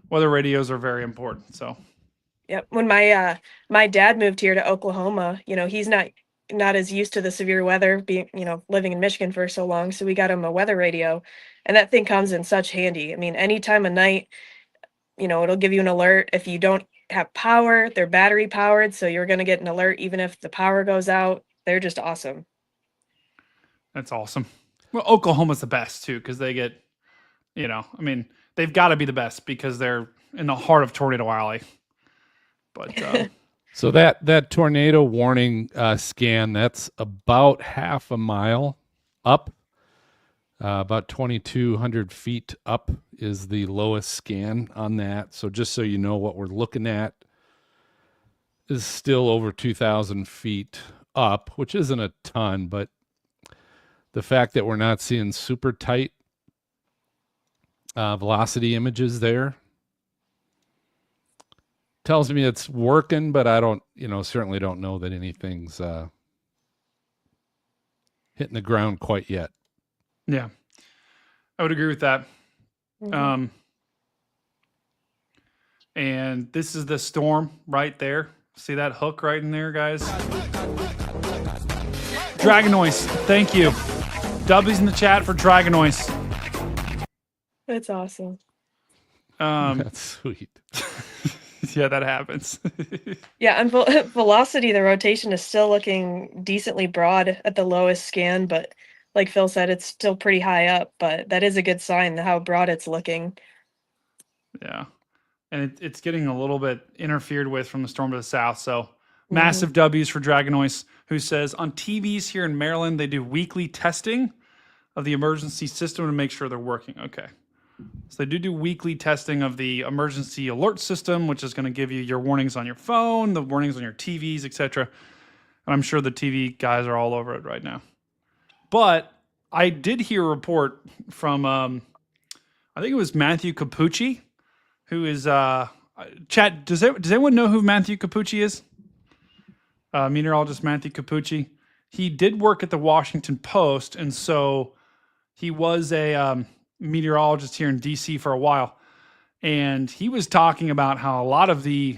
Weather radios are very important. So Yep. When my dad moved here to Oklahoma, he's not as used to the severe weather, being living in Michigan for so long. So we got him a weather radio, and that thing comes in such handy. I mean, any time of night, it'll give you an alert. If you don't have power, they're battery powered, so you're going to get an alert even if the power goes out. They're just awesome. That's awesome. Well, Oklahoma's the best too, because they get, I mean, they've got to be the best because they're in the heart of Tornado Alley. But so that tornado warning scan, that's about half a mile up, about 2,200 feet up is the lowest scan on that. So just so you know, what we're looking at is still over 2,000 feet up, which isn't a ton, but the fact that we're not seeing super tight velocity images there tells me it's working, but I don't, certainly don't know that anything's hitting the ground quite yet. Yeah, I would agree with that. And this is the storm right there. See that hook right in there, guys? Dragon Noise, thank you. W's in the chat for Dragon Noise. That's awesome. That's sweet. Yeah, that happens. Yeah, on velocity, the rotation is still looking decently broad at the lowest scan, but like Phil said, it's still pretty high up, but that is a good sign how broad it's looking. Yeah. And it's getting a little bit interfered with from the storm to the south. So massive W's for Dragon Noise, who says on TVs here in Maryland, they do weekly testing of the emergency system to make sure they're working. Okay. So they do weekly testing of the emergency alert system, which is going to give you your warnings on your phone, the warnings on your TVs, etc. And I'm sure the TV guys are all over it right now. But I did hear a report from, I think it was Matthew Capucci, who is, chat, does anyone know who Matthew Capucci is? Meteorologist Matthew Capucci. He did work at the Washington Post, and so he was a meteorologist here in DC for a while. and he was talking about how a lot of the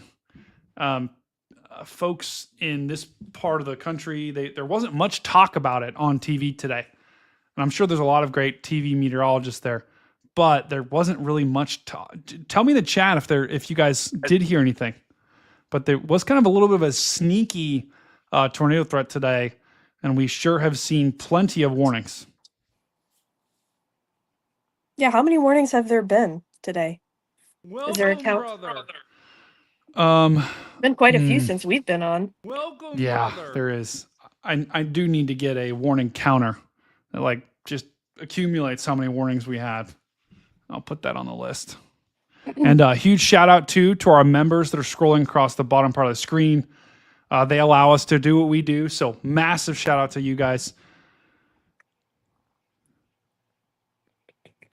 folks in this part of the country, there wasn't much talk about it on TV today. And I'm sure there's a lot of great TV meteorologists there, but there wasn't really much talk. Tell me in the chat if you guys did hear anything. But there was kind of a little bit of a sneaky tornado threat today, and we sure have seen plenty of warnings. Yeah, how many warnings have there been today? Welcome, Is there a count? brother. Been quite a few since we've been on. Welcome, Yeah, brother. there is. I do need to get a warning counter that like just accumulates how many warnings we had. I'll put that on the list. And a huge shout out to our members that are scrolling across the bottom part of the screen. They allow us to do what we do. So massive shout out to you guys.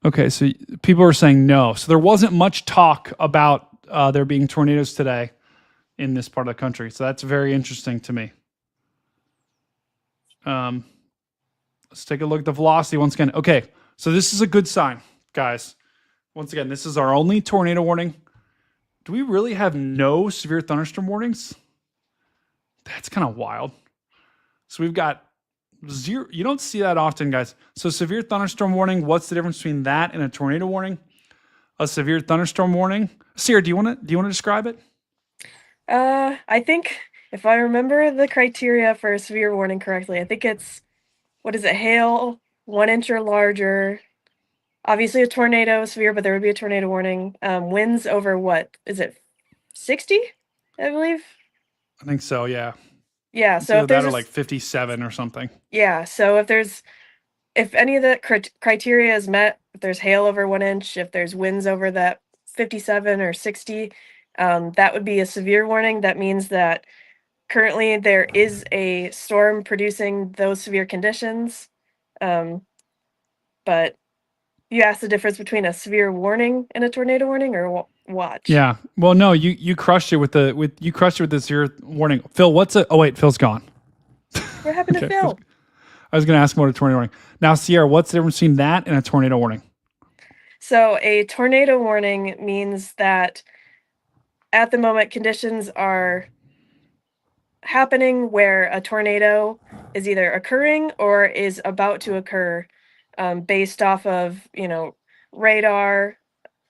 Okay, so people are saying no. So there wasn't much talk about there being tornadoes today in this part of the country. So that's very interesting to me. Let's take a look at the velocity once again. Okay, so this is a good sign, guys. Once again, this is our only tornado warning. Do we really have no severe thunderstorm warnings? That's kind of wild. So we've got 0. You don't see that often, guys. So severe thunderstorm warning, what's the difference between that and a tornado warning? A severe thunderstorm warning. Sierra, do you want to describe it? I think if I remember the criteria for a severe warning correctly, I think it's, what is it, hail 1 inch or larger. Obviously a tornado is severe, but there would be a tornado warning. Winds over what is it, 60? I believe. I think so, yeah. Yeah, It's so either if there's that or like 57 or something. yeah, so if any of the criteria is met, if there's hail over 1 inch, if there's winds over that 57 or 60, that would be a severe warning. That means that currently there is a storm producing those severe conditions. But you asked the difference between a severe warning and a tornado warning, or what? Yeah. Well, no, you crushed it with the severe warning. Phil, Phil's gone. What happened to Phil? I was going to ask him about a tornado warning. Now, Sierra, what's the difference between that and a tornado warning? So a tornado warning means that at the moment conditions are happening where a tornado is either occurring or is about to occur, based off of, radar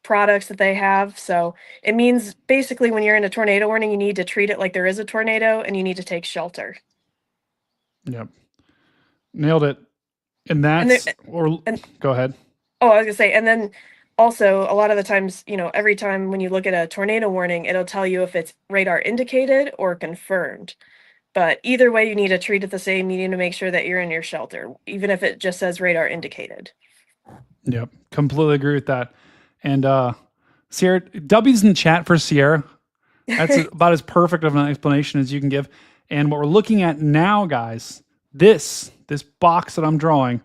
products that they have. So it means basically when you're in a tornado warning, you need to treat it like there is a tornado and you need to take shelter. Yep. Nailed it. And go ahead. Oh, I was gonna say, and then also a lot of the times, every time when you look at a tornado warning, it'll tell you if it's radar indicated or confirmed. But either way, you need to treat it the same. You need to make sure that you're in your shelter, even if it just says radar indicated. Yep. Completely agree with that. And Sierra, W's in the chat for Sierra. That's about as perfect of an explanation as you can give. And what we're looking at now, guys, this box that I'm drawing,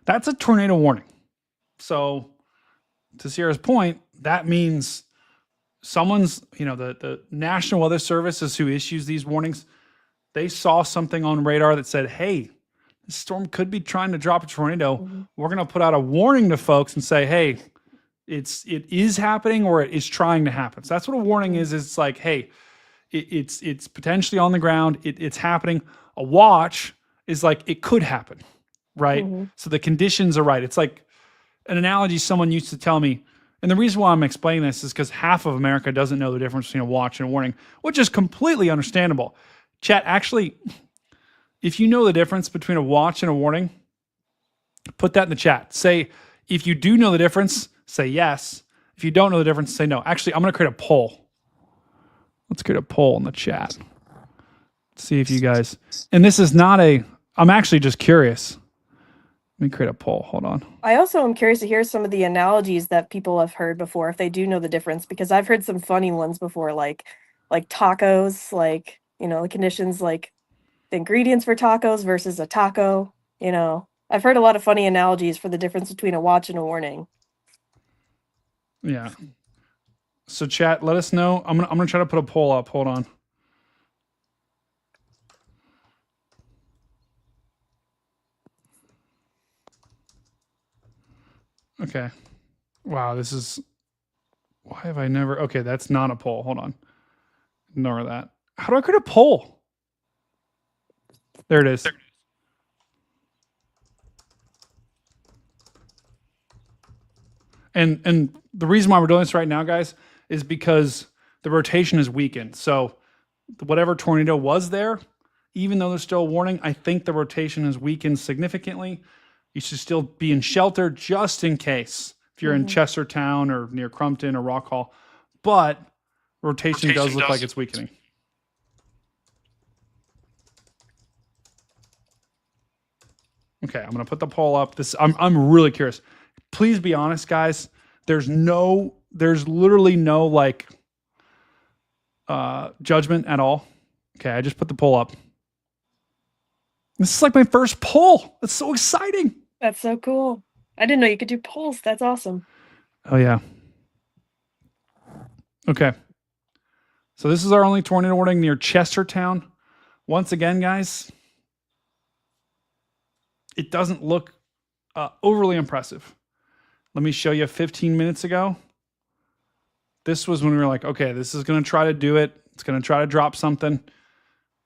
that's a tornado warning. So to Sierra's point, that means someone's, the National Weather Service is who issues these warnings. They saw something on radar that said, hey, this storm could be trying to drop a tornado. Mm-hmm. We're going to put out a warning to folks and say, hey, it is happening or it is trying to happen. So that's what a warning is. It's like, hey, it's potentially on the ground. It's happening. A watch is like, it could happen, right? Mm-hmm. So the conditions are right. It's like an analogy someone used to tell me. And the reason why I'm explaining this is because half of America doesn't know the difference between a watch and a warning, which is completely understandable. Chat, actually, if you know the difference between a watch and a warning, put that in the chat. Say, if you do know the difference, say yes. If you don't know the difference, say no. Actually, I'm going to create a poll. Let's create a poll in the chat. See if you guys, and this is not I'm actually just curious. Let me create a poll. Hold on. I also am curious to hear some of the analogies that people have heard before, if they do know the difference, because I've heard some funny ones before, like tacos, like, the conditions, like the ingredients for tacos versus a taco. I've heard a lot of funny analogies for the difference between a watch and a warning. Yeah. So chat, let us know. I'm gonna try to put a poll up. Hold on. Okay. Wow, this is Why have I never? Okay, that's not a poll. Hold on. Ignore that. How do I create a poll? There it is. And the reason why we're doing this right now, guys, is because the rotation is weakened. So whatever tornado was there, even though there's still a warning, I think the rotation is weakened significantly. You should still be in shelter just in case if you're in Chestertown or near Crumpton or Rock Hall. But rotation does look like it's weakening. Okay, I'm gonna put the poll up. I'm really curious. Please be honest, guys. There's literally no like judgment at all. Okay, I just put the poll up. This is like my first poll. That's so exciting. That's so cool. I didn't know you could do polls. That's awesome. Oh yeah. Okay. So this is our only tornado warning near Chestertown. Once again, guys, it doesn't look overly impressive. Let me show you 15 minutes ago. This was when we were like, okay, this is going to try to do it. It's going to try to drop something.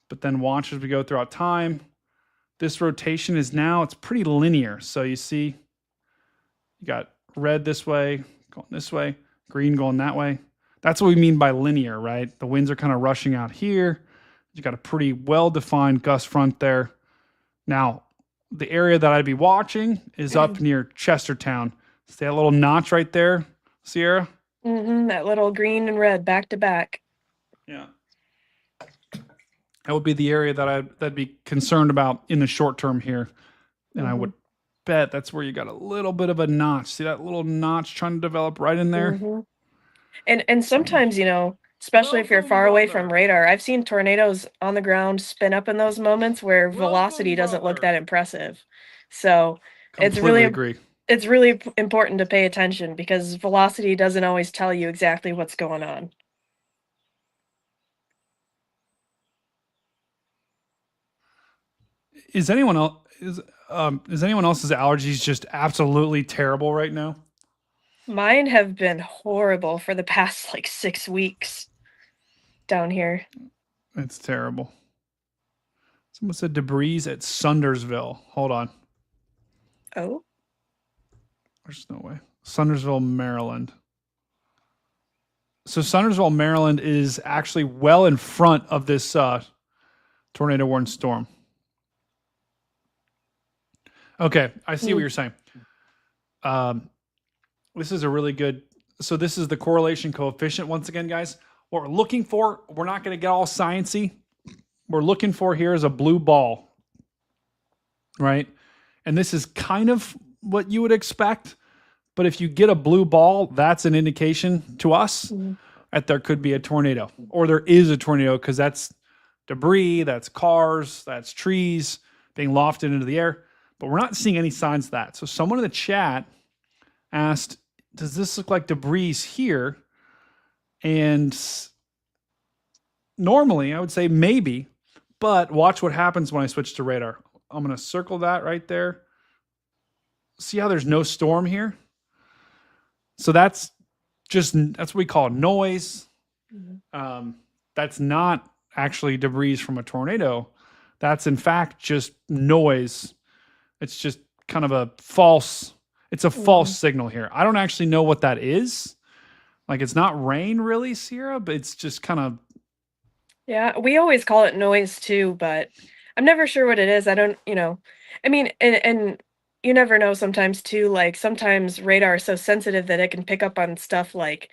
But then watch as we go throughout time. This rotation is now, it's pretty linear. So you see, you got red this way, going this way, green going that way. That's what we mean by linear, right? The winds are kind of rushing out here. You got a pretty well-defined gust front there. Now, the area that I'd be watching is up near Chestertown. See that little notch right there, Sierra? That little green and red back to back. Yeah. That would be the area that I'd be concerned about in the short term here. And I would bet that's where you got a little bit of a notch. See that little notch trying to develop right in there? And sometimes, you know, especially if you're far away from radar, I've seen tornadoes on the ground spin up in those moments where velocity doesn't look that impressive. So Completely agree. it's really important to pay attention because velocity doesn't always tell you exactly what's going on. Is anyone else's allergies just absolutely terrible right now? Mine have been horrible for the past like 6 weeks down here. It's terrible. Someone said debris at Sundersville. Hold on. Oh, There's no way. Sundersville, Maryland. So Sundersville, Maryland is actually well in front of this tornado warning storm. Okay, I see what you're saying. This is a really good. So this is the correlation coefficient. Once again, guys, what we're looking for, we're not going to get all sciencey. We're looking for here is a blue ball, right? And this is kind of what you would expect. But if you get a blue ball, that's an indication to us that there could be a tornado or there is a tornado because that's debris, that's cars, that's trees being lofted into the air. But we're not seeing any signs of that. So someone in the chat asked, does this look like debris here? And normally I would say maybe, but watch what happens when I switch to radar. I'm going to circle that right there. See how there's no storm here? So that's what we call noise. That's not actually debris from a tornado. That's in fact just noise. It's just kind of a false signal here. I don't actually know what that is. Like it's not rain really, Sierra, but it's just kind of. yeah, we always call it noise too, but I'm never sure what it is. I don't, I mean, and you never know sometimes too, like sometimes radar is so sensitive that it can pick up on stuff like,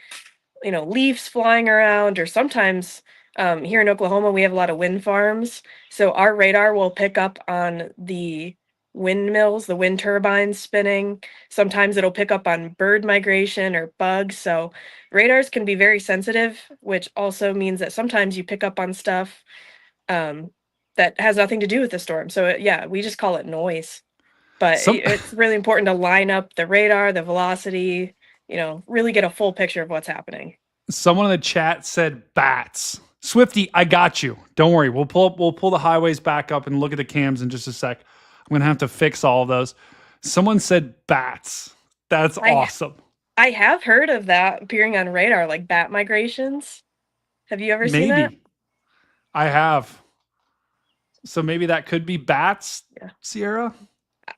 leaves flying around, or sometimes here in Oklahoma, we have a lot of wind farms. So our radar will pick up on the windmills, the wind turbines spinning. Sometimes it'll pick up on bird migration or bugs. So radars can be very sensitive, which also means that sometimes you pick up on stuff that has nothing to do with the storm. So yeah, we just call it noise. But it's really important to line up the radar, the velocity, really get a full picture of what's happening. Someone in the chat said bats. Swifty, I got you. Don't worry. We'll pull the highways back up and look at the cams in just a sec. I'm going to have to fix all of those. Someone said bats. That's awesome. I have heard of that appearing on radar, like bat migrations. Have you ever seen that? Maybe. I have. So maybe that could be bats, Yeah. Sierra?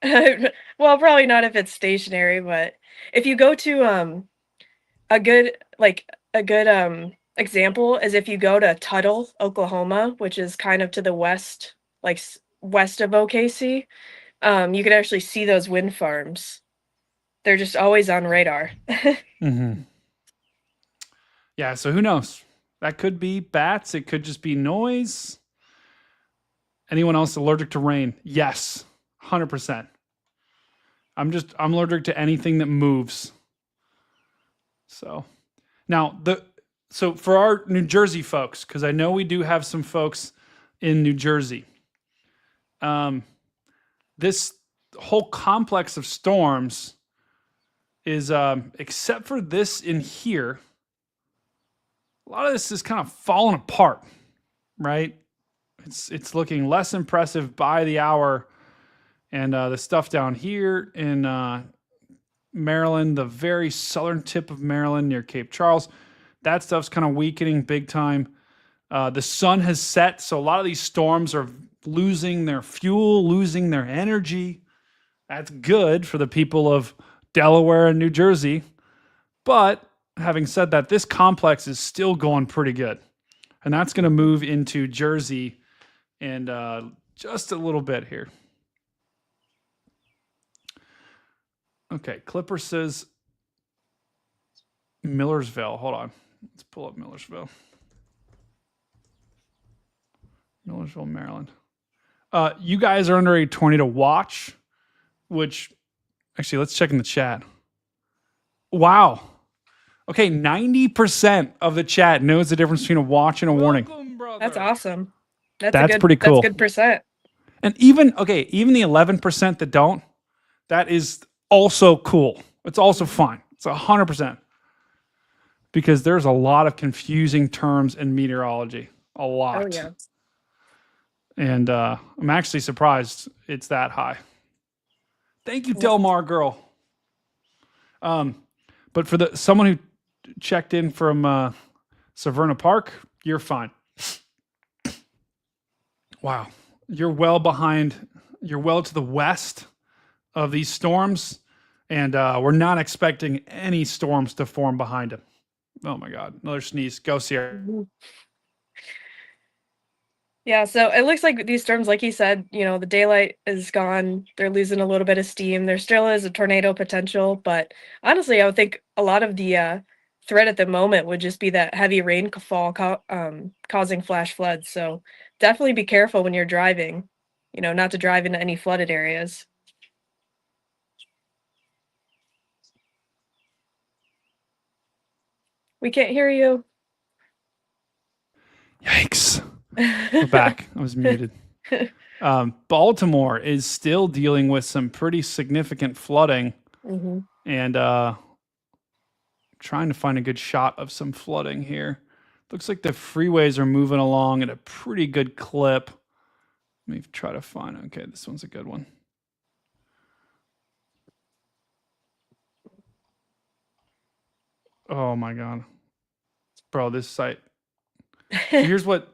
Well, probably not if it's stationary, but if you go to a good example is if you go to Tuttle, Oklahoma, which is kind of to the west, like west of OKC, you can actually see those wind farms. They're just always on radar. Mm-hmm. Yeah, so who knows? That could be bats. It could just be noise. Anyone else allergic to rain? Yes, 100%. I'm allergic to anything that moves. So now so for our New Jersey folks, because I know we do have some folks in New Jersey. This whole complex of storms is except for this in here, a lot of this is kind of falling apart, right? It's looking less impressive by the hour, and the stuff down here in Maryland, the very southern tip of Maryland near Cape Charles, that stuff's kind of weakening big time. The sun has set, so a lot of these storms are losing their fuel, losing their energy. That's good for the people of Delaware and New Jersey. But having said that, this complex is still going pretty good. And that's going to move into Jersey in just a little bit here. Okay, Clipper says Millersville. Hold on. Let's pull up Millersville. Millersville, Maryland. You guys are under a tornado watch, which actually, let's check in the chat. Wow. Okay, 90% of the chat knows the difference between a watch and a warning. That's awesome. That's pretty cool. That's a good percent. And even the 11% that don't, that is also cool. It's also fine. It's 100%. Because there's a lot of confusing terms in meteorology. A lot. Oh, yeah. And I'm actually surprised it's that high. Thank you, Delmar girl. But for someone who checked in from Severna Park, you're fine. Wow. You're well behind. You're well to the west of these storms. And we're not expecting any storms to form behind it. Oh, my God. Another sneeze. Go, Sierra. Yeah, so it looks like these storms, like you said, the daylight is gone. They're losing a little bit of steam. There still is a tornado potential, but honestly, I would think a lot of the threat at the moment would just be that heavy rainfall causing flash floods. So definitely be careful when you're driving, not to drive into any flooded areas. We can't hear you. Yikes. We're back. I was muted. Baltimore is still dealing with some pretty significant flooding. Mm-hmm. And trying to find a good shot of some flooding here. Looks like the freeways are moving along at a pretty good clip. Let me try to find. Okay, this one's a good one. Oh my God. Bro, this site. So here's what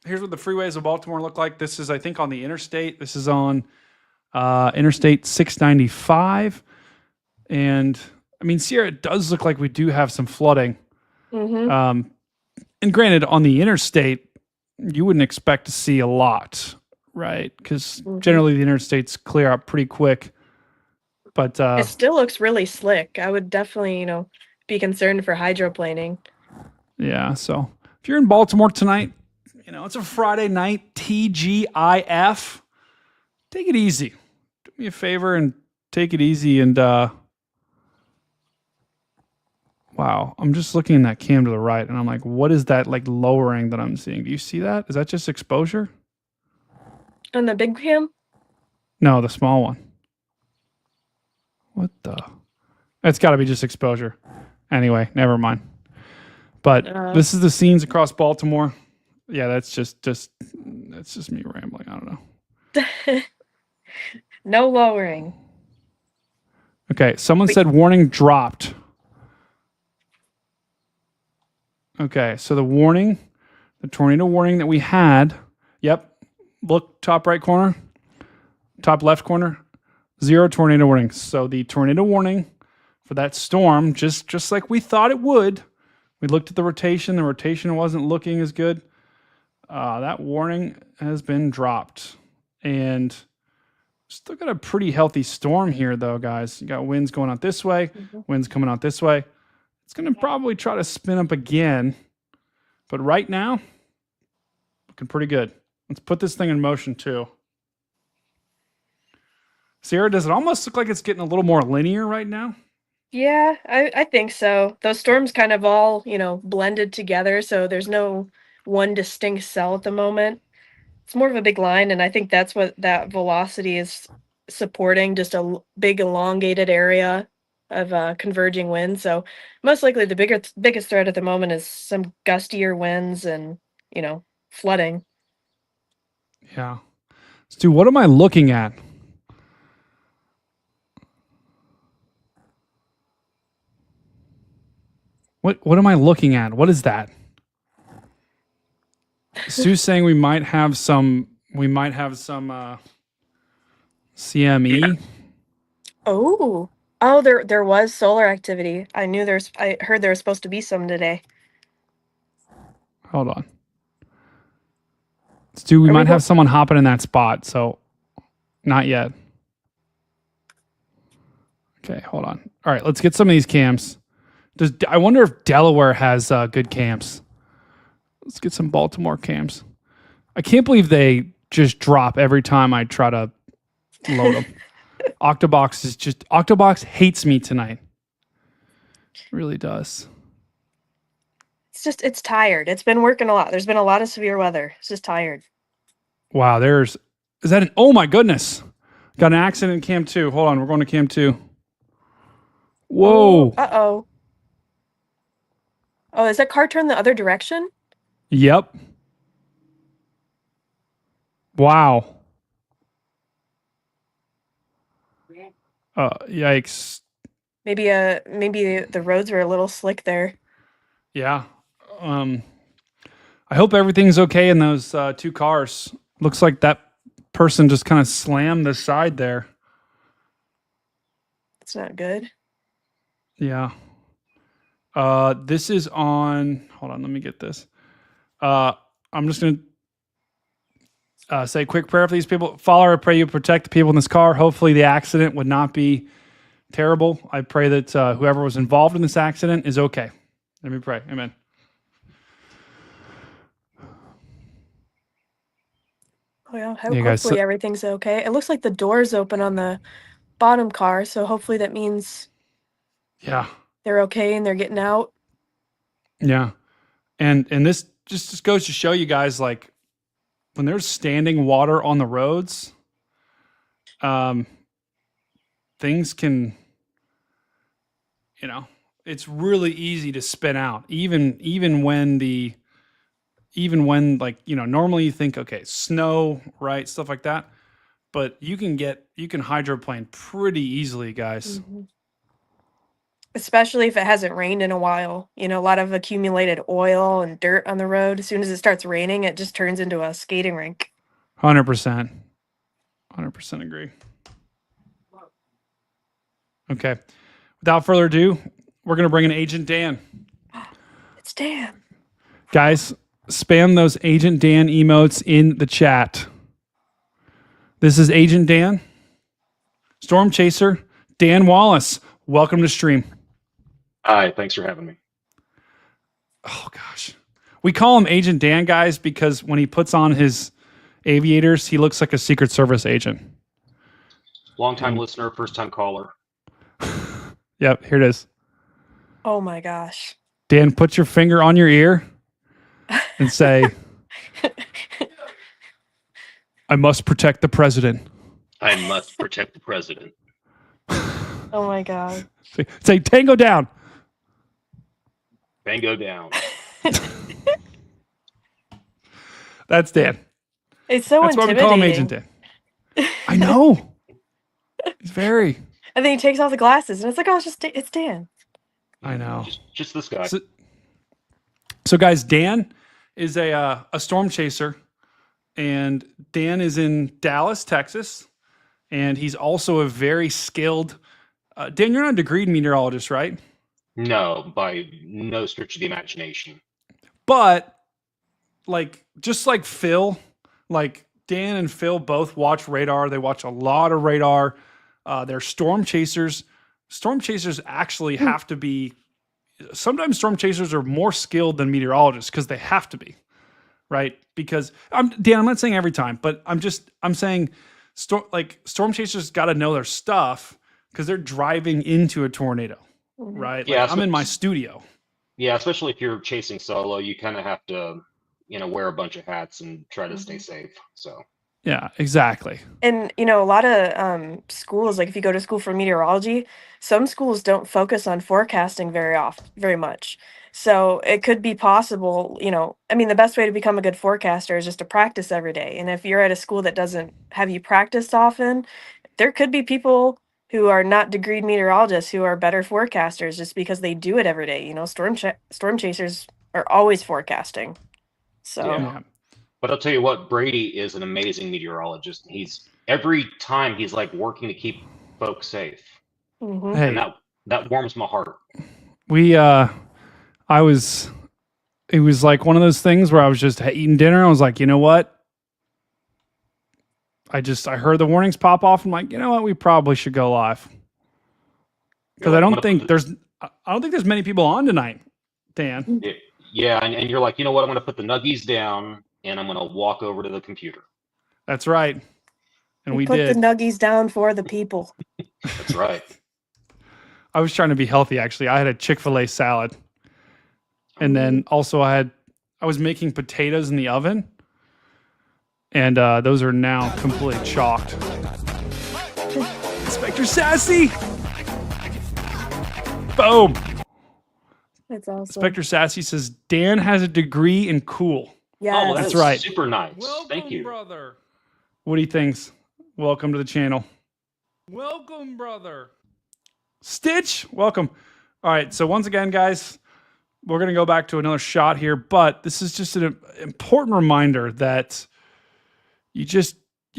the freeways of Baltimore look like. This is, I think, on the interstate. This is on Interstate 695. And I mean, Sierra, it does look like we do have some flooding. Mm-hmm. And granted, on the interstate, you wouldn't expect to see a lot, right? Because generally the interstates clear up pretty quick. But it still looks really slick. I would definitely, be concerned for hydroplaning. Yeah, so if you're in Baltimore tonight, it's a Friday night, TGIF. Take it easy. Do me a favor and take it easy. And wow, I'm just looking in that cam to the right, and I'm like, what is that like lowering that I'm seeing? Do you see that? Is that just exposure? On the big cam? No, the small one. What the? It's got to be just exposure. Anyway, never mind. But this is the scenes across Baltimore. Yeah, that's just me rambling. I don't know. No lowering. Okay, someone said warning dropped. Okay, so the tornado warning that we had, yep, look top right corner, top left corner, 0 tornado warnings. So the tornado warning for that storm, just like we thought it would, we looked at the rotation wasn't looking as good. That warning has been dropped. And still got a pretty healthy storm here, though, guys. You got winds going out this way, winds coming out this way. It's going to probably try to spin up again. But right now, looking pretty good. Let's put this thing in motion, too. Sierra, does it almost look like it's getting a little more linear right now? Yeah, I think so. Those storms kind of all, blended together, so there's no one distinct cell at the moment. It's more of a big line, and I think that's what that velocity is supporting, just a big elongated area of converging winds. So most likely the biggest threat at the moment is some gustier winds and, flooding. Yeah. Stu, what am I looking at? What am I looking at? What is that? Stu's saying we might have some CME. Oh, there was solar activity. I heard there was supposed to be some today. Hold on. Stu, we might have someone hopping in that spot, so not yet. Okay, hold on. All right, let's get some of these cams. I wonder if Delaware has good cams. Let's get some Baltimore cams. I can't believe they just drop every time I try to load them. Octobox hates me tonight. It really does. It's tired. It's been working a lot. There's been a lot of severe weather. It's just tired. Wow, oh my goodness. Got an accident in cam 2. Hold on, we're going to cam 2. Whoa. Uh-oh. Oh, is that car turned the other direction? Yep. Wow. Yikes. Maybe the roads were a little slick there. Yeah. I hope everything's okay in those 2 cars. Looks like that person just kind of slammed the side there. It's not good. Yeah. This is on. Hold on, let me get this. I'm just going to say a quick prayer for these people. Father, I pray you protect the people in this car. Hopefully the accident would not be terrible. I pray that whoever was involved in this accident is okay. Let me pray. Amen. Oh yeah, hopefully everything's okay. It looks like the door's open on the bottom car, so hopefully that means they're okay and they're getting out. Yeah. And this just goes to show you guys, like, when there's standing water on the roads, things can, it's really easy to spin out. Even when normally you think, okay, snow, right? Stuff like that. But you can hydroplane pretty easily, guys. Mm-hmm. Especially if it hasn't rained in a while. A lot of accumulated oil and dirt on the road. As soon as it starts raining, it just turns into a skating rink. 100%. 100% agree. Okay. Without further ado, we're going to bring in Agent Dan. It's Dan. Guys, spam those Agent Dan emotes in the chat. This is Agent Dan. Storm Chaser, Dan Wallace. Welcome to stream. Hi, thanks for having me. Oh, gosh. We call him Agent Dan, guys, because when he puts on his aviators, he looks like a Secret Service agent. Long-time listener, first-time caller. Yep, here it is. Oh, my gosh. Dan, put your finger on your ear and say, I must protect the president. I must protect the president. Oh, my God. Say, tango down. Tango down. That's Dan. It's so That's why we call him Agent Dan. I know. He's very. And then he takes off the glasses, and it's like, oh, it's Dan. I know. Just this guy. So, guys, Dan is a storm chaser, and Dan is in Dallas, Texas, and he's also a very skilled. Dan, you're not a degreed meteorologist, right? No, by no stretch of the imagination. But like, just like Phil, like Dan and Phil both watch radar. They watch a lot of radar. They're storm chasers. Storm chasers actually have to be. Sometimes storm chasers are more skilled than meteorologists because they have to be, right? Because Dan, I'm not saying every time, but I'm saying storm chasers got to know their stuff because they're driving into a tornado, right? Yeah, like I'm in my studio. Yeah, especially if you're chasing solo, you kind of have to, wear a bunch of hats and try to stay safe. So. Yeah, exactly. And a lot of schools, like if you go to school for meteorology, some schools don't focus on forecasting very much. So it could be possible, the best way to become a good forecaster is just to practice every day. And if you're at a school that doesn't have you practiced often, there could be people who are not degreed meteorologists who are better forecasters just because they do it every day. Storm chasers are always forecasting. So. Yeah. But I'll tell you what, Brady is an amazing meteorologist. Every time he's like working to keep folks safe. Mm-hmm. Hey, and that warms my heart. It was like one of those things where I was just eating dinner. I was like, you know what? I heard the warnings pop off. I'm like, you know what? We probably should go live. Because I don't think there's many people on tonight, Dan. Yeah, and you're like, you know what? I'm going to put the nuggies down and I'm going to walk over to the computer. That's right. And we put did. the nuggies down for the people. That's right. I was trying to be healthy, actually. I had a Chick-fil-A salad. And then also I was making potatoes in the oven. And those are now completely chalked. Inspector Sassy! Boom! That's awesome. Inspector Sassy says, Dan has a degree in cool. Yeah, well, that's right. Super nice. Welcome, Thank you, brother. Woody thinks, welcome to the channel. Welcome, brother. Stitch, welcome. All right, so once again, guys, we're going to go back to another shot here, but this is just an important reminder that you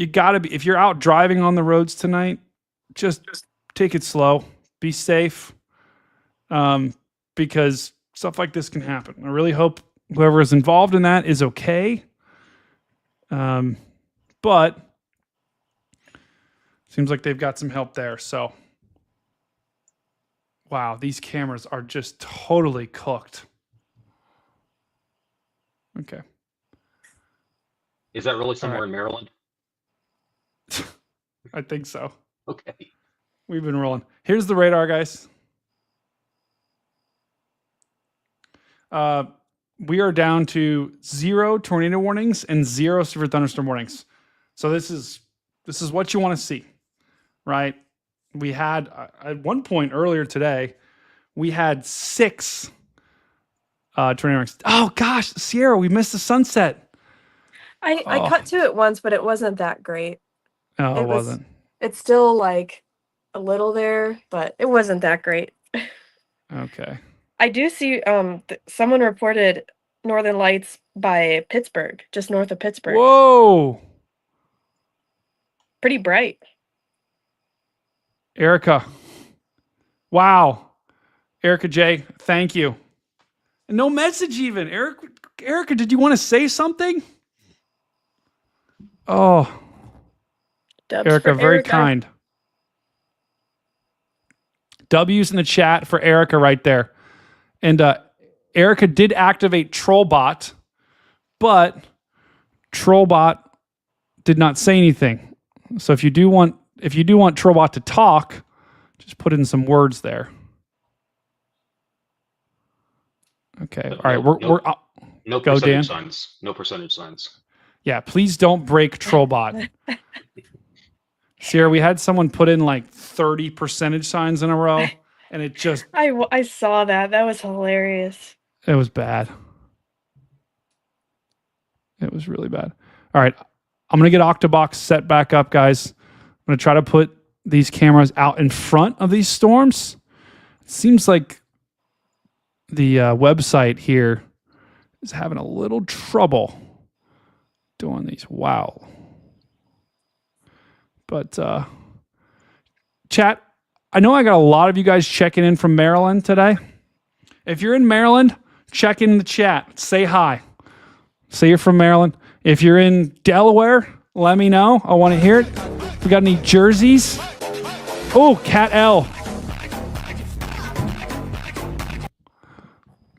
got to be, if you're out driving on the roads tonight, just take it slow, be safe, because stuff like this can happen. I really hope whoever is involved in that is okay. But seems like they've got some help there. So, wow, these cameras are just totally cooked. Okay. Is that really somewhere in Maryland? I think so. Okay. We've been rolling. Here's the radar, guys. We are down to 0 tornado warnings and 0 severe thunderstorm warnings. So this is what you want to see, right? We had at one point earlier today, we had 6 tornado warnings. Oh gosh, Sierra, we missed the sunset. I cut to it once, but it wasn't that great. No, it wasn't. It's still like a little there, but it wasn't that great. Okay. I do see someone reported northern lights by Pittsburgh, just north of Pittsburgh. Whoa. Pretty bright. Erica. Wow. Erica J, thank you. No message even. Erica, did you want to say something? Oh. Dubs Erica, for very Erica. kind. W's in the chat for Erica right there. And Erica did activate Trollbot, but Trollbot did not say anything. So if you do want Trollbot to talk, just put in some words there. Okay. All right. We're no go, Dan. percentage signs. No percentage signs. Yeah, please don't break Trollbot. Sierra, we had someone put in like 30 percentage signs in a row, and it just... I saw that. That was hilarious. It was bad. It was really bad. All right. I'm going to get Octobox set back up, guys. I'm going to try to put these cameras out in front of these storms. It seems like the website here is having a little trouble doing these. Wow. But chat, I know I got a lot of you guys checking in from Maryland today. If you're in Maryland, check in the chat. Say hi. Say you're from Maryland. If you're in Delaware, let me know. I want to hear it. If we got any jerseys. Oh, Cat L.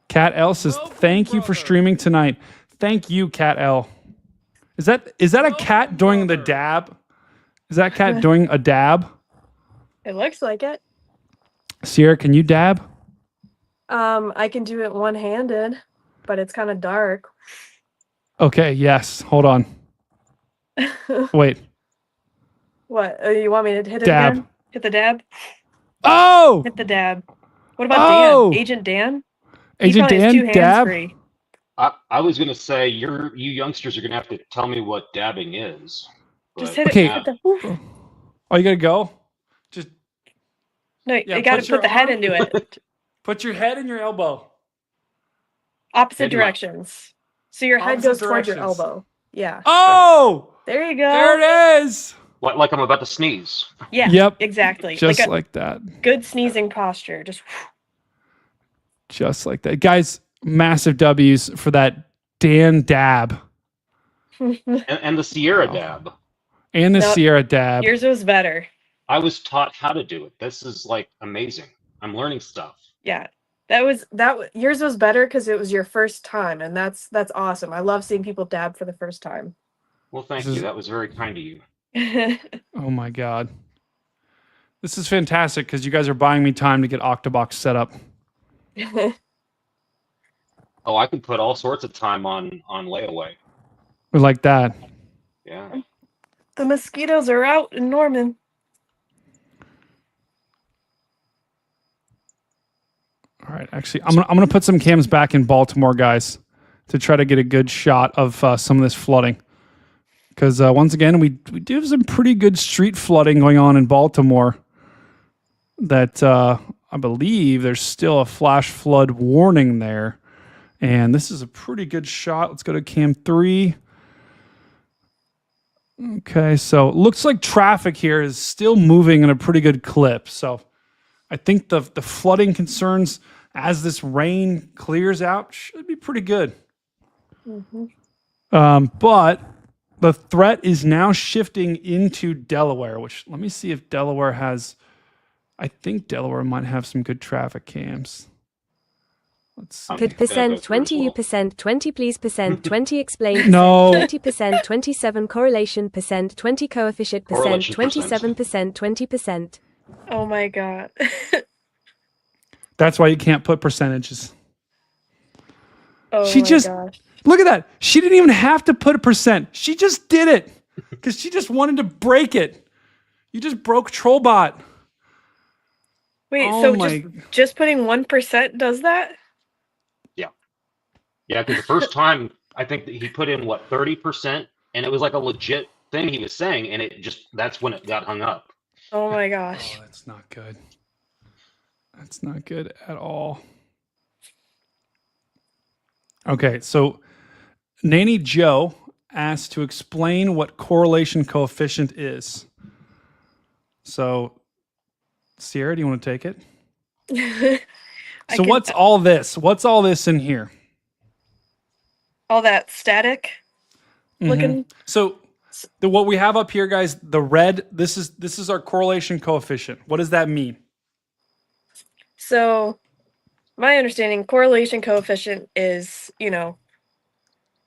Cat L says, thank you for streaming tonight. Thank you, Cat L. Is that a cat doing the dab? Is that cat doing a dab? It looks like it. Sierra, can you dab? I can do it one-handed, but it's kind of dark. Okay, yes. Hold on. Wait. What? You want me to hit it Dab. again? Hit the dab? Oh! Hit the dab. What about Dan? Agent Dan? Agent Dan, dab? Free. I was gonna say you youngsters are gonna have to tell me what dabbing is. Just hit Okay. it. Oh, you gotta go? Just No, you gotta put the head into it. Put your head in your elbow. Opposite directions. So your head Opposite goes towards your directions. elbow. Yeah. Oh! There you go. There it is! Like I'm about to sneeze. Yeah. Yep. Exactly. Just like that. Good sneezing posture. Just like that. Guys, massive W's for that Dan dab. And the Sierra dab. And the Sierra dab. Yours was better. I was taught how to do it. This is like amazing. I'm learning stuff. Yeah. Yours was better because it was your first time, and that's awesome. I love seeing people dab for the first time. Well, thank you. That was very kind of you. Oh my God. This is fantastic because you guys are buying me time to get Octobox set up. Oh, I can put all sorts of time on layaway. We like that. Yeah. The mosquitoes are out in Norman. All right, actually, I'm gonna put some cams back in Baltimore, guys, to try to get a good shot of some of this flooding. Because once again, we do have some pretty good street flooding going on in Baltimore. That I believe there's still a flash flood warning there, and this is a pretty good shot. Let's go to cam 3. Okay, so it looks like traffic here is still moving in a pretty good clip. So I think the flooding concerns as this rain clears out should be pretty good. But the threat is now shifting into Delaware, which let me see if Delaware has, I think Delaware might have some good traffic cams. Let's see. Could percent 20 you percent 20 please percent 20 explain No. 20% 27 correlation percent 20 coefficient percent 27% 20%. Oh my God. That's why you can't put percentages. Oh She my just gosh. look at that. She didn't even have to put a percent. She just did it because she just wanted to break it. You just broke Trollbot. Wait, Oh so my- just putting 1% does that? Yeah, because the first time I think that he put in 30%, and it was like a legit thing he was saying, and that's when it got hung up. Oh my gosh. Oh, that's not good. That's not good at all. Okay, so Nanny Joe asked to explain what correlation coefficient is. So, Sierra, do you want to take it? So what's all this? What's all this in here? All that static looking? So what we have up here, guys, the red, this is our correlation coefficient. What does that mean? So my understanding, correlation coefficient is,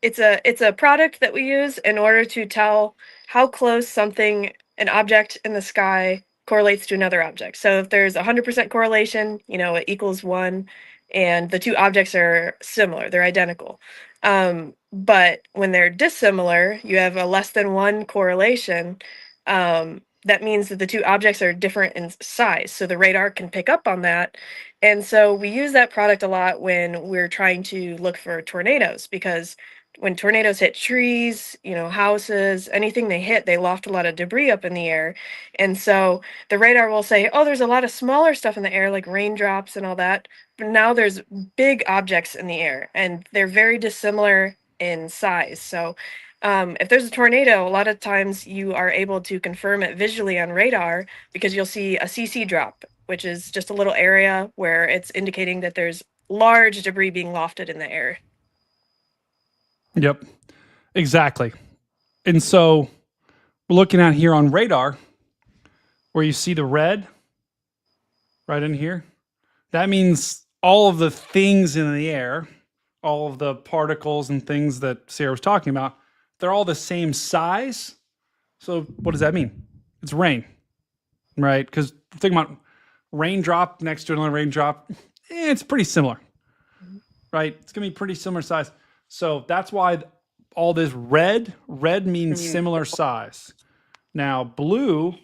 it's a product that we use in order to tell how close an object in the sky correlates to another object. So if there's 100% correlation, it equals 1, and the two objects are similar, they're identical. But when they're dissimilar, you have a less than 1 correlation. That means that the two objects are different in size. So the radar can pick up on that. And so we use that product a lot when we're trying to look for tornadoes, because when tornadoes hit trees, houses, anything they hit, they loft a lot of debris up in the air. And so the radar will say, oh, there's a lot of smaller stuff in the air, like raindrops and all that. But now there's big objects in the air, and they're very dissimilar in size. So if there's a tornado, a lot of times you are able to confirm it visually on radar because you'll see a CC drop, which is just a little area where it's indicating that there's large debris being lofted in the air. Yep, exactly. And so we're looking at here on radar where you see the red right in here. That means all of the things in the air, all of the particles and things that Sarah was talking about, they're all the same size. So what does that mean? It's rain, right? Because think about raindrop next to another raindrop. It's pretty similar, right? It's going to be pretty similar size. So that's why all this red means similar size. Now blue,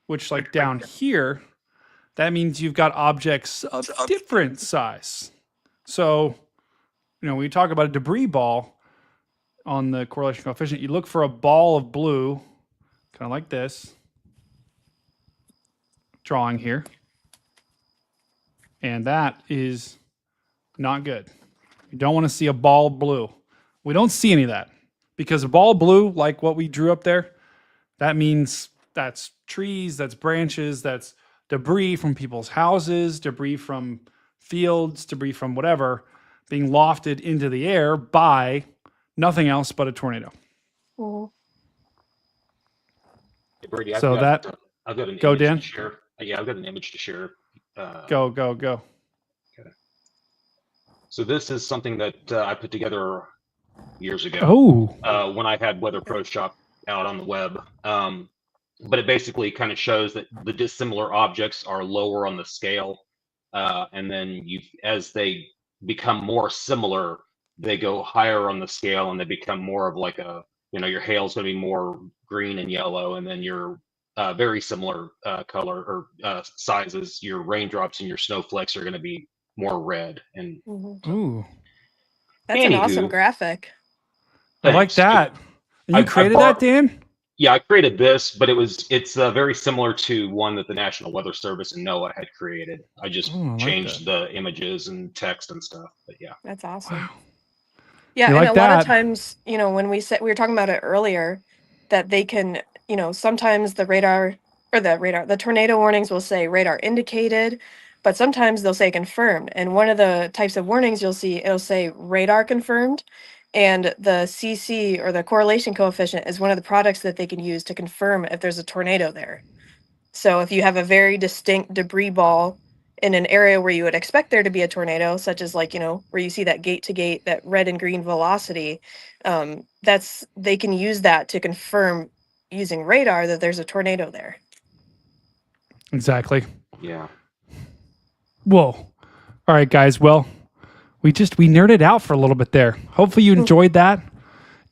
which like down here, that means you've got objects of different size. So, when you talk about a debris ball on the correlation coefficient, you look for a ball of blue, kind of like this, drawing here. And that is not good. You don't want to see a ball of blue. We don't see any of that because a ball of blue, like what we drew up there, that means that's trees, that's branches, that's debris from people's houses, debris from fields, debris from whatever, being lofted into the air by nothing else but a tornado. Mhm. Hey, Brady, So I've got an go, image Dan. to share. Yeah, I've got an image to share. Go. Okay. So this is something that I put together years ago. Oh. When I had Weather Pro Shop out on the web. But it basically kind of shows that the dissimilar objects are lower on the scale. And then as they become more similar, they go higher on the scale and they become more of like your hail's going to be more green and yellow. And then your very similar color or sizes, your raindrops and your snowflakes are going to be more red. And Ooh. That's an awesome graphic. I like Thanks. that. And you created that, Dan? Yeah, I created this, but it's very similar to one that the National Weather Service and NOAA had created. I just changed the images and text and stuff. But yeah, That's awesome. Yeah, You and like a lot that? of times, when we were talking about it earlier, that they can, sometimes the tornado warnings will say radar indicated, but sometimes they'll say confirmed. And one of the types of warnings you'll see, it'll say radar confirmed. And the CC or the correlation coefficient is one of the products that they can use to confirm if there's a tornado there. So if you have a very distinct debris ball in an area where you would expect there to be a tornado, such as like, where you see that gate to gate, that red and green velocity, they can use that to confirm using radar that there's a tornado there. Exactly. yeah. Whoa. All right, guys. Well, we nerded out for a little bit there. Hopefully you enjoyed that.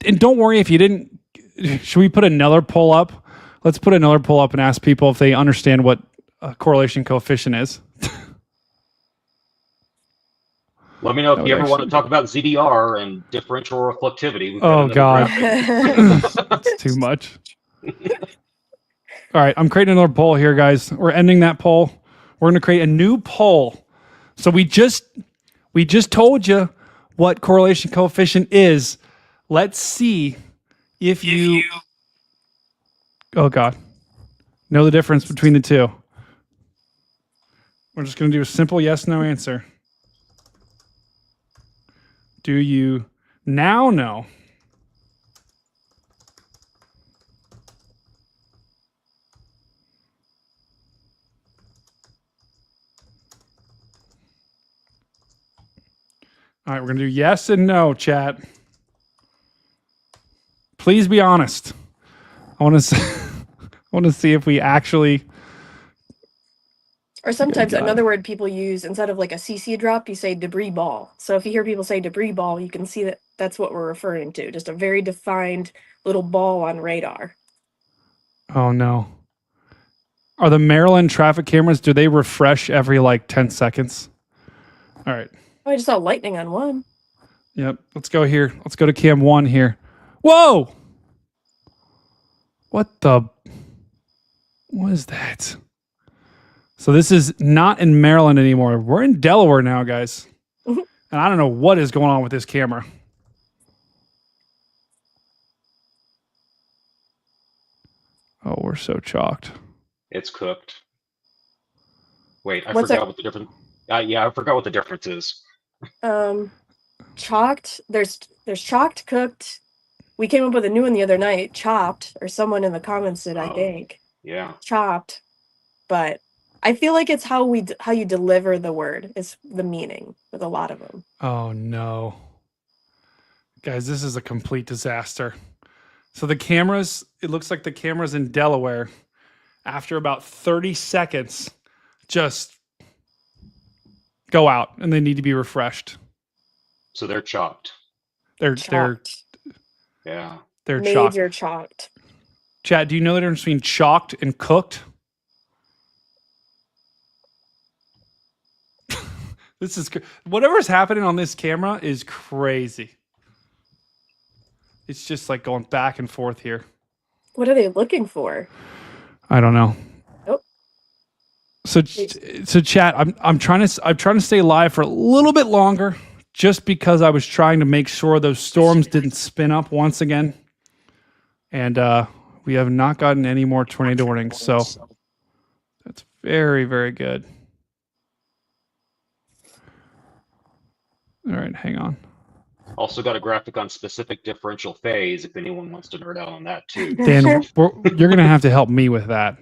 And don't worry if you didn't. Should we put another poll up? Let's put another poll up and ask people if they understand what a correlation coefficient is. Let me know if you ever want to talk about ZDR and differential reflectivity. We've got Oh, another God. graphic. It's too much. All right, I'm creating another poll here, guys. We're ending that poll. We're going to create a new poll. So we just told you what correlation coefficient is. Let's see if you oh God, know the difference between the two. We're just going to do a simple yes/no answer. Do you now know? All right, we're going to do yes and no, chat. Please be honest. I want to see if we actually. Or sometimes another word people use instead of like a CC drop, you say debris ball. So if you hear people say debris ball, you can see that that's what we're referring to. Just a very defined little ball on radar. Oh no. Are the Maryland traffic cameras, do they refresh every like 10 seconds? All right. Oh, I just saw lightning on one. Yep. Let's go here. Let's go to cam 1 here. Whoa! What is that? So this is not in Maryland anymore. We're in Delaware now, guys. And I don't know what is going on with this camera. Oh, we're so chalked. It's cooked. Wait, I What's forgot what the difference. Yeah, I forgot what the difference is. Chalked. There's chalked, cooked. We came up with a new one the other night. Chopped, or someone in the comments did, I think. Yeah. Chopped, but I feel like it's how you deliver the word. It's the meaning with a lot of them. Oh no, guys, this is a complete disaster. So the cameras, it looks like the cameras in Delaware, after about 30 seconds, just go out and they need to be refreshed. So they're chopped. They're Yeah. They're major chalked. chalked. Chat, do you know the difference between chalked and cooked? This is whatever's happening on this camera is crazy. It's just like going back and forth here. What are they looking for? I don't know. Oh. So chat, I'm trying to stay live for a little bit longer, just because I was trying to make sure those storms didn't spin up once again. And we have not gotten any more tornado warnings, so that's very, very good. All right, hang on. Also got a graphic on specific differential phase if anyone wants to nerd out on that too. Dan, you're going to have to help me with that.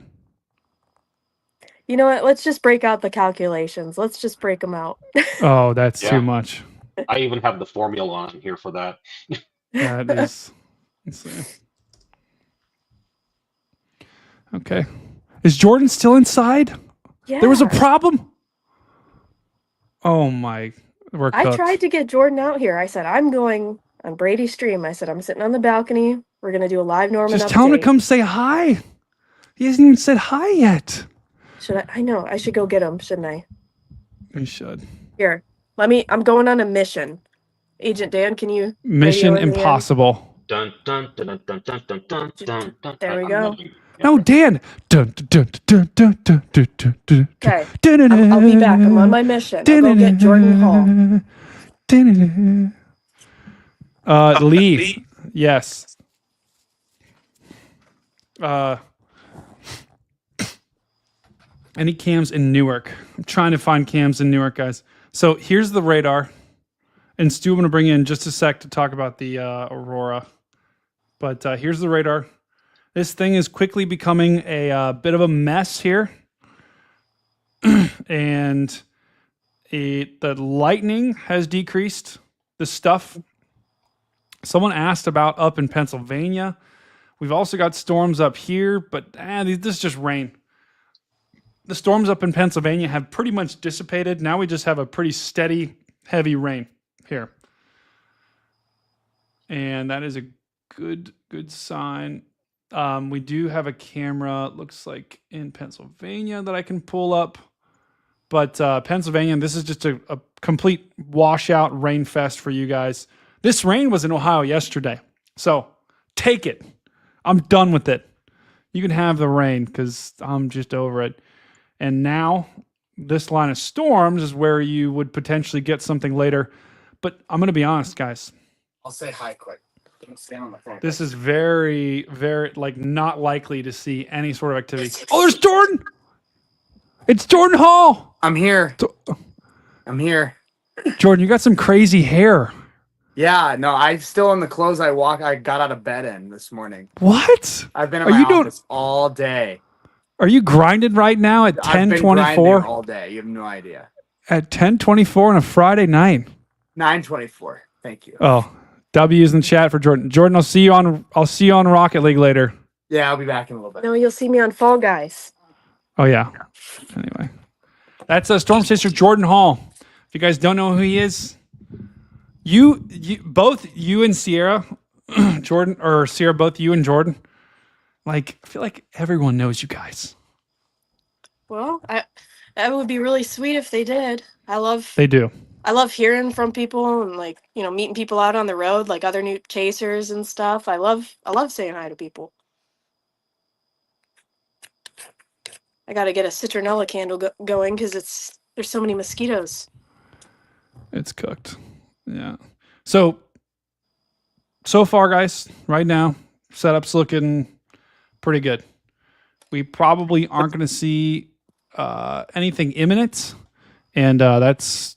You know what? Let's just break out the calculations. Let's just break them out. Oh, that's too much. I even have the formula on here for that. That is. Let's see. Okay. Is Jordan still inside? Yeah. There was a problem? Oh my. We're cooked. I tried to get Jordan out here. I said, I'm going on Brady's stream. I said, I'm sitting on the balcony. We're going to do a live Norman Just update. tell him to come say hi. He hasn't even said hi yet. Should I? I know. I should go get him, shouldn't I? You should. Here, I'm going on a mission. Agent Dan, can you? Mission radio in the impossible. Dun dun dun dun dun dun dun dun dun dun. There we go. No, Dan. Dun, dun, dun, dun, dun, dun, dun, dun, Okay. dun, dun, I'll be back. I'm on my mission. I'll go get Jordan Hall. Lee. Yes. Any cams in Newark? I'm trying to find cams in Newark, guys. So here's the radar. And Stu, I'm going to bring you in just a sec to talk about the Aurora. But here's the radar. This thing is quickly becoming a bit of a mess here. And the lightning has decreased. The stuff. Someone asked about up in Pennsylvania. We've also got storms up here, but this is just rain. The storms up in Pennsylvania have pretty much dissipated. Now we just have a pretty steady, heavy rain here. And that is a good sign. We do have a camera, it looks like in Pennsylvania, that I can pull up. But Pennsylvania, this is just a complete washout rain fest for you guys. This rain was in Ohio yesterday. So take it. I'm done with it. You can have the rain because I'm just over it. And now this line of storms is where you would potentially get something later. But I'm going to be honest, guys. I'll say hi quick. Don't stand on the phone. This is very, very, not likely to see any sort of activity. Oh, there's Jordan! It's Jordan Hall! I'm here. I'm here. Jordan, you got some crazy hair. Yeah, no, I'm still in the clothes I got out of bed in this morning. What? I've been in my office all day. Are you grinding right now at 10:24? All day. You have no idea. At 10:24 on a Friday night. 9:24. Thank you. Oh, W's in the chat for Jordan. Jordan, I'll see you on Rocket League later. Yeah, I'll be back in a little bit. No, you'll see me on Fall Guys. Oh yeah. Anyway, that's Storm Chaser Jordan Hall. If you guys don't know who he is, both you and Sierra, Jordan, or Sierra, both you and Jordan. I feel like everyone knows you guys. Well, that would be really sweet if they did. They do. I love hearing from people and like, meeting people out on the road, like other new chasers and stuff. I love saying hi to people. I got to get a citronella candle going because there's so many mosquitoes. It's cooked. Yeah. So far, guys, right now, setup's looking pretty good. We probably aren't going to see anything imminent, and that's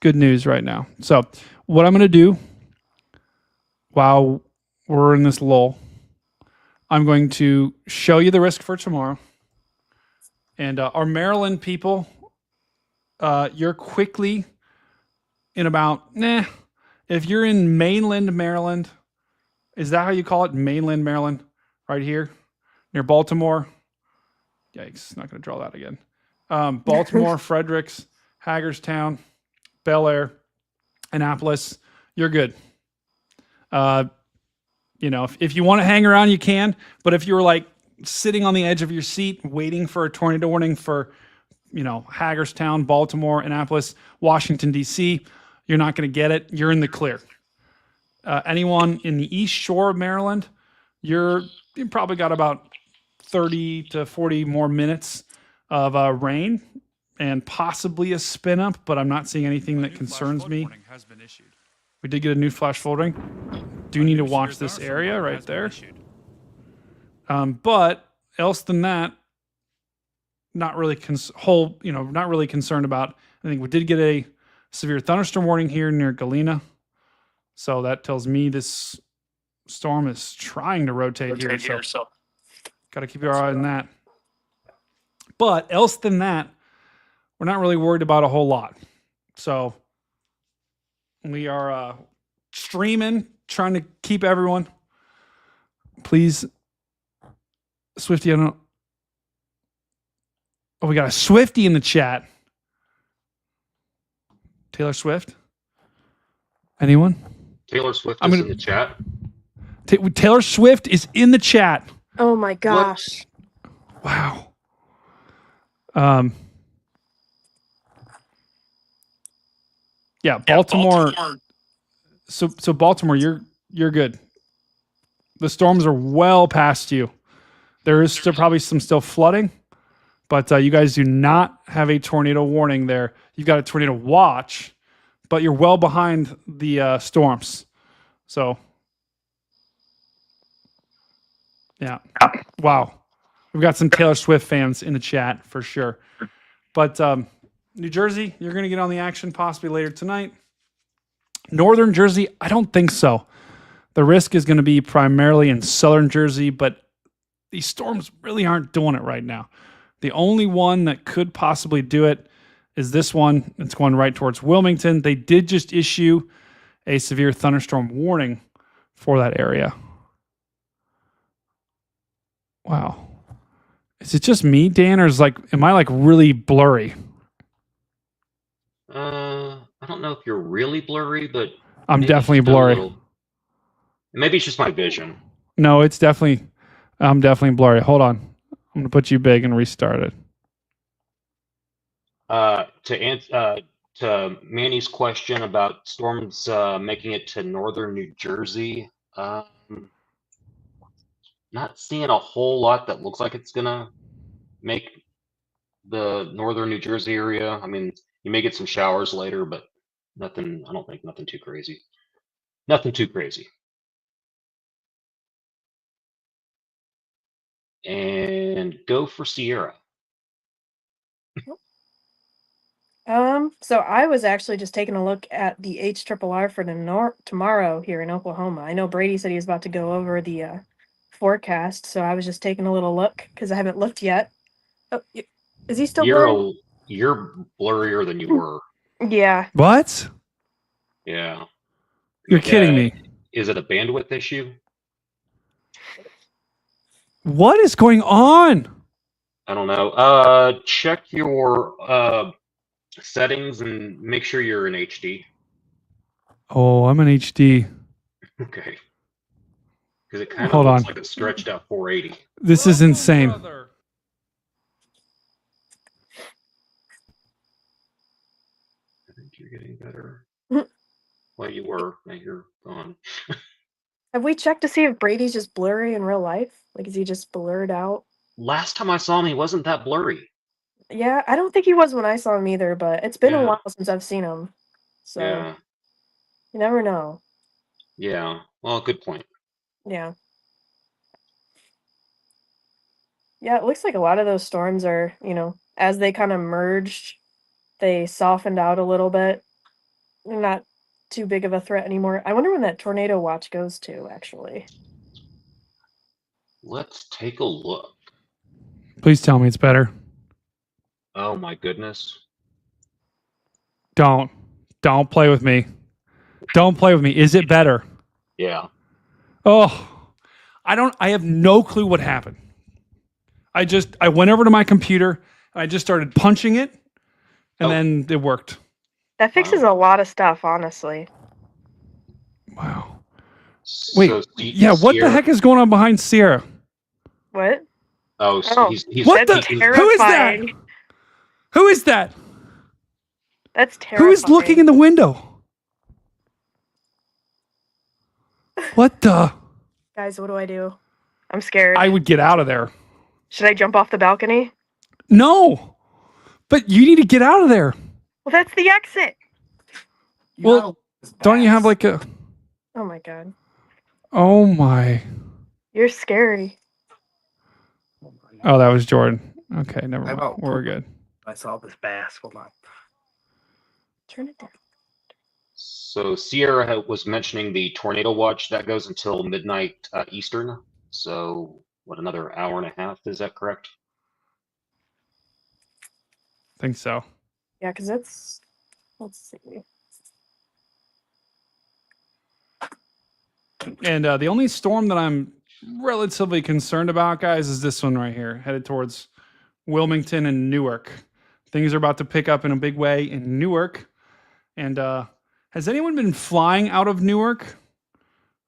good news right now. So what I'm going to do while we're in this lull, I'm going to show you the risk for tomorrow. And our Maryland people, you're quickly in about, if you're in mainland Maryland, is that how you call it? Mainland Maryland, right here near Baltimore. Yikes, not going to draw that again. Baltimore, Fredericks, Hagerstown, Bel Air, Annapolis, you're good. If you want to hang around, you can. But if you were like sitting on the edge of your seat waiting for a tornado warning for, Hagerstown, Baltimore, Annapolis, Washington, D.C., you're not going to get it. You're in the clear. Anyone in the East Shore of Maryland, you probably got about 30 to 40 more minutes of rain and possibly a spin up, but I'm not seeing anything that concerns me. We did get a new flash flood warning. Do need to watch this area right there. But else than that, not really not really concerned about. I think we did get a severe thunderstorm warning here near Galena. So that tells me this storm is trying to rotate here. So got to keep your eye on that. But else than that, we're not really worried about a whole lot. So we are streaming, trying to keep everyone. Please, Swifty, I don't know. Oh, we got a Swifty in the chat. Taylor Swift? Anyone? Taylor Swift is in the chat. Taylor Swift is in the chat. Oh my gosh. Wow. Yeah, Baltimore. So Baltimore, you're good. The storms are well past you. There is still probably some flooding, but you guys do not have a tornado warning there. You've got a tornado watch, but you're well behind the storms. So, yeah. Wow. We've got some Taylor Swift fans in the chat for sure. But New Jersey, you're going to get on the action possibly later tonight. Northern Jersey, I don't think so. The risk is going to be primarily in southern Jersey, but these storms really aren't doing it right now. The only one that could possibly do it is this one. It's going right towards Wilmington. They did just issue a severe thunderstorm warning for that area. Wow. Is it just me, Dan, or am I really blurry? I don't know if you're really blurry, but I'm definitely blurry. Maybe it's just my vision. No, I'm definitely blurry. Hold on. I'm going to put you big and restart it. To Manny's question about storms making it to northern New Jersey, not seeing a whole lot that looks like it's gonna make the northern New Jersey area. I mean, you may get some showers later, but nothing. I don't think nothing too crazy. Nothing too crazy. And go for Sierra. So I was actually just taking a look at the HRRR for tomorrow here in Oklahoma. I know Brady said he was about to go over the forecast, so I was just taking a little look because I haven't looked yet. Oh, is he still blurry? You're blurrier than you were. Yeah. What? Yeah. You're kidding me. Is it a bandwidth issue? What is going on? I don't know. Check your settings and make sure you're in HD. Oh, I'm in HD. Okay. Because it kind of looks like a stretched out 480. This is insane. Brother. You're getting better. Mhm. Well, you were. Now you're gone. Have we checked to see if Brady's just blurry in real life? Like, is he just blurred out? Last time I saw him, he wasn't that blurry. Yeah, I don't think he was when I saw him either, but it's been a Yeah. while since I've seen him. So Yeah. you never know. Yeah. Well, good point. Yeah. Yeah, it looks like a lot of those storms are, as they kind of merged, they softened out a little bit. They're not too big of a threat anymore. I wonder when that tornado watch goes to, actually. Let's take a look. Please tell me it's better. Oh my goodness. Don't play with me. Don't play with me. Is it better? Yeah. Oh, I have no clue what happened. I went over to my computer and I just started punching it and then it worked. That fixes a lot of stuff, honestly. Wow. Wait, So, yeah, what the Sierra- heck is going on behind Sierra? What? Oh, so he's what That's the? terrifying. Who is that? Who is that? That's terrifying. Who is looking in the window? What the? Guys, what do I do? I'm scared. I would get out of there. Should I jump off the balcony? No, but you need to get out of there. Well, that's the exit. Well, don't you have like a? Oh my god. Oh my. You're scary. Oh, that was Jordan. Okay, never mind. We're good. I saw this bass. Hold on. Turn it down. So Sierra was mentioning the tornado watch that goes until midnight Eastern. So what, another hour and a half? Is that correct? Think so. Yeah, because let's see. And the only storm that I'm relatively concerned about, guys, is this one right here, headed towards Wilmington and Newark. Things are about to pick up in a big way in Newark. And has anyone been flying out of Newark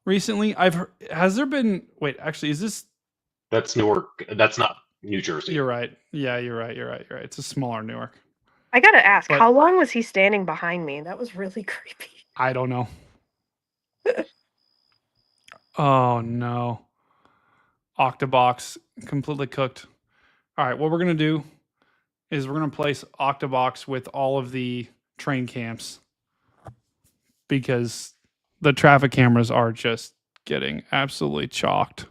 recently? Has there been? Wait, actually, is this? That's Newark. That's not New Jersey. You're right. Yeah, you're right. It's a smaller Newark. I gotta ask, But- how long was he standing behind me? That was really creepy. I don't know. Oh no. Octobox completely cooked. All right, what we're gonna do is we're gonna place Octobox with all of the train camps because the traffic cameras are just getting absolutely chalked.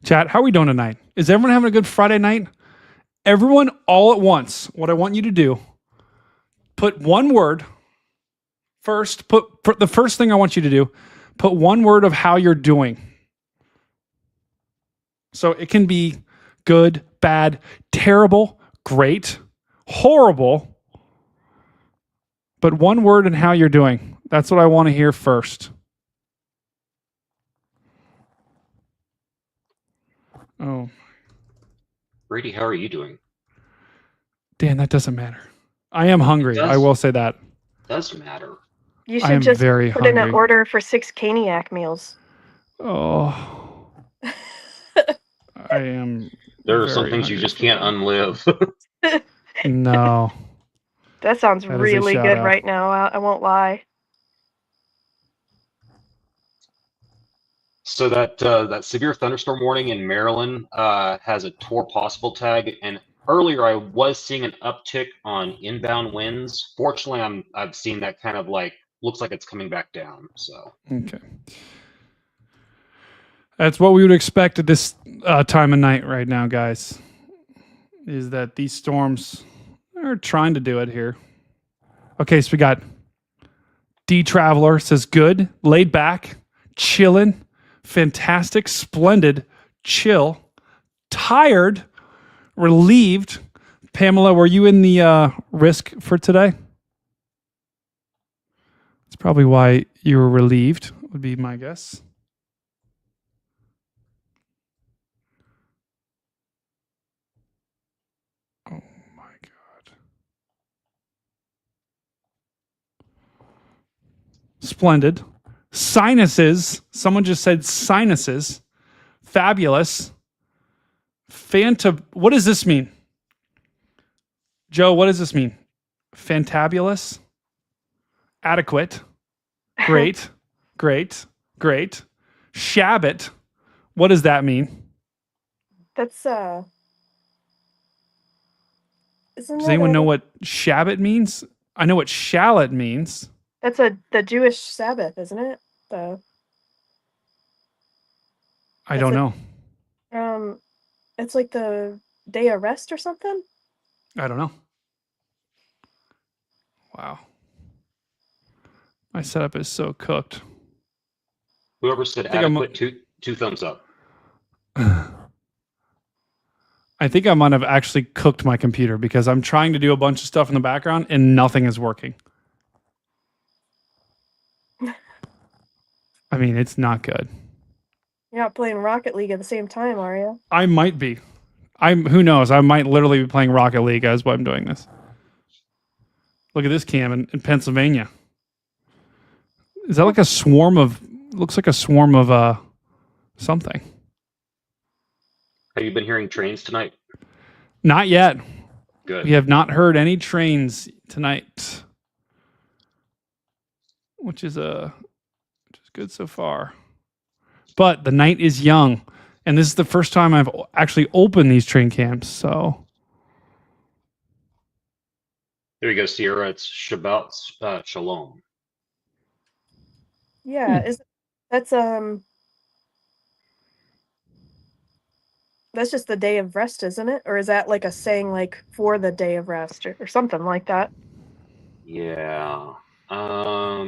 Chat, how are we doing tonight? Is everyone having a good Friday night? Everyone all at once. What I want you to do, put one word first. The first thing I want you to do, put one word of how you're doing. So it can be good, bad, terrible, great, horrible. But one word and how you're doing. That's what I want to hear first. Oh. Brady, how are you doing? Dan, that doesn't matter. I am hungry. I will say that. Does matter. You I should am just very put in an hungry. order for 6 Caniac meals. Oh. I am. There are some very things you hungry just for can't that. unlive. No. That sounds That is a really shout good out. right now. I won't lie. So that severe thunderstorm warning in Maryland has a tour possible tag, and earlier I was seeing an uptick on inbound winds. Fortunately, I've seen that kind of looks like it's coming back down. So Okay. That's what we would expect at this time of night right now, guys. Is that these storms are trying to do it here. Okay, so we got D Traveler says good, laid back, chilling, fantastic, splendid, chill, tired, relieved. Pamela, were you in the risk for today? That's probably why you were relieved, would be my guess. Oh my God. Splendid. sinuses. Someone just said sinuses. Fabulous. What does this mean? Joe, what does this mean? Fantabulous. Adequate. Great. Great. Great. Shabbat. What does that mean? That's Does anyone know what Shabbat means? I know what shallot means. That's the Jewish Sabbath, isn't it? I don't know. It's like the day of rest or something. I don't know. Wow. My setup is so cooked. Whoever said adequate, two thumbs up. I think I might have actually cooked my computer because I'm trying to do a bunch of stuff in the background and nothing is working. I mean, it's not good. You're not playing Rocket League at the same time, are you? I might be. Who knows? I might literally be playing Rocket League as why I'm doing this. Look at this cam in Pennsylvania. Is that like a swarm of... Looks like a swarm of something. Have you been hearing trains tonight? Not yet. Good. We have not heard any trains tonight. Which is good so far. But the night is young. And this is the first time I've actually opened these train cams, so... There you go, Sierra. It's Shabbat Shalom. Yeah, that's just the day of rest, isn't it? Or is that like a saying like for the day of rest or something like that? Yeah. Let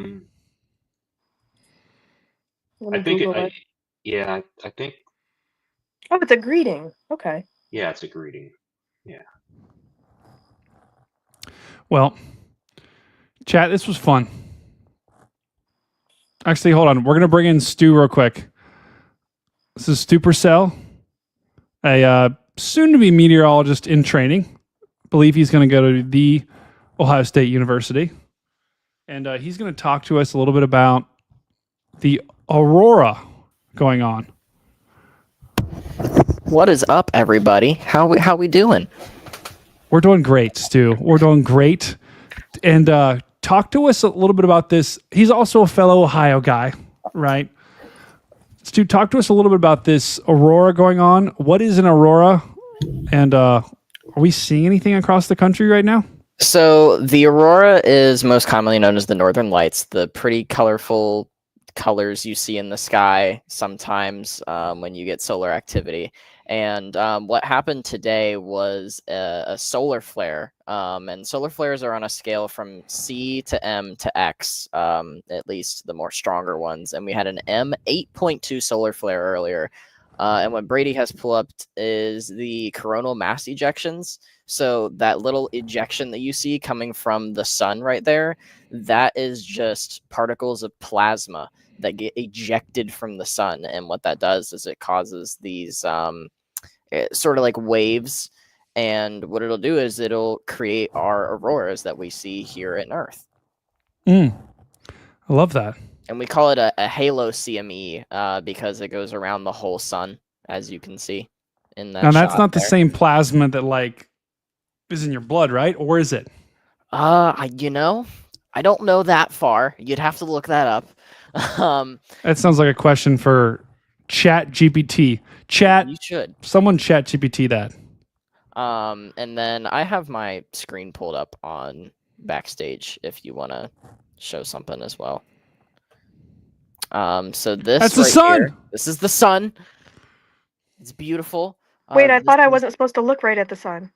me I think Google it. I think Oh, it's a greeting. Okay. yeah, it's a greeting. Yeah. Well, chat, this was fun. Actually, hold on. We're going to bring in Stu real quick. This is Stu Purcell, a soon-to-be meteorologist in training. I believe he's going to go to the Ohio State University. And he's going to talk to us a little bit about the aurora going on. What is up, everybody? How we doing? We're doing great, Stu. We're doing great. And talk to us a little bit about this. He's also a fellow Ohio guy, right? Stu, talk to us a little bit about this aurora going on. What is an aurora? And are we seeing anything across the country right now? So the aurora is most commonly known as the northern lights, the pretty colorful colors you see in the sky sometimes when you get solar activity. And what happened today was a solar flare. And solar flares are on a scale from C to M to X, at least the more stronger ones. And we had an M 8.2 solar flare earlier. And what Brady has pulled up is the coronal mass ejections. So that little ejection that you see coming from the sun right there, that is just particles of plasma that get ejected from the sun. And what that does is it causes these sort of like waves. And what it'll do is it'll create our auroras that we see here in Earth. I love that. And we call it a halo CME because it goes around the whole sun, as you can see in that. Now, that's not there. the same plasma that like is in your blood, right? Or is it? I don't know that far. You'd have to look that up. That sounds like a question for Chat GPT. Chat. You should. Someone Chat GPT that. And then I have my screen pulled up on Backstage if you want to show something as well. So that's the sun. Here, this is the sun. It's beautiful. Wait, I thought I wasn't supposed to look right at the sun.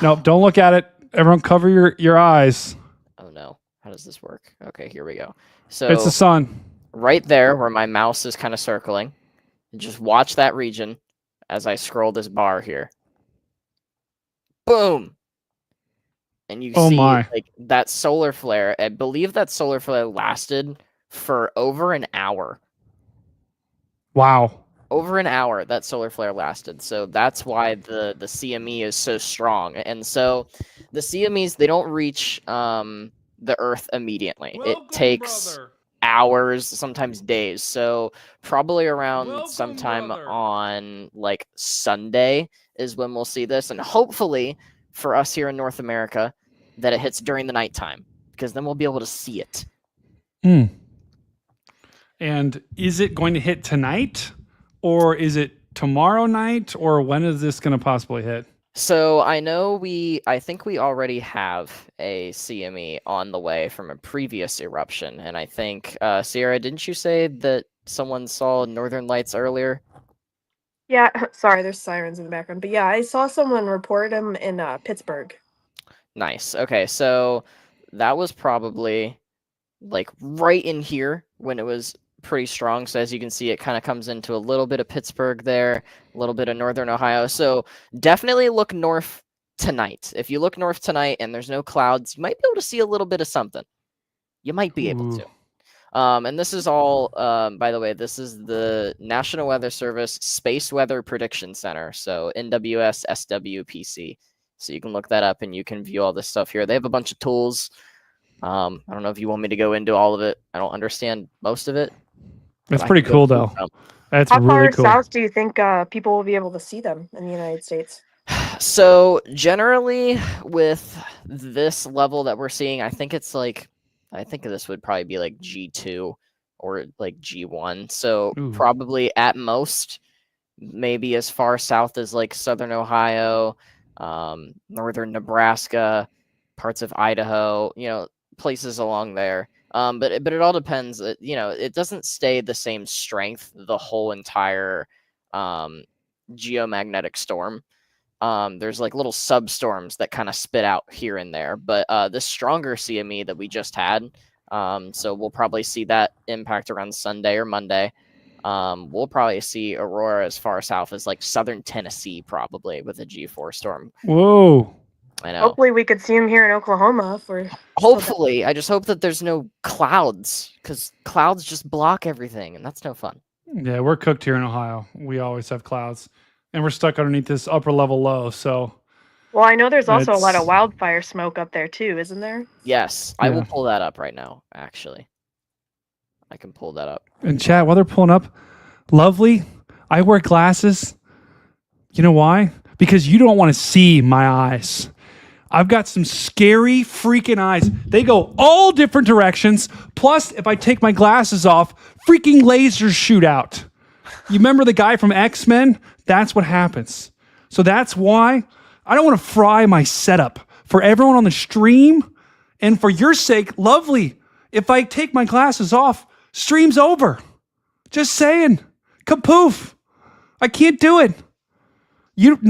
Nope, don't look at it. Everyone cover your eyes. Oh no. How does this work? Okay, here we go. So it's the sun. Right there where my mouse is kind of circling. And just watch that region as I scroll this bar here. Boom. And you see like that solar flare. I believe that solar flare lasted for over an hour. Wow. Over an hour that solar flare lasted. So that's why the CME is so strong. And so the CMEs, they don't reach the Earth immediately. It takes hours, sometimes days. So probably around sometime on like Sunday is when we'll see this, and hopefully for us here in North America that it hits during the nighttime, because then we'll be able to see it. And is it going to hit tonight, or is it tomorrow night, or when is this going to possibly hit? So I think we already have a CME on the way from a previous eruption, and I think Sierra, didn't you say that someone saw Northern Lights earlier? Yeah, sorry, there's sirens in the background. But yeah, I saw someone report them in Pittsburgh. Nice. Okay, so that was probably like right in here when it was pretty strong. So as you can see, it kind of comes into a little bit of Pittsburgh there, a little bit of Northern Ohio. So definitely look north tonight. If you look north tonight and there's no clouds, you might be able to see a little bit of something. You might be able to. And this is all, by the way, this is the National Weather Service Space Weather Prediction Center. So NWS SWPC. So you can look that up and you can view all this stuff here. They have a bunch of tools. I don't know if you want me to go into all of it. I don't understand most of it. That's pretty cool, though. That's How really far cool. south do you think people will be able to see them in the United States? So generally with this level that we're seeing, I think it's like, I think this would probably be like G2 or like G1. So probably at most, maybe as far south as like Southern Ohio, Northern Nebraska, parts of Idaho, places along there. But it all depends. It doesn't stay the same strength the whole entire geomagnetic storm. There's like little substorms that kind of spit out here and there. But the stronger CME that we just had, so we'll probably see that impact around Sunday or Monday. We'll probably see aurora as far south as like southern Tennessee, probably with a G4 storm. Whoa. I know. Hopefully we could see them here in Oklahoma. Hopefully. I just hope that there's no clouds, because clouds just block everything, and that's no fun. Yeah, we're cooked here in Ohio. We always have clouds, and we're stuck underneath this upper level low. So, well, I know there's also a lot of wildfire smoke up there too, isn't there? Yes, I will pull that up right now. Actually, I can pull that up. And chat, while they're pulling up, lovely. I wear glasses. You know why? Because you don't want to see my eyes. I've got some scary freaking eyes. They go all different directions. Plus, if I take my glasses off, freaking lasers shoot out. You remember the guy from X-Men? That's what happens. So that's why I don't want to fry my setup for everyone on the stream. And for your sake, lovely, if I take my glasses off, stream's over. Just saying. Kapoof. I can't do it.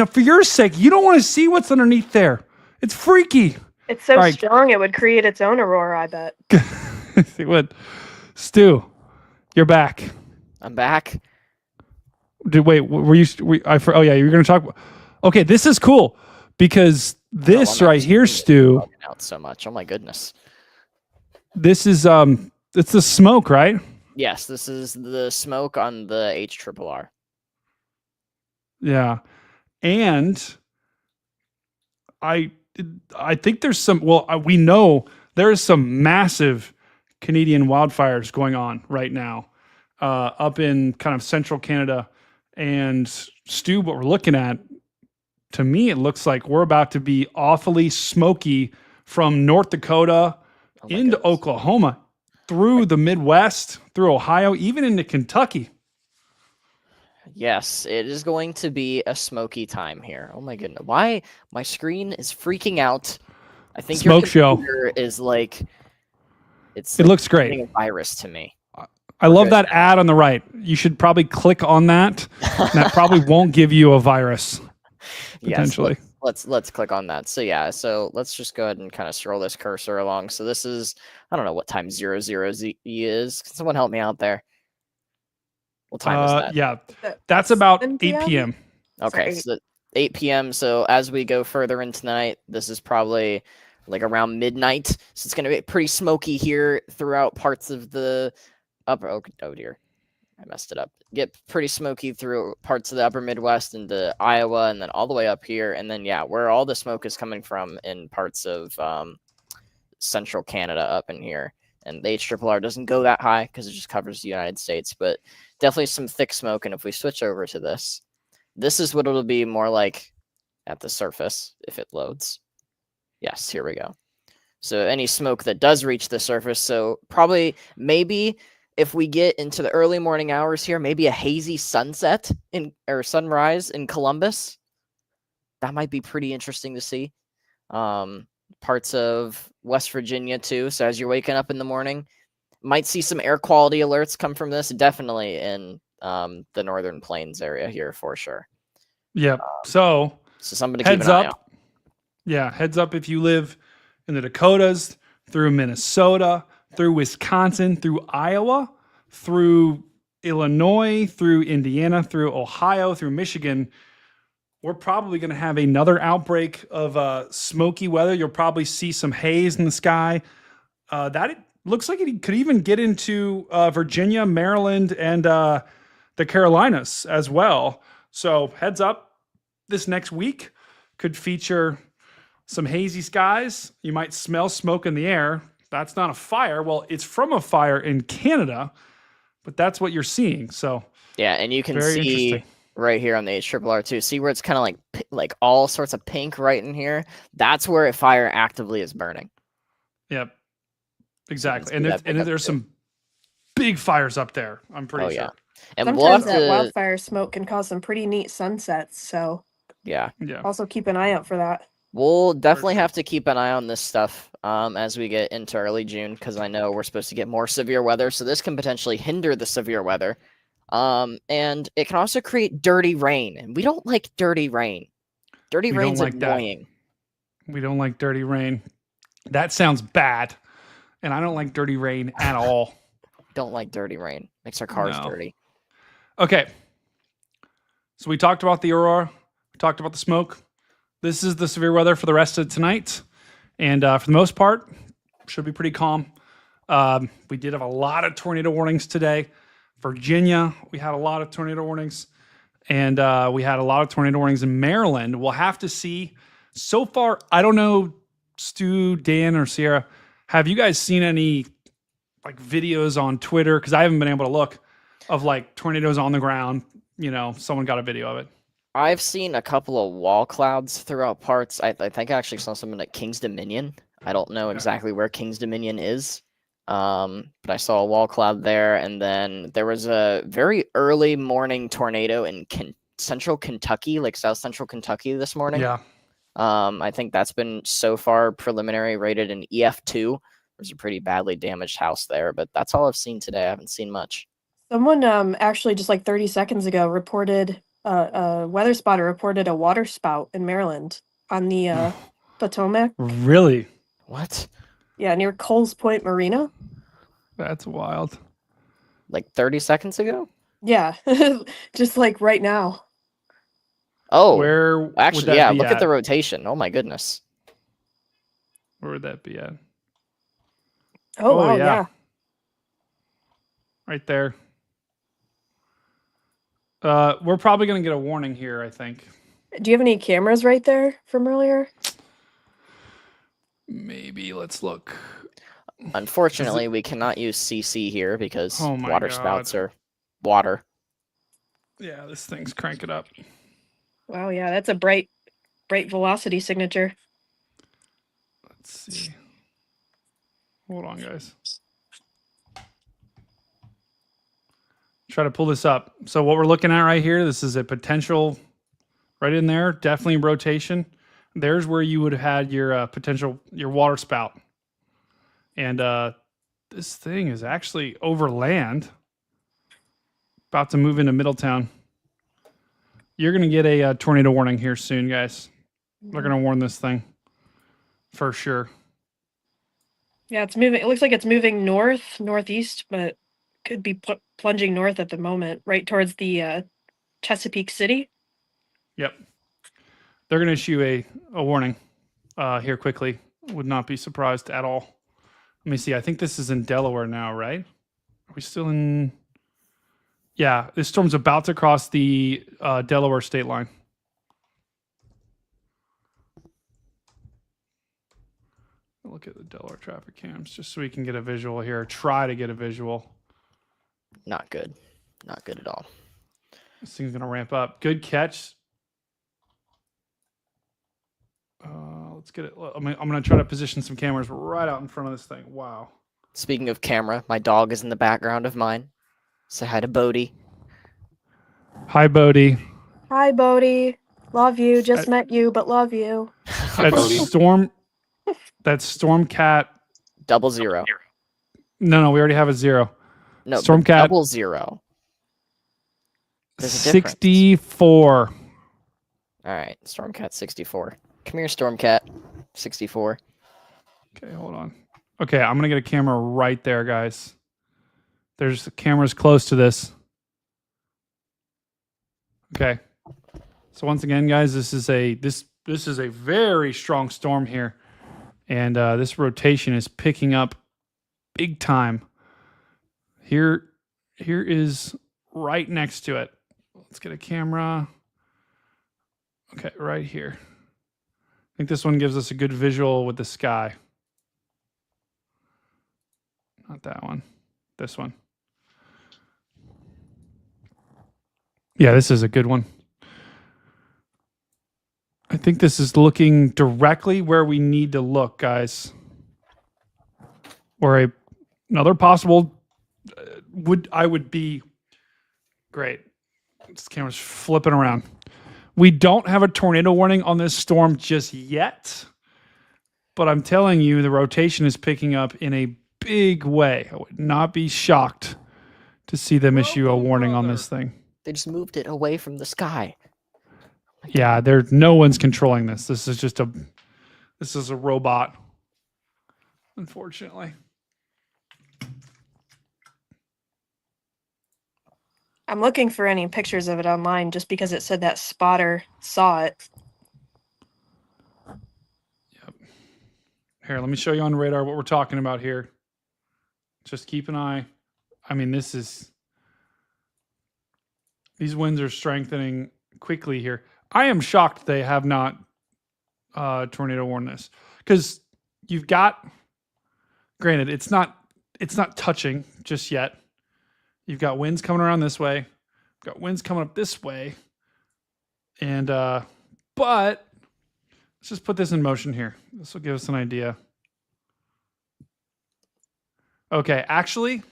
For your sake, you don't want to see what's underneath there. It's freaky. It's so strong it would create its own aurora, I bet. It would. Stu, you're back. I'm back. Wait, were you? Oh yeah, you're going to talk. Okay, this is cool because this right here, Stu. Out so much. Oh my goodness. This is it's the smoke, right? Yes, this is the smoke on the HRRR. Yeah, and I think there's some. Well, we know there is some massive Canadian wildfires going on right now, up in kind of central Canada. And Stu, what we're looking at, to me, it looks like we're about to be awfully smoky from North Dakota into Oklahoma, through the Midwest, through Ohio, even into Kentucky. Yes, it is going to be a smoky time here. Oh my goodness. Why my screen is freaking out. I think Smoke your computer is like it looks great. A virus to me. I love that ad on the right. You should probably click on that. And that probably won't give you a virus. Potentially. Yes, let's click on that. So yeah, so let's just go ahead and kind of scroll this cursor along. So this is, I don't know what time 00Z is. Can someone help me out there? What time is that? Yeah, that's about 8 p.m. Okay, so 8 p.m. So as we go further into the night, this is probably like around midnight. So it's going to be pretty smoky here throughout parts of the upper. Oh dear, I messed it up. Get pretty smoky through parts of the upper Midwest into Iowa, and then all the way up here. And then yeah, where all the smoke is coming from in parts of central Canada up in here. and the HRRR doesn't go that high because it just covers the United States, but definitely some thick smoke. And if we switch over to this is what it'll be more like at the surface if it loads. Yes, here we go. So any smoke that does reach the surface, so probably maybe if we get into the early morning hours here, maybe a hazy sunset or sunrise in Columbus. That might be pretty interesting to see. Parts of West Virginia too. So as you're waking up in the morning, might see some air quality alerts come from this. Definitely in the Northern Plains area here for sure. Yep. So somebody keep an eye out. Yeah, heads up if you live in the Dakotas, through Minnesota, through Wisconsin, through Iowa, through Illinois, through Indiana, through Ohio, through Michigan. We're probably going to have another outbreak of smoky weather. You'll probably see some haze in the sky. It looks like it could even get into Virginia, Maryland, and the Carolinas as well. So heads up, this next week could feature some hazy skies. You might smell smoke in the air. That's not a fire. Well, it's from a fire in Canada, but that's what you're seeing. So yeah, and you can see right here on the HRRR too. See where it's kind of like all sorts of pink right in here. That's where a fire actively is burning. Yep, exactly. And there's some big fires up there. I'm pretty sure. Yeah. And sometimes that wildfire smoke can cause some pretty neat sunsets. So yeah. Also keep an eye out for that. We'll definitely have to keep an eye on this stuff as we get into early June, because I know we're supposed to get more severe weather. So this can potentially hinder the severe weather. And it can also create dirty rain. And we don't like dirty rain. Dirty rain's annoying. We don't like dirty rain. That sounds bad. And I don't like dirty rain at all. Don't like dirty rain. Makes our cars dirty. Okay. So we talked about the aurora. We talked about the smoke. This is the severe weather for the rest of tonight. And for the most part, should be pretty calm. We did have a lot of tornado warnings today. Virginia, we had a lot of tornado warnings. And we had a lot of tornado warnings in Maryland. We'll have to see. So far, I don't know, Stu, Dan, or Sierra, have you guys seen any videos on Twitter? Because I haven't been able to look of tornadoes on the ground. Someone got a video of it. I've seen a couple of wall clouds throughout parts. I think I actually saw something at King's Dominion. I don't know exactly where King's Dominion is, but I saw a wall cloud there. And then there was a very early morning tornado in central Kentucky, south central Kentucky this morning. Yeah. I think that's been so far preliminary rated an EF2. There's a pretty badly damaged house there, but that's all I've seen today. I haven't seen much. Someone actually just 30 seconds ago reported a weather spotter reported a water spout in Maryland on the Potomac. Really? What? Yeah, near Coles Point Marina. That's wild. 30 seconds ago? Yeah, just right now. Oh, where? Actually, yeah. Look at the rotation. Oh my goodness. Where would that be at? Oh wow, yeah. Right there. We're probably going to get a warning here, I think. Do you have any cameras right there from earlier? Maybe. Let's look. Unfortunately, we cannot use CC here because water spouts are water. Yeah, this thing's cranking up. Wow, yeah, that's a bright velocity signature. Let's see. Hold on, guys. Try to pull this up. So what we're looking at right here, this is a potential right in there, definitely rotation. There's where you would have had your potential, your water spout. And this thing is actually over land, about to move into Middletown. You're going to get a tornado warning here soon, guys. They're going to warn this thing for sure. Yeah, it's moving. It looks like it's moving northeast, but could be plunging north at the moment, right towards the Chesapeake City. Yep. They're going to issue a warning here quickly. Would not be surprised at all. Let me see. I think this is in Delaware now, right? Are we still in? Yeah, this storm's about to cross the Delaware state line. Look at the Delaware traffic cams just so we can get a visual here. Try to get a visual. Not good. Not good at all. This thing's going to ramp up. Good catch. Let's get it. I'm going to try to position some cameras right out in front of this thing. Wow. Speaking of camera, my dog is in the background of mine. Say hi to Bodie. Hi, Bodie. Hi, Bodie. Love you. Just met you, but love you. That's Stormcat. 00. No, we already have a 0. No, Stormcat 00. There's a difference. 64. All right, Stormcat 64. Come here, Stormcat 64. Okay, hold on. Okay, I'm gonna get a camera right there, guys. There's cameras close to this. Okay. So once again, guys, this is a very strong storm here, and this rotation is picking up big time. Here is right next to it. Let's get a camera. Okay, right here. I think this one gives us a good visual with the sky. Not that one. This one. Yeah, this is a good one. I think this is looking directly where we need to look, guys. Or another possible would be great. This camera's flipping around. We don't have a tornado warning on this storm just yet, but I'm telling you, the rotation is picking up in a big way. I would not be shocked to see them issue a warning on this thing. They just moved it away from the sky. Yeah, no one's controlling this. This is a robot, unfortunately. I'm looking for any pictures of it online just because it said that spotter saw it. Yep. Here, let me show you on radar what we're talking about here. Just keep an eye. I mean, these winds are strengthening quickly here. I am shocked they have not tornado warned this, because you've got, granted, it's not touching just yet. You've got winds coming around this way. You've got winds coming up this way. And, but let's just put this in motion here. This will give us an idea. Okay, actually,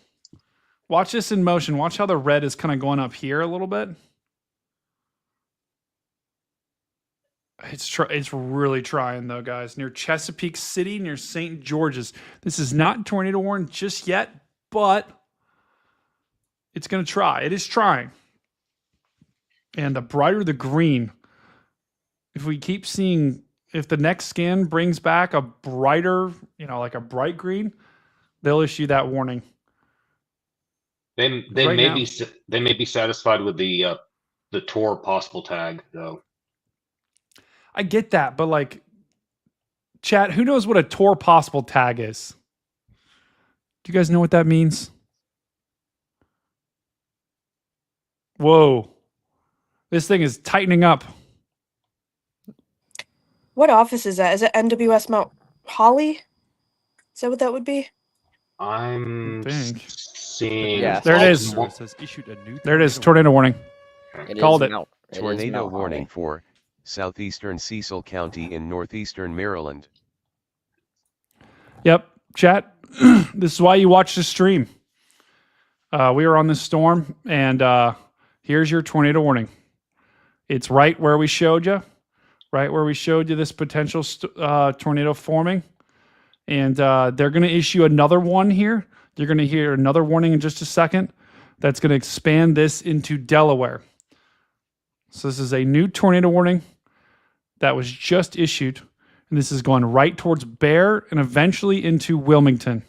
watch this in motion. Watch how the red is kind of going up here a little bit. It's really trying, though, guys. Near Chesapeake City, near St. George's. This is not tornado warned just yet, but it's going to try. It is trying. And the brighter the green, if we keep seeing, if the next scan brings back a brighter, like a bright green, they'll issue that warning. They may be satisfied with the Tor possible tag, though. I get that, but chat, who knows what a Tor possible tag is? Do you guys know what that means? Whoa. This thing is tightening up. What office is that? Is it NWS Mount Holly? Is that what that would be? I'm seeing. Yeah. There it is. There it is. Tornado warning. Called it. Tornado warning for southeastern Cecil County in northeastern Maryland. Yep. Chat, this is why you watch the stream. We were on this storm, and here's your tornado warning. It's right where we showed you. Right where we showed you this potential tornado forming. And they're going to issue another one here. You're going to hear another warning in just a second. That's going to expand this into Delaware. So this is a new tornado warning that was just issued. And this is going right towards Bear and eventually into Wilmington.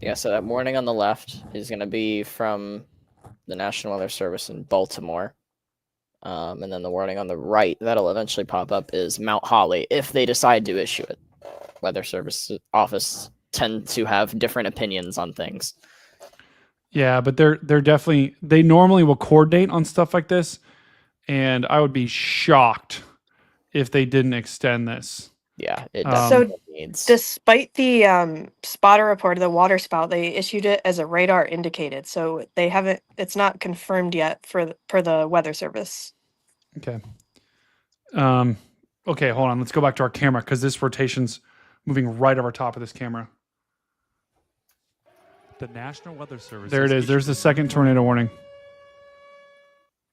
Yeah, so that warning on the left is going to be from the National Weather Service in Baltimore. And then the warning on the right that'll eventually pop up is Mount Holly, if they decide to issue it. Weather Service office tend to have different opinions on things. Yeah, but they're definitely, they normally will coordinate on stuff like this, and I would be shocked if they didn't extend this. Yeah, it So definitely needs. despite the spotter report of the water spout, they issued it as a radar indicated. So they haven't. It's not confirmed yet per the weather service. Okay. Okay, hold on. Let's go back to our camera because this rotation's moving right over top of this camera. The National Weather Service. There it is. There's the second tornado warning.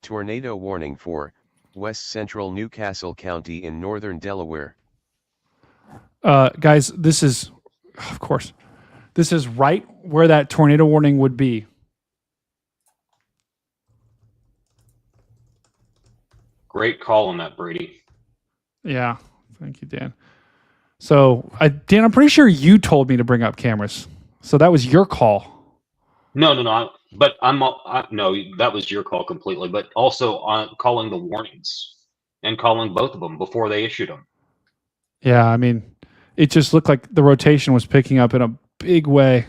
Tornado warning for West Central Newcastle County in northern Delaware. Guys, this is, of course, this is right where that tornado warning would be. Great call on that, Brady. Yeah. Thank you, Dan. So, Dan, I'm pretty sure you told me to bring up cameras. So that was your call. No. But no, that was your call completely. But also on calling the warnings and calling both of them before they issued them. Yeah, I mean, it just looked like the rotation was picking up in a big way.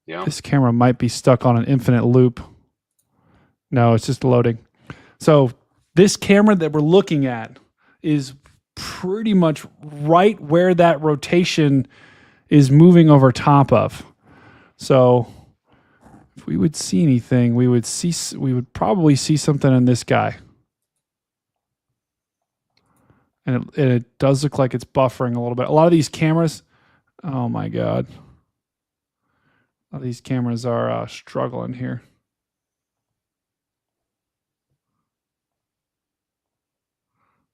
Yeah. This camera might be stuck on an infinite loop. No, it's just loading. So this camera that we're looking at is pretty much right where that rotation is moving over top of. So if we would see anything, we would probably see something in this guy. And it does look like it's buffering a little bit. A lot of these cameras, oh my God. A lot of these cameras are struggling here.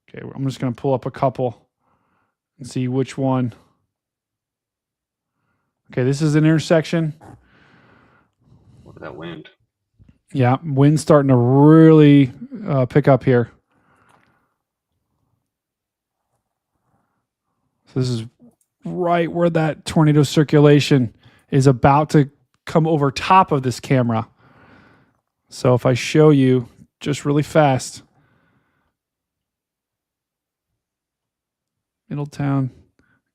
Okay, I'm just going to pull up a couple and see which one. Okay, this is an intersection. Look at that wind. Yeah, wind's starting to really pick up here. So this is right where that tornado circulation is about to come over top of this camera. So if I show you just really fast, Middletown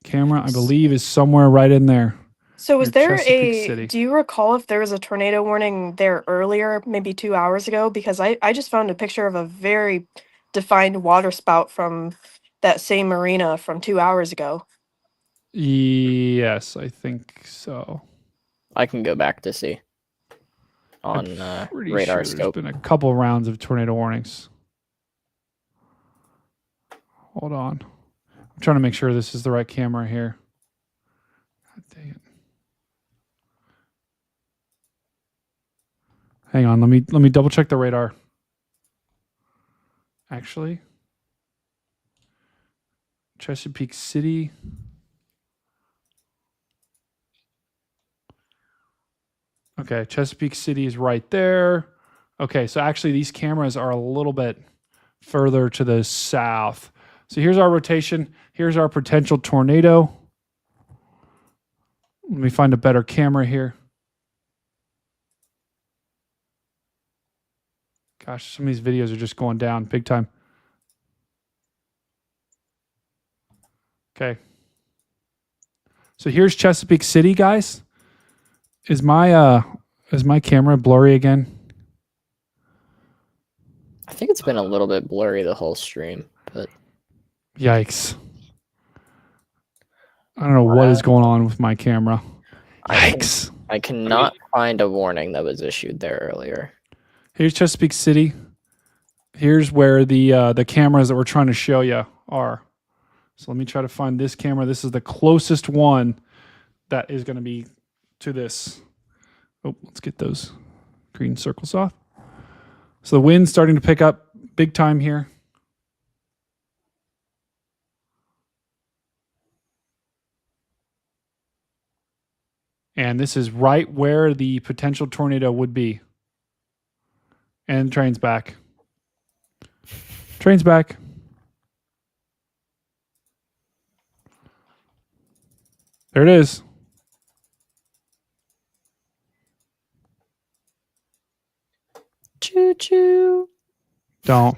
camera, I believe, is somewhere right in there. So was near there Chesapeake City. do you recall if there was a tornado warning there earlier, maybe 2 hours ago? Because I just found a picture of a very defined water spout from that same marina from 2 hours ago. Yes, I think so. I can go back to see on Pretty radar sure scope. There's been a couple rounds of tornado warnings. Hold on. I'm trying to make sure this is the right camera here. God dang it. Hang on, let me double check the radar. Actually, Chesapeake City. Okay, Chesapeake City is right there. Okay, so actually these cameras are a little bit further to the south. So here's our rotation. Here's our potential tornado. Let me find a better camera here. Gosh, some of these videos are just going down big time. Okay. So here's Chesapeake City, guys. Is my camera blurry again? I think it's been a little bit blurry the whole stream, but Yikes. I don't know what is going on with my camera. Yikes. I cannot find a warning that was issued there earlier. Here's Chesapeake City. Here's where the cameras that we're trying to show you are. So let me try to find this camera. This is the closest one that is going to be to this. Oh, let's get those green circles off. So the wind's starting to pick up big time here. And this is right where the potential tornado would be. And train's back. Train's back. There it is. Choo choo. Don't.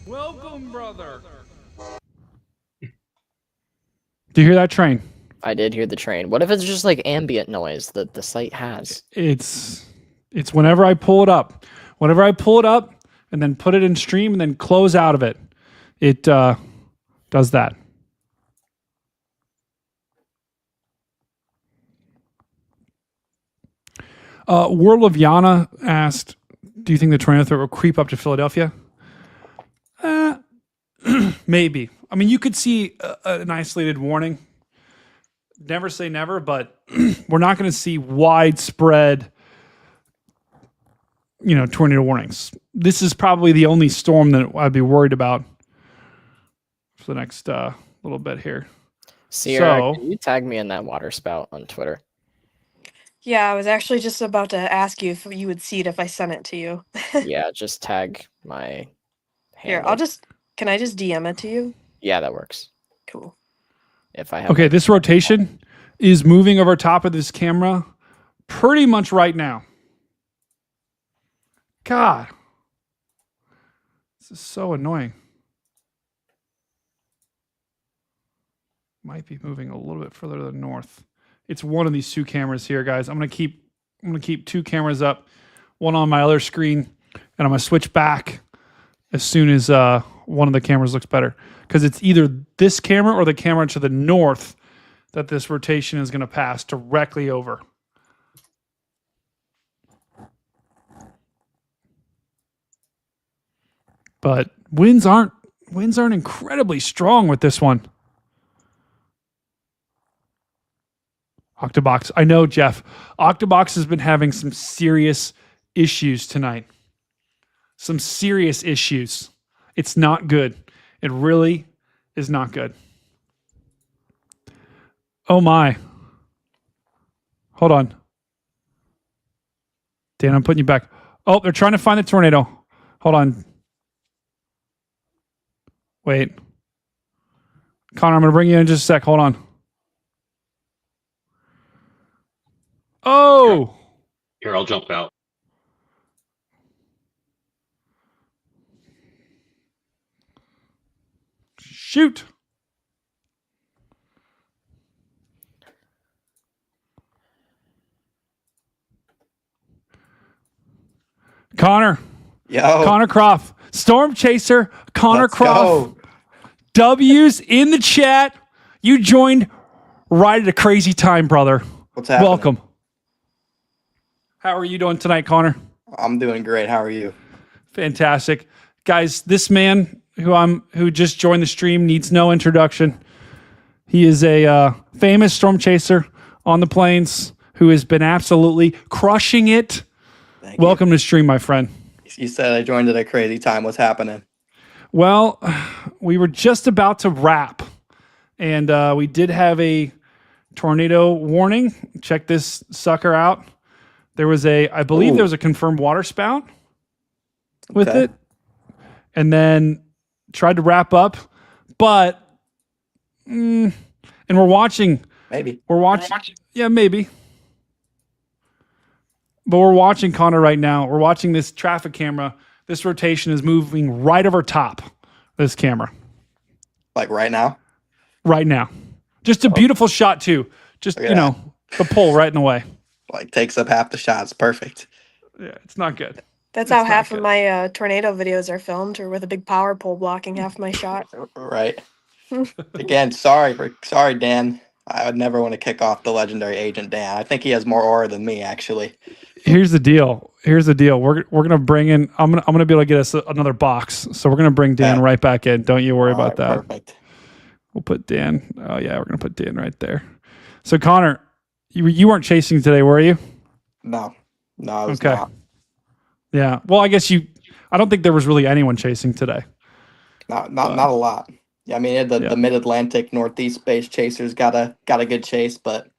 Welcome, brother. Do you hear that train? I did hear the train. What if it's just like ambient noise that the site has? It's whenever I pull it up. Whenever I pull it up and then put it in stream and then close out of it, it does that. World of Yana asked, do you think the tornado threat will creep up to Philadelphia? Maybe. I mean, you could see an isolated warning. Never say never, but we're not going to see widespread, tornado warnings. This is probably the only storm that I'd be worried about for the next little bit here. Sierra, can you tag me in that water spout on Twitter? Yeah, I was actually just about to ask you if you would see it if I sent it to you. Yeah, just tag my Here, handle. can I just DM it to you? Yeah, that works. Cool. If I have Okay, this rotation is moving over top of this camera pretty much right now. God. This is so annoying. Might be moving a little bit further to the north. It's one of these two cameras here, guys. I'm gonna keep two cameras up, one on my other screen, and I'm gonna switch back as soon as one of the cameras looks better. Because it's either this camera or the camera to the north that this rotation is gonna pass directly over. But winds aren't incredibly strong with this one. Octobox. I know, Jeff. Octobox has been having some serious issues tonight. Some serious issues. It's not good. It really is not good. Oh my. Hold on. Dan, I'm putting you back. Oh, they're trying to find the tornado. Hold on. Wait. Connor, I'm going to bring you in just a sec. Hold on. Oh! Here, I'll jump out. Shoot! Connor. Yo. Connor Croft. Storm Chaser. Connor Let's Croft. go. W's in the chat. You joined right at a crazy time, brother. What's happening? Welcome. How are you doing tonight, Connor? I'm doing great. How are you? Fantastic. Guys, this man who just joined the stream needs no introduction. He is a famous storm chaser on the plains who has been absolutely crushing it. Welcome to stream, my friend. You said I joined at a crazy time. What's happening? Well, we were just about to wrap, and we did have a tornado warning. Check this sucker out. There was I believe there was a confirmed water spout with it, and then tried to wrap up, but and we're watching. Maybe we're watching. Yeah, maybe. But we're watching Connor right now. We're watching this traffic camera. This rotation is moving right over top this camera. Like right now? Right now. Just a beautiful shot too. Just, the pole right in the way. Like takes up half the shots. Perfect. Yeah, it's not good. That's how half of my tornado videos are filmed, or with a big power pole blocking half my shot. Right. Again, sorry, Dan. I would never want to kick off the legendary Agent Dan. I think he has more aura than me, actually. Here's the deal. We're gonna bring in. I'm gonna be able to get us another box. So we're gonna bring Dan right back in. Don't you worry about that. Perfect. We'll put Dan. Oh yeah, we're gonna put Dan right there. So Connor, you weren't chasing today, were you? No, I was not. Yeah. Well, I guess I don't think there was really anyone chasing today. Not a lot. Yeah, I mean the Mid-Atlantic Northeast based chasers got a good chase, but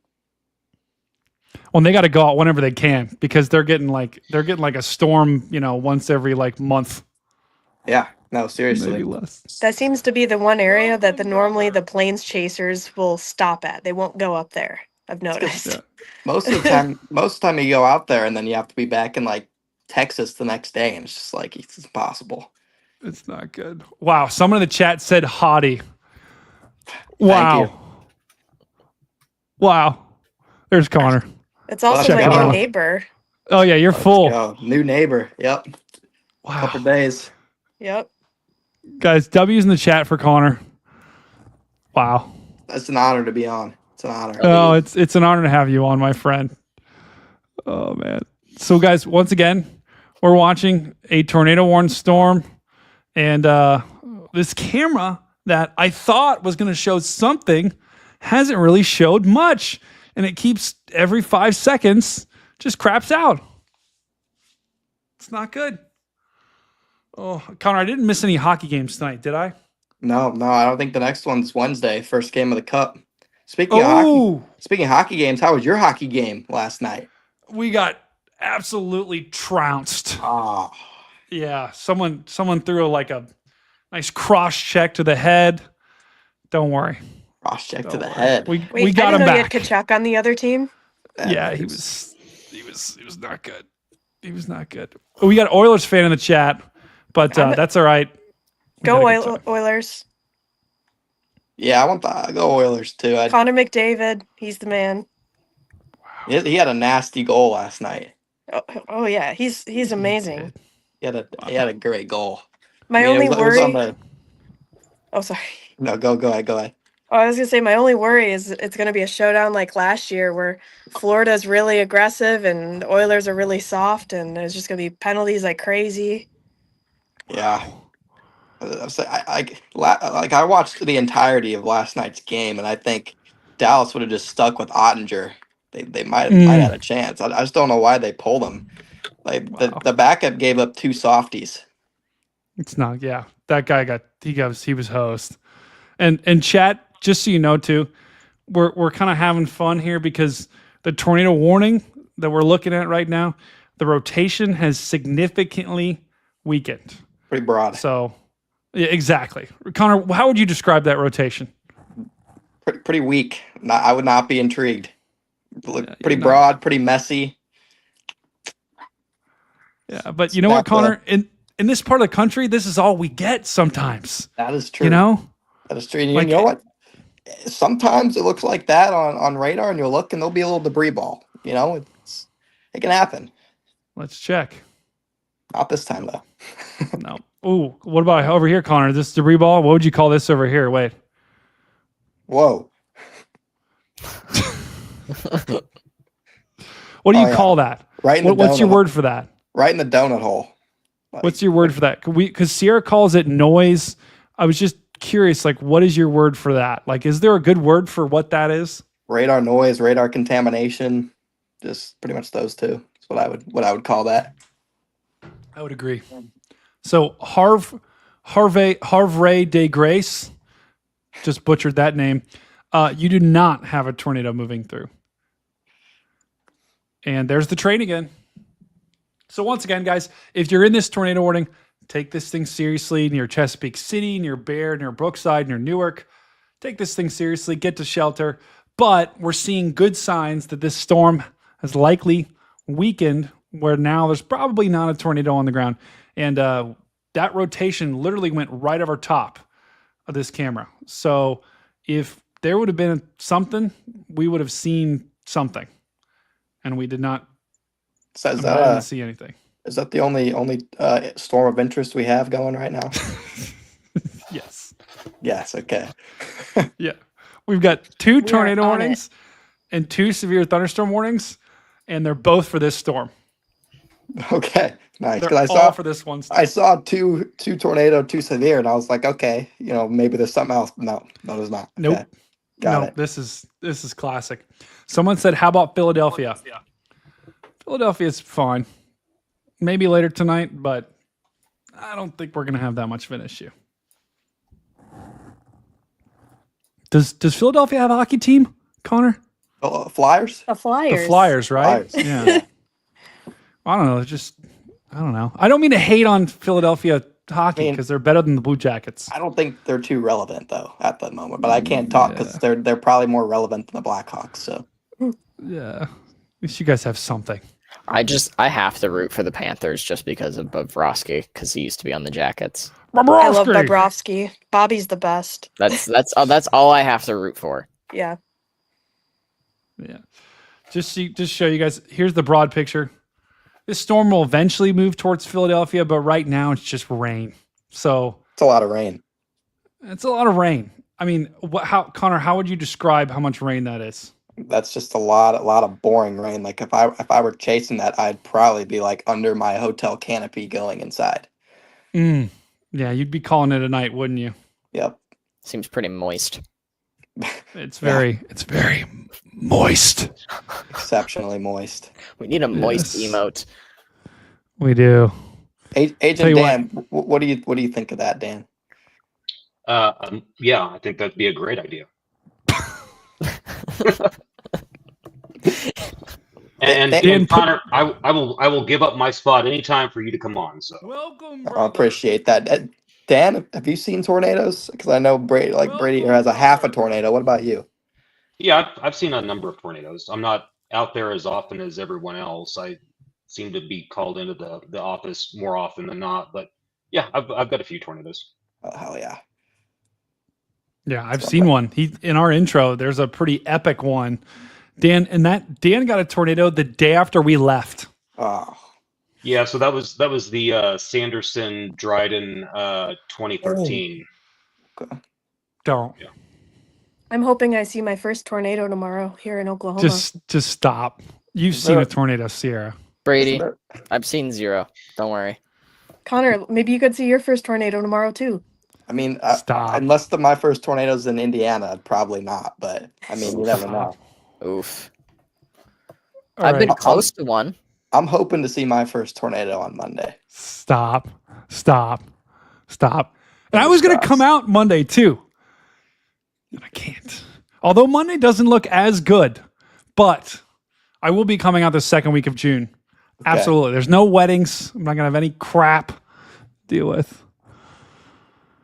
well, they got to go out whenever they can because they're getting like a storm, once every month. Yeah. No, seriously. Maybe less. That seems to be the one area that normally the plains chasers will stop at. They won't go up there. I've noticed. Yeah. Most of the time you go out there and then you have to be back in Texas the next day, and it's just it's impossible. It's not good. Wow, someone in the chat said hottie. Wow. Wow. There's Connor. It's also Check my it new out. neighbor. Oh yeah, you're full. Go. New neighbor. Yep. Wow. Couple days. Yep. Guys, W's in the chat for Connor. Wow. It's an honor to be on. It's an honor. Oh, it's an honor to have you on, my friend. Oh man. So guys, once again, we're watching a tornado warned storm, and this camera that I thought was going to show something hasn't really showed much, and it keeps every 5 seconds just craps out. It's not good. Oh, Connor, I didn't miss any hockey games tonight, did I? No, I don't think the next one's Wednesday, first game of the cup. Speaking of hockey games, how was your hockey game last night? We got absolutely trounced. Oh. Yeah, someone threw like a nice cross check to the head. Don't worry. Cross check to the head. We Wait, got I him didn't know you back. had Kachuk on the other team. Yeah, he was not good. He was not good. We got Oilers fan in the chat, but that's all right. Go Oilers. Yeah, I want to go Oilers too. Connor McDavid, he's the man. He had a nasty goal last night. Oh yeah, he's amazing. He had a great goal. My only worry. Oh, sorry. No, go ahead. Oh, I was gonna say my only worry is it's gonna be a showdown like last year where Florida's really aggressive and the Oilers are really soft, and there's just gonna be penalties like crazy. Yeah. I watched the entirety of last night's game, and I think Dallas would have just stuck with Ottinger. They might have had a chance. I just don't know why they pulled him. Like the backup gave up 2 softies. It's not. Yeah, that guy he was host. And chat, just so you know too, we're kind of having fun here because the tornado warning that we're looking at right now, the rotation has significantly weakened. Pretty broad. So, yeah, exactly. Connor, how would you describe that rotation? Pretty weak. I would not be intrigued. Pretty broad, pretty messy. Yeah, but you know what, Connor? In this part of the country, this is all we get sometimes. That is true. You know? That is true. And you know what? Sometimes it looks like that on radar, and you'll look, and there'll be a little debris ball. You know, it can happen. Let's check. Not this time, though. No. Ooh, what about over here, Connor? This debris ball? What would you call this over here? Wait. Whoa. What do you call that? Right in the what's your donut. word for that? Right in the donut hole. What's your word for that? Because Sierra calls it noise. I was just curious, like, what is your word for that? Like, is there a good word for what that is? Radar noise, radar contamination. Just pretty much those two. That's what I would call that. I would agree. So Harvey de Grace, just butchered that name. You do not have a tornado moving through. And there's the train again. So once again, guys, if you're in this tornado warning, take this thing seriously near Chesapeake City, near Bear, near Brookside, near Newark. Take this thing seriously, get to shelter. But we're seeing good signs that this storm has likely weakened, where now there's probably not a tornado on the ground. And that rotation literally went right over top of this camera. So if there would have been something, we would have seen something. And we did not. So is I didn't see anything. Is that the only storm of interest we have going right now? Yes. Yes. Okay. Yeah. We've got 2 tornado warnings and 2 severe thunderstorm warnings, and they're both for this storm. Okay. Nice. They're Because all for this one. I saw two tornado, 2 severe, and I was like, okay, maybe there's something else. No, there's not. Nope. Okay. Got it. This is classic. Someone said, how about Philadelphia? Philadelphia's fine. Maybe later tonight, but I don't think we're going to have that much of an issue. Does Philadelphia have a hockey team, Connor? Flyers? The Flyers. The Flyers, right? Flyers. Yeah. I don't know. I don't know. I don't mean to hate on Philadelphia hockey because they're better than the Blue Jackets. I don't think they're too relevant though at the moment, but I can't talk because they're probably more relevant than the Blackhawks. So yeah, at least you guys have something. I have to root for the Panthers just because of Bobrovsky, because he used to be on the Jackets. I love Bobrovsky. Bobby's the best. That's all I have to root for. Yeah. Yeah. Just show you guys. Here's the broad picture. This storm will eventually move towards Philadelphia, but right now it's just rain. So it's a lot of rain. It's a lot of rain. I mean, Connor? How would you describe how much rain that is? That's just a lot of boring rain. Like if I were chasing that, I'd probably be like under my hotel canopy going inside. Yeah, you'd be calling it a night, wouldn't you? Yep. Seems pretty moist. It's very moist. Exceptionally moist. We need a moist emote. We do. Agent Dan, what do you think of that, Dan? Yeah, I think that'd be a great idea. and Connor, I will give up my spot anytime for you to come on. So welcome. I appreciate that. Dan, have you seen tornadoes? Because I know Brady has a half a tornado. What about you? Yeah, I've seen a number of tornadoes. I'm not out there as often as everyone else. I seem to be called into the office more often than not. But yeah, I've got a few tornadoes. Oh hell yeah! Yeah, I've seen one. In our intro, there's a pretty epic one. Dan got a tornado the day after we left. Oh. Yeah, so that was the Sanderson Dryden 2013. Okay. Don't. Yeah. I'm hoping I see my first tornado tomorrow here in Oklahoma. Just stop. You've seen a tornado, Sierra. Brady, I've seen 0. Don't worry. Connor, maybe you could see your first tornado tomorrow too. I mean, stop. Unless my first tornado's in Indiana, probably not. But I mean, you never know. Oof. I've been close to one. I'm hoping to see my first tornado on Monday. Stop. And I was going to come out Monday too. And I can't. Although Monday doesn't look as good, but I will be coming out the second week of June. Okay. Absolutely. There's no weddings. I'm not going to have any crap to deal with.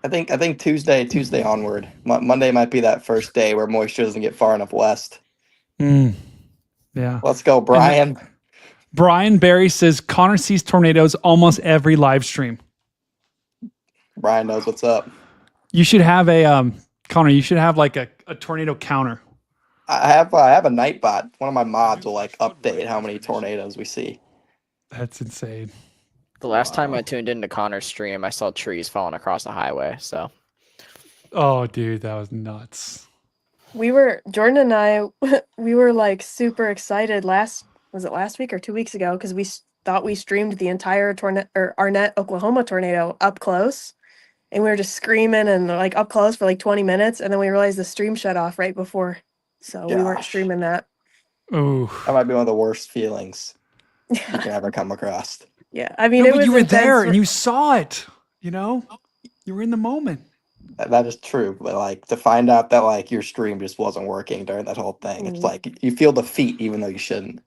I think Tuesday onward. Monday might be that first day where moisture doesn't get far enough west. Yeah. Let's go, Brian. Brian Barry says Connor sees tornadoes almost every live stream. Brian knows what's up. You should have Connor, you should have like a tornado counter. I have a Nightbot. One of my mods will update how many tornadoes we see. That's insane. The last time I tuned into Connor's stream, I saw trees falling across the highway. So. Oh, dude, that was nuts. Jordan and I, we were super excited was it last week or 2 weeks ago? Because we thought we streamed the entire Arnett, Oklahoma tornado up close. And we were just screaming and up close for 20 minutes. And then we realized the stream shut off right before. So we weren't streaming that. Ooh. That might be one of the worst feelings you can ever come across. Yeah. I mean, but you were there and you saw it, you were in the moment. That is true. But to find out that your stream just wasn't working during that whole thing, it's you feel defeat even though you shouldn't.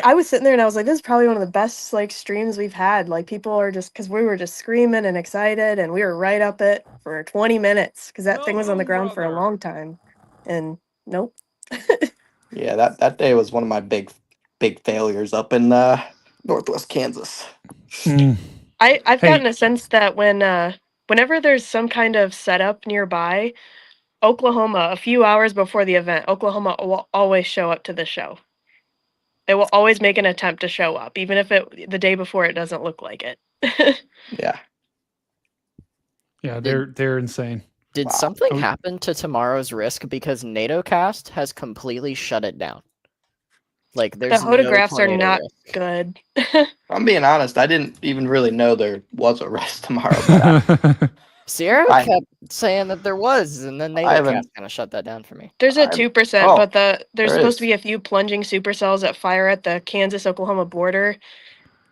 I was sitting there and I was like, this is probably one of the best streams we've had. People are just, because we were just screaming and excited and we were right up it for 20 minutes because that thing was on the ground for a long time. And nope. Yeah, that day was one of my big failures up in Northwest Kansas. I've gotten a sense that whenever there's some kind of setup nearby, Oklahoma, a few hours before the event, Oklahoma will always show up to the show. They will always make an attempt to show up, even if the day before it doesn't look like it. Yeah. Yeah, they're insane. Did something happen to tomorrow's Risk because NATOcast has completely shut it down? There's the photographs are not good. I'm being honest. I didn't even really know there was a Risk tomorrow. But Sierra kept saying that there was, and then NATOcast kind of shut that down for me. There's a 2%, but there's supposed to be a few plunging supercells that fire at the Kansas-Oklahoma border.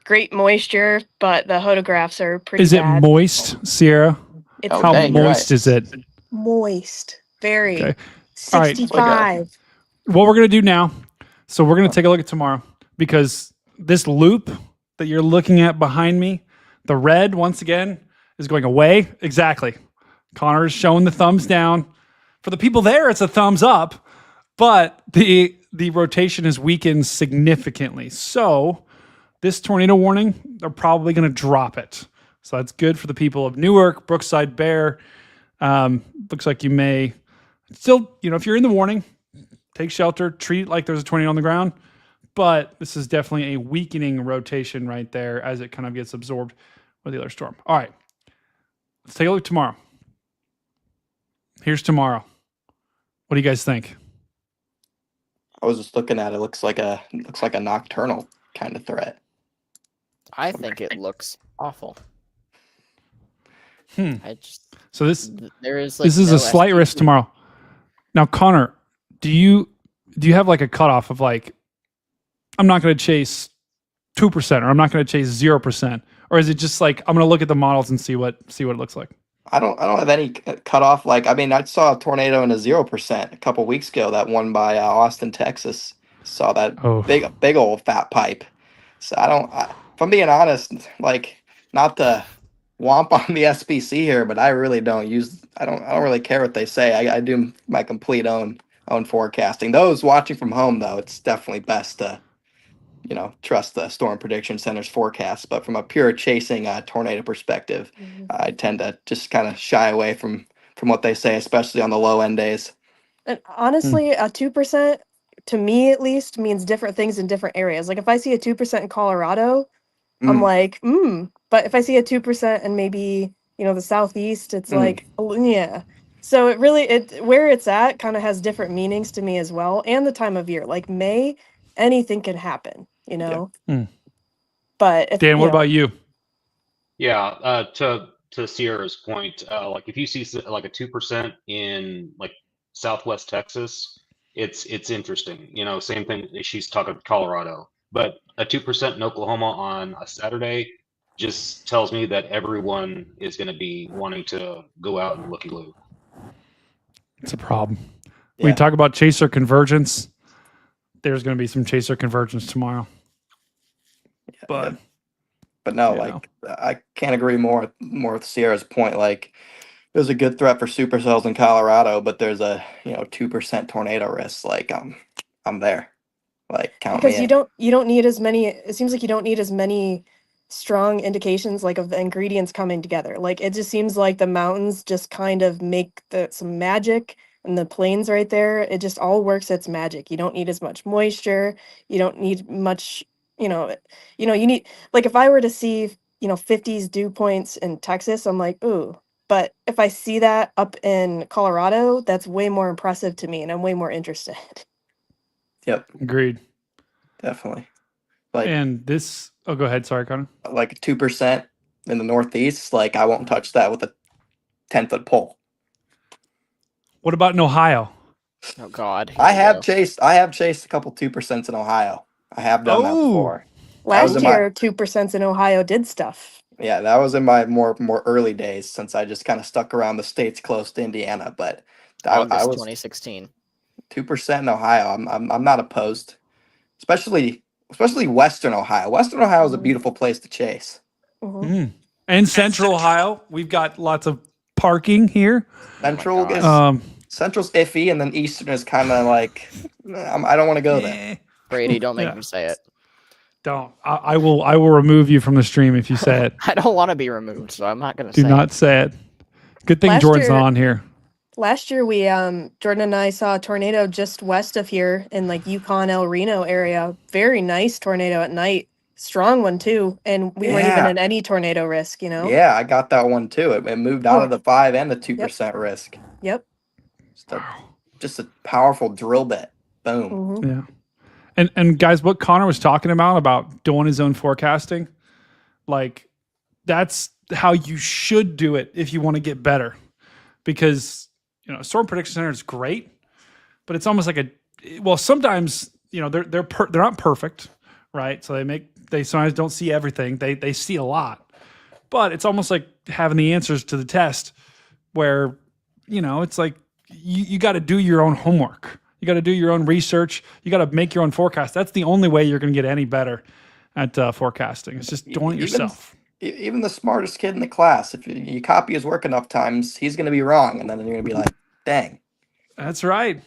Great moisture, but the photographs are pretty bad. Is it moist, Sierra? How moist is it? Moist. Very. Okay. 65. Right. What we're going to do now, so we're going to take a look at tomorrow, because this loop that you're looking at behind me, the red, once again, is going away. Exactly. Connor's showing the thumbs down. For the people there, it's a thumbs up, but the rotation is weakened significantly. So this tornado warning, they're probably going to drop it. So that's good for the people of Newark, Brookside, Bear. Looks like you may still, if you're in the warning, take shelter, treat it like there's a tornado on the ground. But this is definitely a weakening rotation right there as it kind of gets absorbed with the other storm. All right. Let's take a look tomorrow. Here's tomorrow. What do you guys think? I was just looking at it. Looks like a nocturnal kind of threat. I think it looks awful. So this there is this is no a slight risk tomorrow. Now, Connor, do you have like a cutoff of like, I'm not going to chase 2% or I'm not going to chase 0%, or is it just like I'm going to look at the models and see what it looks like? I don't have any cutoff. Like, I mean, I saw a tornado in a 0% a couple weeks ago. That one by Austin, Texas. Saw that big old fat pipe. So if I'm being honest, like, not to womp on the SPC here, but I really don't really care what they say. I do my complete own forecasting. Those watching from home, though, it's definitely best to trust the Storm Prediction Center's forecast. But from a pure chasing tornado perspective, I tend to just kind of shy away from what they say, especially on the low end days. And honestly, a 2%, to me at least, means different things in different areas. Like if I see a 2% in Colorado, I'm like, But if I see a 2% and maybe, the Southeast, it's like, yeah. So it really, where it's at kind of has different meanings to me as well. And the time of year, like May, anything can happen, But if, Dan, what about you? Yeah, to Sierra's point, like if you see like a 2% in like Southwest Texas, it's interesting. Same thing. She's talking Colorado, but a 2% in Oklahoma on a Saturday just tells me that everyone is going to be wanting to go out and looky-loo. It's a problem. We talk about chaser convergence. There's going to be some chaser convergence tomorrow. But no, I can't agree more with Sierra's point. Like, there's a good threat for supercells in Colorado, but there's a 2% tornado risk. Like, I'm there. Like, count me in. Because you don't need as many. It seems like you don't need as many strong indications like of the ingredients coming together. Like it just seems like the mountains just kind of make some magic, and the plains right there, it just all works its magic. You don't need as much moisture. You don't need much. You need, like, if I were to see 50s dew points in Texas, I'm like, ooh. But if I see that up in Colorado, that's way more impressive to me, and I'm way more interested. Yep. Agreed. Definitely. And this, go ahead. Sorry, Connor. Like 2% in the Northeast, like I won't touch that with a 10-foot pole. What about in Ohio? Oh God. I have chased a couple 2% in Ohio. I have done that before. Last year, 2% in Ohio did stuff. Yeah, that was in my more early days, since I just kind of stuck around the states close to Indiana. But I was 2016. 2% in Ohio. I'm not opposed, especially Western Ohio. Western Ohio is a beautiful place to chase. And Central Ohio, we've got lots of parking here. Central's iffy, and then Eastern is kind of like I don't want to go there. Brady, don't make me say it. Don't. I will remove you from the stream if you say it. I don't want to be removed, so I'm not going to say it. Do not say it. Good thing Jordan's on here. Last year, we Jordan and I saw a tornado just west of here in like Yukon, El Reno area. Very nice tornado at night. Strong one too, and we weren't even in any tornado risk. Yeah, I got that one too. It moved out of the 5 and the 2% risk. Yep. Just a powerful drill bit. Boom. Yeah. And guys, what Connor was talking about doing his own forecasting, like that's how you should do it if you want to get better, because Storm Prediction Center is great, but it's almost like sometimes they're not perfect, right? So they sometimes don't see everything. They see a lot, but it's almost like having the answers to the test, where it's like you got to do your own homework. You got to do your own research. You got to make your own forecast. That's the only way you're going to get any better at forecasting. It's just doing it yourself. Even the smartest kid in the class, if you copy his work enough times, he's going to be wrong, and then you're going to be like, "Dang." That's right.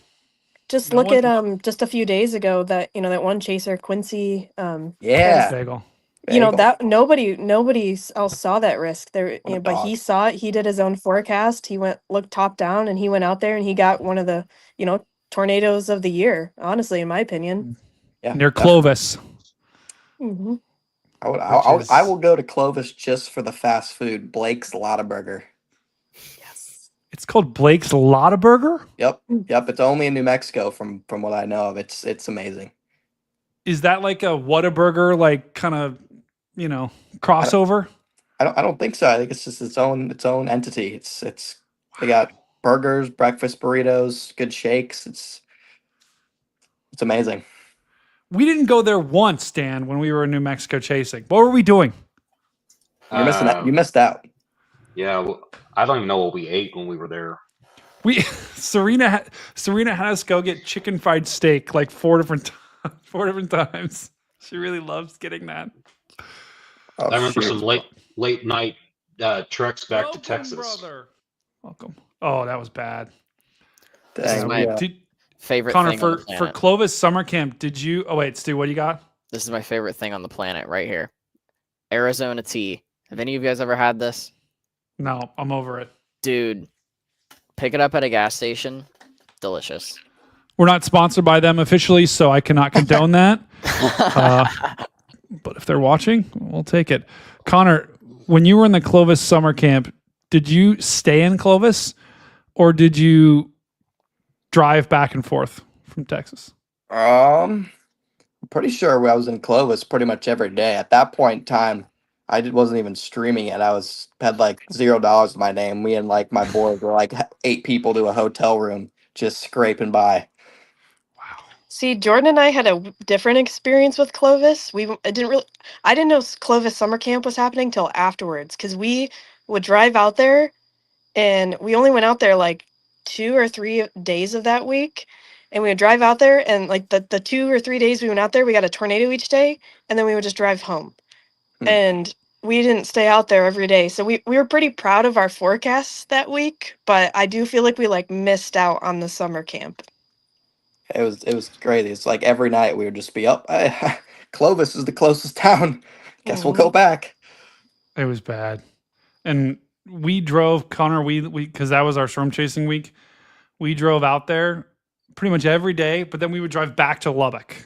Just look at just a few days ago that that one chaser Quincy. Bagel. That nobody else saw that risk there, but he saw it. He did his own forecast. He looked top down, and he went out there and he got one of the tornadoes of the year, honestly, in my opinion. Yeah, Near definitely. Clovis. Mm-hmm. I will go to Clovis just for the fast food, Blake's Lotta Burger. Yes. It's called Blake's Lotta Burger? Yep. It's only in New Mexico from what I know of. It's amazing. Is that like a Whataburger, like kind of, crossover? I don't think so. I think it's just its own entity. It's they got burgers, breakfast burritos, good shakes. It's amazing. We didn't go there once, Dan, when we were in New Mexico chasing. What were we doing? You're missing out. You missed out. Yeah, well, I don't even know what we ate when we were there. Serena had us go get chicken fried steak like 4 different times. She really loves getting that. Oh, I remember some late night treks back to Texas. Brother. Welcome. Oh, that was bad. This is my favorite Connor, thing on the for planet. Clovis summer camp, did you? Oh wait, Stu, what do you got? This is my favorite thing on the planet right here. Arizona tea. Have any of you guys ever had this? No, I'm over it. Dude, pick it up at a gas station. Delicious. We're not sponsored by them officially, so I cannot condone that. But if they're watching, we'll take it. Connor, when you were in the Clovis summer camp, did you stay in Clovis or did you drive back and forth from Texas? I'm pretty sure I was in Clovis pretty much every day. At that point in time, I wasn't even streaming it. I had like $0 to my name. Me and like my boys were like 8 people to a hotel room, just scraping by. See, Jordan and I had a different experience with Clovis. I didn't know Clovis summer camp was happening till afterwards because we would drive out there, and we only went out there like 2 or 3 days of that week, and we would drive out there, and like the 2 or 3 days we went out there, we got a tornado each day, and then we would just drive home, and we didn't stay out there every day, so we were pretty proud of our forecasts that week, but I do feel like we like missed out on the summer camp. It was crazy. It's like every night we would just be up. Clovis is the closest town. Guess we'll go back. It was bad. And we drove, Connor, we because that was our storm chasing week. We drove out there pretty much every day, but then we would drive back to Lubbock.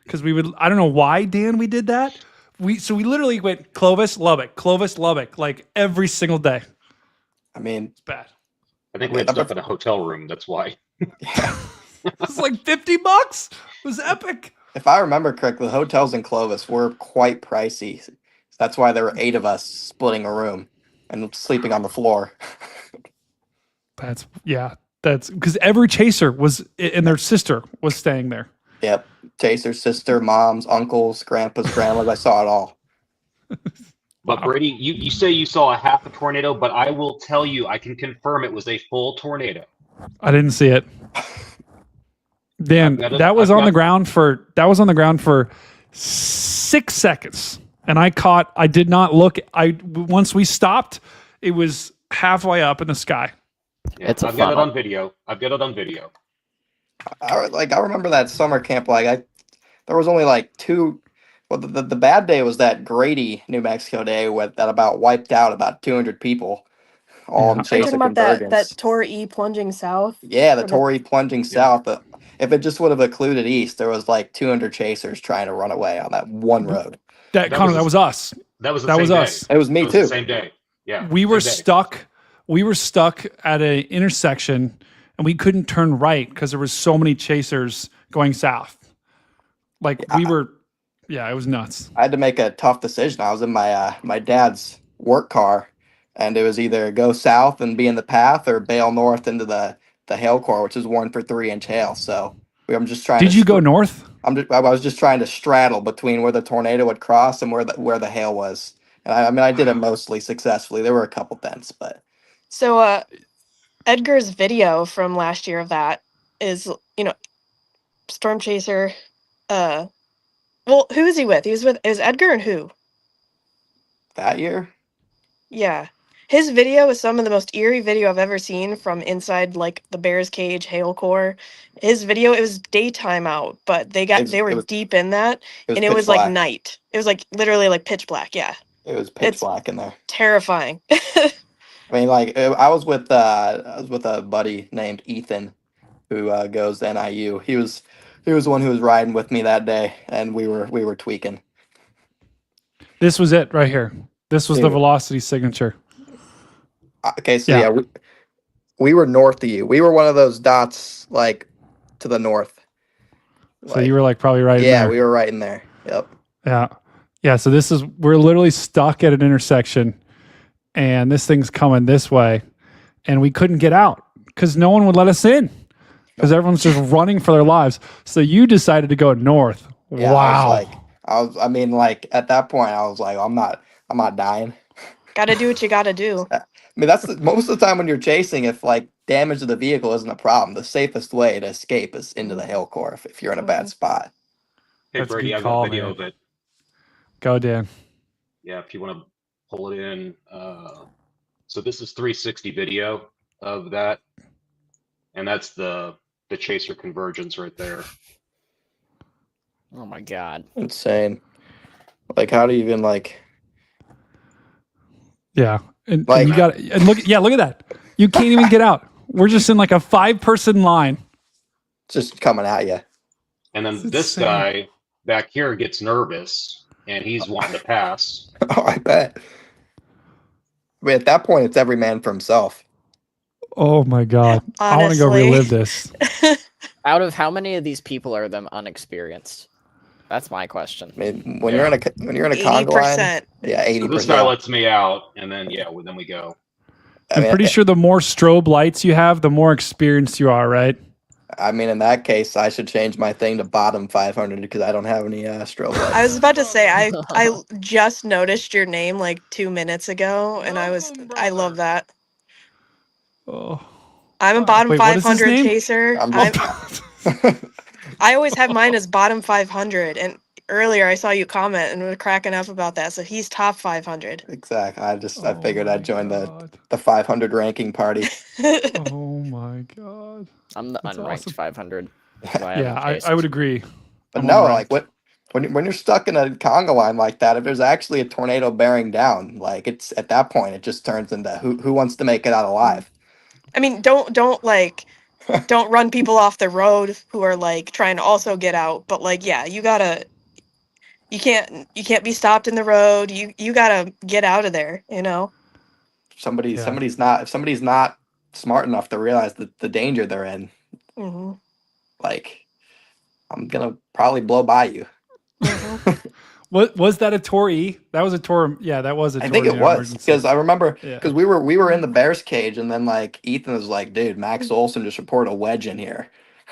Because I don't know why, Dan, we did that. We literally went Clovis, Lubbock, like every single day. I mean, it's bad. I think we had stuff in a hotel room. That's why. It's like $50. It was epic. If I remember correctly, the hotels in Clovis were quite pricey. That's why there were 8 of us splitting a room and sleeping on the floor. That's because every chaser was, and their sister was staying there. Yep. Chaser, sister, moms, uncles, grandpas, grandmas. I saw it all. But Brady, you say you saw a half a tornado, but I will tell you, I can confirm it was a full tornado. I didn't see it. Dan, that was on the ground for 6 seconds. And I did not look. Once we stopped, it was halfway up in the sky. Yeah, I've got it on video. I remember that summer camp. There was only like 2. Well, the bad day was that Grady, New Mexico day that about wiped out about 200 people. All in chasing convergence. That Tor E plunging south. Yeah, the Tor E plunging south. But if it just would have included east, there was like 200 chasers trying to run away on that one road. That was us. That was us. It was me too. The same day. Yeah. We were stuck. We were stuck at an intersection, and we couldn't turn right because there was so many chasers going south. It was nuts. I had to make a tough decision. I was in my dad's work car, and it was either go south and be in the path or bail north into the hail core, which is 1 for 3-inch hail. So I'm just trying. Did you go north? I was just trying to straddle between where the tornado would cross and where the hail was. And I did it mostly successfully. There were a couple dents, but. So Edgar's video from last year of that is, Storm Chaser. Well, who is he with? It was Edgar and who? That year? Yeah. His video is some of the most eerie video I've ever seen from inside like the Bears cage hail core. His video, it was daytime out, but they were deep in that, and it was like night. It was like literally like pitch black. Yeah. It was pitch black in there. Terrifying. I mean, I was with a buddy named Ethan, who goes to NIU. He was the one who was riding with me that day, and we were tweaking. This was it right here. This was the Dude. velocity signature. Okay, so yeah, we were north of you. We were one of those dots like to the north. So you were like probably right in there. Yeah, we were right in there. Yep. Yeah. Yeah. So we're literally stuck at an intersection and this thing's coming this way and we couldn't get out because no one would let us in because everyone's just running for their lives. So you decided to go north. Yeah, Wow. I mean, at that point, I was like, I'm not dying. Gotta do what you gotta do. I mean, that's most of the time when you're chasing, if like damage to the vehicle isn't a problem, the safest way to escape is into the hill core if you're in a bad spot. Hey, That's a Brady, good I've call, got video man. of it. Go, Dan. Yeah, if you want to pull it in. So this is 360 video of that, and that's the chaser convergence right there. Oh my god. Insane. Like, how do you even like? Yeah. And Like- you got and look at that. You can't even get out. We're just in like a 5-person line. Just coming at you. And then That's this insane. guy back here gets nervous, and he's wanting to pass. Oh, I bet. I mean, at that point, it's every man for himself. Oh my God. I want to go Honestly. relive this. Out of how many of these people are them unexperienced? That's my question. I mean, when you're in a conga line, 80%. yeah, So 80%. this guy lets me out, and then then we go. I'm pretty sure the more strobe lights you have, the more experienced you are, right? I mean, in that case, I should change my thing to bottom 500 because I don't have any strobe lights. I was about to say I just noticed your name like 2 minutes ago, and I love that. Oh. I'm a bottom Wait, what is his 500 name? chaser. I always have mine as bottom 500, and earlier I saw you comment and we were cracking up about that. So he's top 500. Exactly. I figured I'd join the 500 ranking party. Oh my God. I'm the That's unranked awesome. 500. Yeah, I would agree. But I'm no, unranked. like when you're stuck in a conga line like that, if there's actually a tornado bearing down, like it's at that point it just turns into who wants to make it out alive. I mean, don't run people off the road who are like trying to also get out. But like, yeah, you can't be stopped in the road. You gotta get out of there. You know. Somebody's not smart enough to realize the danger they're in. Mm-hmm. Like, I'm gonna probably blow by you. What was that a Tor E? That was a Tor. Yeah, that was a Tor. I think it was because I remember Yeah. because we were in the Bears cage and then like Ethan was like, dude, Max Olson just reported a wedge in here.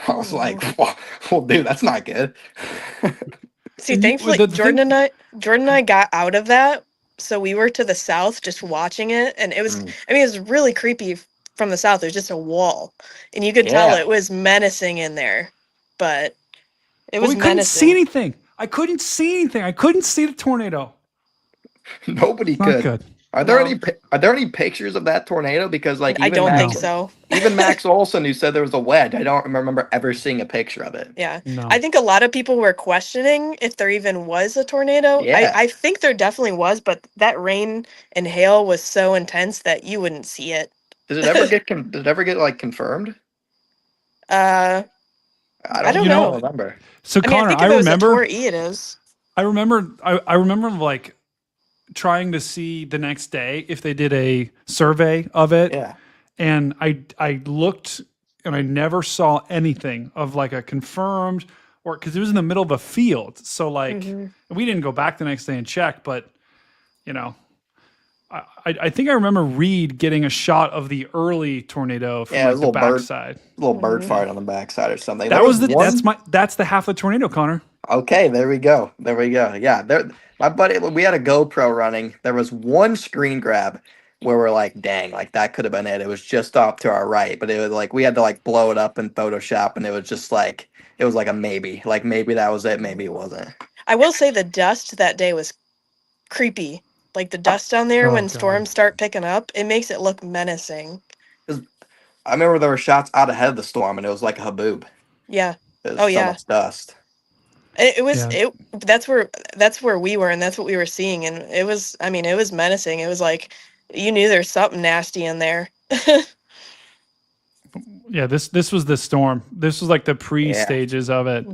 I was like, well, dude, that's not good. See, And thankfully, the Jordan and I got out of that, so we were to the south just watching it, and it was. I mean, it was really creepy from the south. It was just a wall, and you could tell Yeah. it was menacing in there, but it Well, was we couldn't menacing. see anything. I couldn't see anything. I couldn't see the tornado. Nobody Not could. good. Are there any pictures of that tornado? Because like I even don't think Max, so. even Max Olson, who said there was a wedge, I don't remember ever seeing a picture of it. Yeah. No. I think a lot of people were questioning if there even was a tornado. Yeah. I think there definitely was, but that rain and hail was so intense that you wouldn't see it. Did it ever get did it ever get like confirmed? I I don't You know, know. remember. So I mean, Connor, I think I if it was a remember. Tor E, it is. I remember like trying to see the next day if they did a survey of it. Yeah. And I looked and I never saw anything of like a confirmed or because it was in the middle of a field. So like we didn't go back the next day and check, but you know, I think I remember Reed getting a shot of the early tornado from Yeah, it like was the a little bird, backside. little bird fart on the backside or something. That There was one- that's the half of the tornado, Connor. Okay, there we go. Yeah, my buddy, we had a GoPro running. There was one screen grab where we're like, dang, like that could have been it. It was just off to our right, but it was like we had to like blow it up in Photoshop, and it was just like it was like a maybe. Like maybe that was it, maybe it wasn't. I will say the dust that day was creepy. Like the dust down there Oh, when God. storms start picking up, it makes it look menacing. I remember there were shots out ahead of the storm, and it was like a haboob. Yeah. It was Oh, so yeah. much dust. It was Yeah. that's where we were and that's what we were seeing, and it was menacing. It was like you knew there's something nasty in there. Yeah, this was the storm. This was like the pre-stages of it.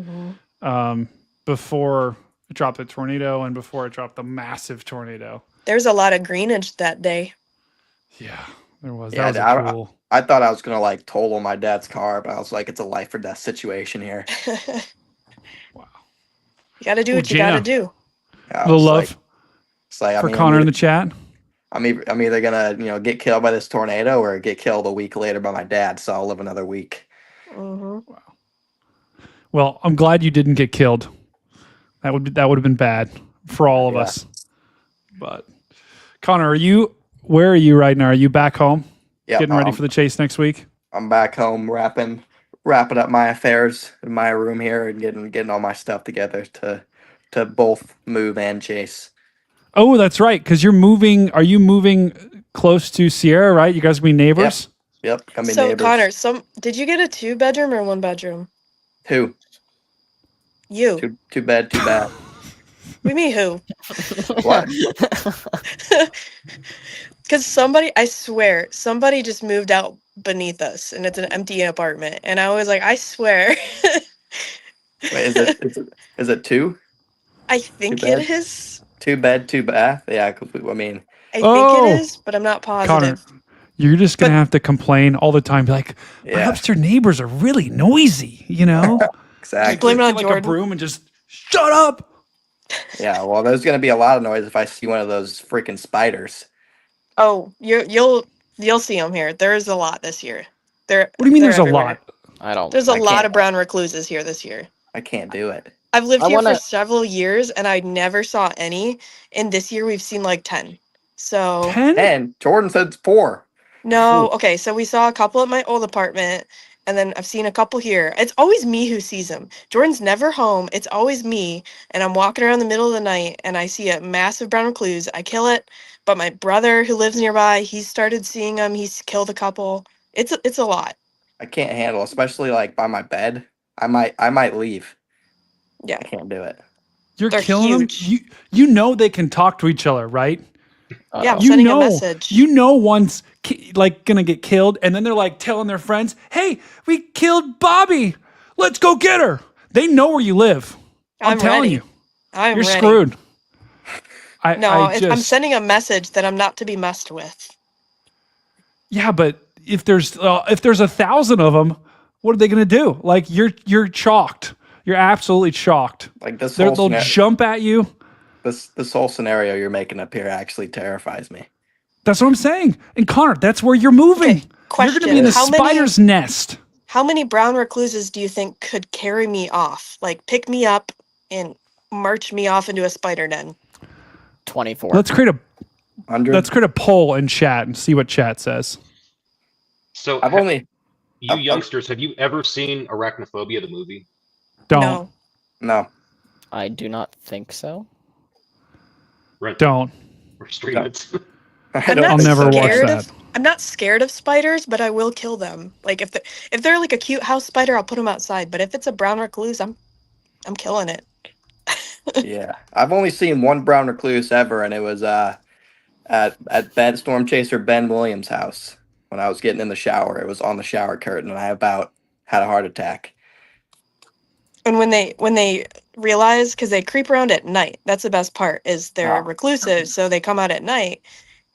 Before it dropped the tornado and before it dropped the massive tornado. There's a lot of greenage that day. Yeah, there was. Yeah, That was cool. I thought I was gonna like total my dad's car, but I was like, it's a life or death situation here. Wow. You got to do what you got to do. Yeah, The love for Connor in the chat. I'm either gonna get killed by this tornado or get killed a week later by my dad. So I'll live another week. Wow. Well, I'm glad you didn't get killed. That would have been bad for all of us. But Connor, where are you right now? Are you back home? Yeah, Getting ready for the chase next week? I'm back home wrapping up my affairs in my room here and getting all my stuff together to both move and chase. Oh, that's right. Because you're moving. Are you moving close to Sierra? Right? You guys will be neighbors. Yep. Gonna be So neighbors. Connor, did you get a 2-bedroom or 1-bedroom? Who? You. Too bad. We mean who? What? Because I swear, somebody just moved out beneath us, and it's an empty apartment. And I was like, I swear. Wait, is it two? I think Two bed? it is. 2 bed, 2 bath. Yeah, I mean, I think it is, but I'm not positive. Connor, you're just gonna have to complain all the time. Be like, my upstairs neighbors are really noisy. Exactly. Just blame it on Get, like, Jordan. a broom and just shut up. Yeah, well, there's gonna be a lot of noise if I see one of those freaking spiders. Oh, you'll see them here. There's a lot this year. What do you mean there's everywhere. a lot? There's a lot of brown recluses here this year. I can't do it. I've lived here for several years, and I never saw any. And this year we've seen like 10. So 10? Jordan said 4. No, okay. So we saw a couple at my old apartment, and then I've seen a couple here. It's always me who sees them. Jordan's never home. It's always me, and I'm walking around the middle of the night, and I see a massive brown recluse. I kill it, but my brother who lives nearby, he's started seeing them. He's killed a couple. It's a lot. I can't handle, especially like by my bed. I might leave. Yeah, I can't do it. You're They're killing huge. them. You know they can talk to each other, right? Yeah, I'm sending a message. You know one's like gonna get killed, and then they're like telling their friends, "Hey, we killed Bobby. Let's go get her." They know where you live. I'm telling ready. you, I'm you're ready. screwed. I'm sending a message that I'm not to be messed with. Yeah, but if there's 1,000 of them, what are they gonna do? Like you're chalked. You're absolutely chalked. Like this, they'll jump at you. This whole scenario you're making up here actually terrifies me. That's what I'm saying. And Connor, that's where you're moving. Okay, question. You're going to be in the spider's nest. How many brown recluses do you think could carry me off? Like pick me up and march me off into a spider den? 24. Let's create a poll in chat and see what chat says. So you youngsters, have you ever seen Arachnophobia, the movie? Don't. No. I do not think so. Rent Don't. or stream it. I'll never watch that. I'm not scared of spiders, but I will kill them. Like if they're like a cute house spider, I'll put them outside. But if it's a brown recluse, I'm killing it. Yeah, I've only seen one brown recluse ever, and it was at Bed Storm Chaser Ben Williams' house when I was getting in the shower. It was on the shower curtain, and I about had a heart attack. And when they realize, because they creep around at night, that's the best part, is they're reclusive, so they come out at night.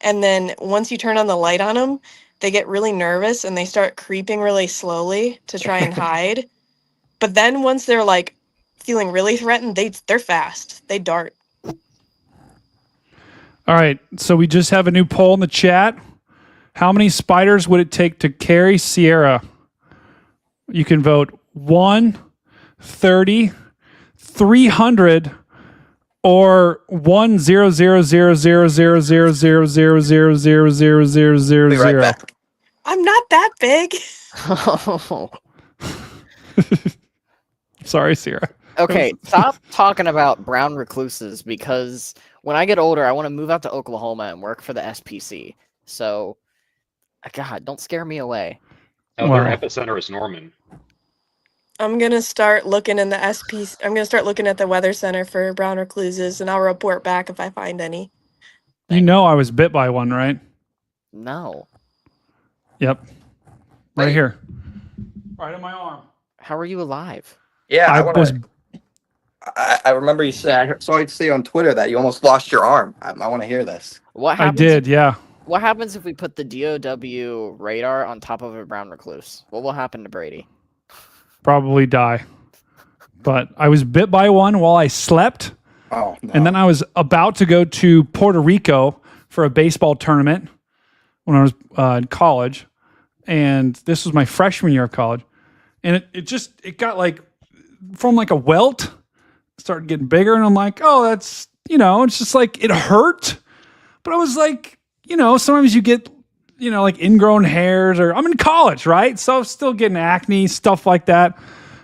And then once you turn on the light on them, they get really nervous and they start creeping really slowly to try and hide. But then once they're like feeling really threatened, they're fast. They dart. All right. So we just have a new poll in the chat. How many spiders would it take to carry Sierra? You can vote 1, 30, 300, or 10000000000000000. I'm not that big. Sorry, Sierra. Okay, stop talking about brown recluses because when I get older, I want to move out to Oklahoma and work for the SPC. So, God, don't scare me away. Oh, their epicenter is Norman. I'm gonna start looking in the I'm gonna start looking at the weather center for brown recluses, and I'll report back if I find any. You know I was bit by one, right? No. Yep. Right here. Right on my arm. How are you alive? Yeah, was I remember you said. I saw you say on Twitter that you almost lost your arm. I want to hear this. What I happens? did, yeah. What happens if we put the DOW radar on top of a brown recluse? What will happen to Brady? Probably die. But I was bit by one while I slept. Oh, no. And then I was about to go to Puerto Rico for a baseball tournament when I was in college. And this was my freshman year of college. And it got like from like a welt, started getting bigger. And I'm like, oh, that's, it's just like, it hurt. But I was like, sometimes you get, like ingrown hairs, or I'm in college, right? So I'm still getting acne, stuff like that. I'm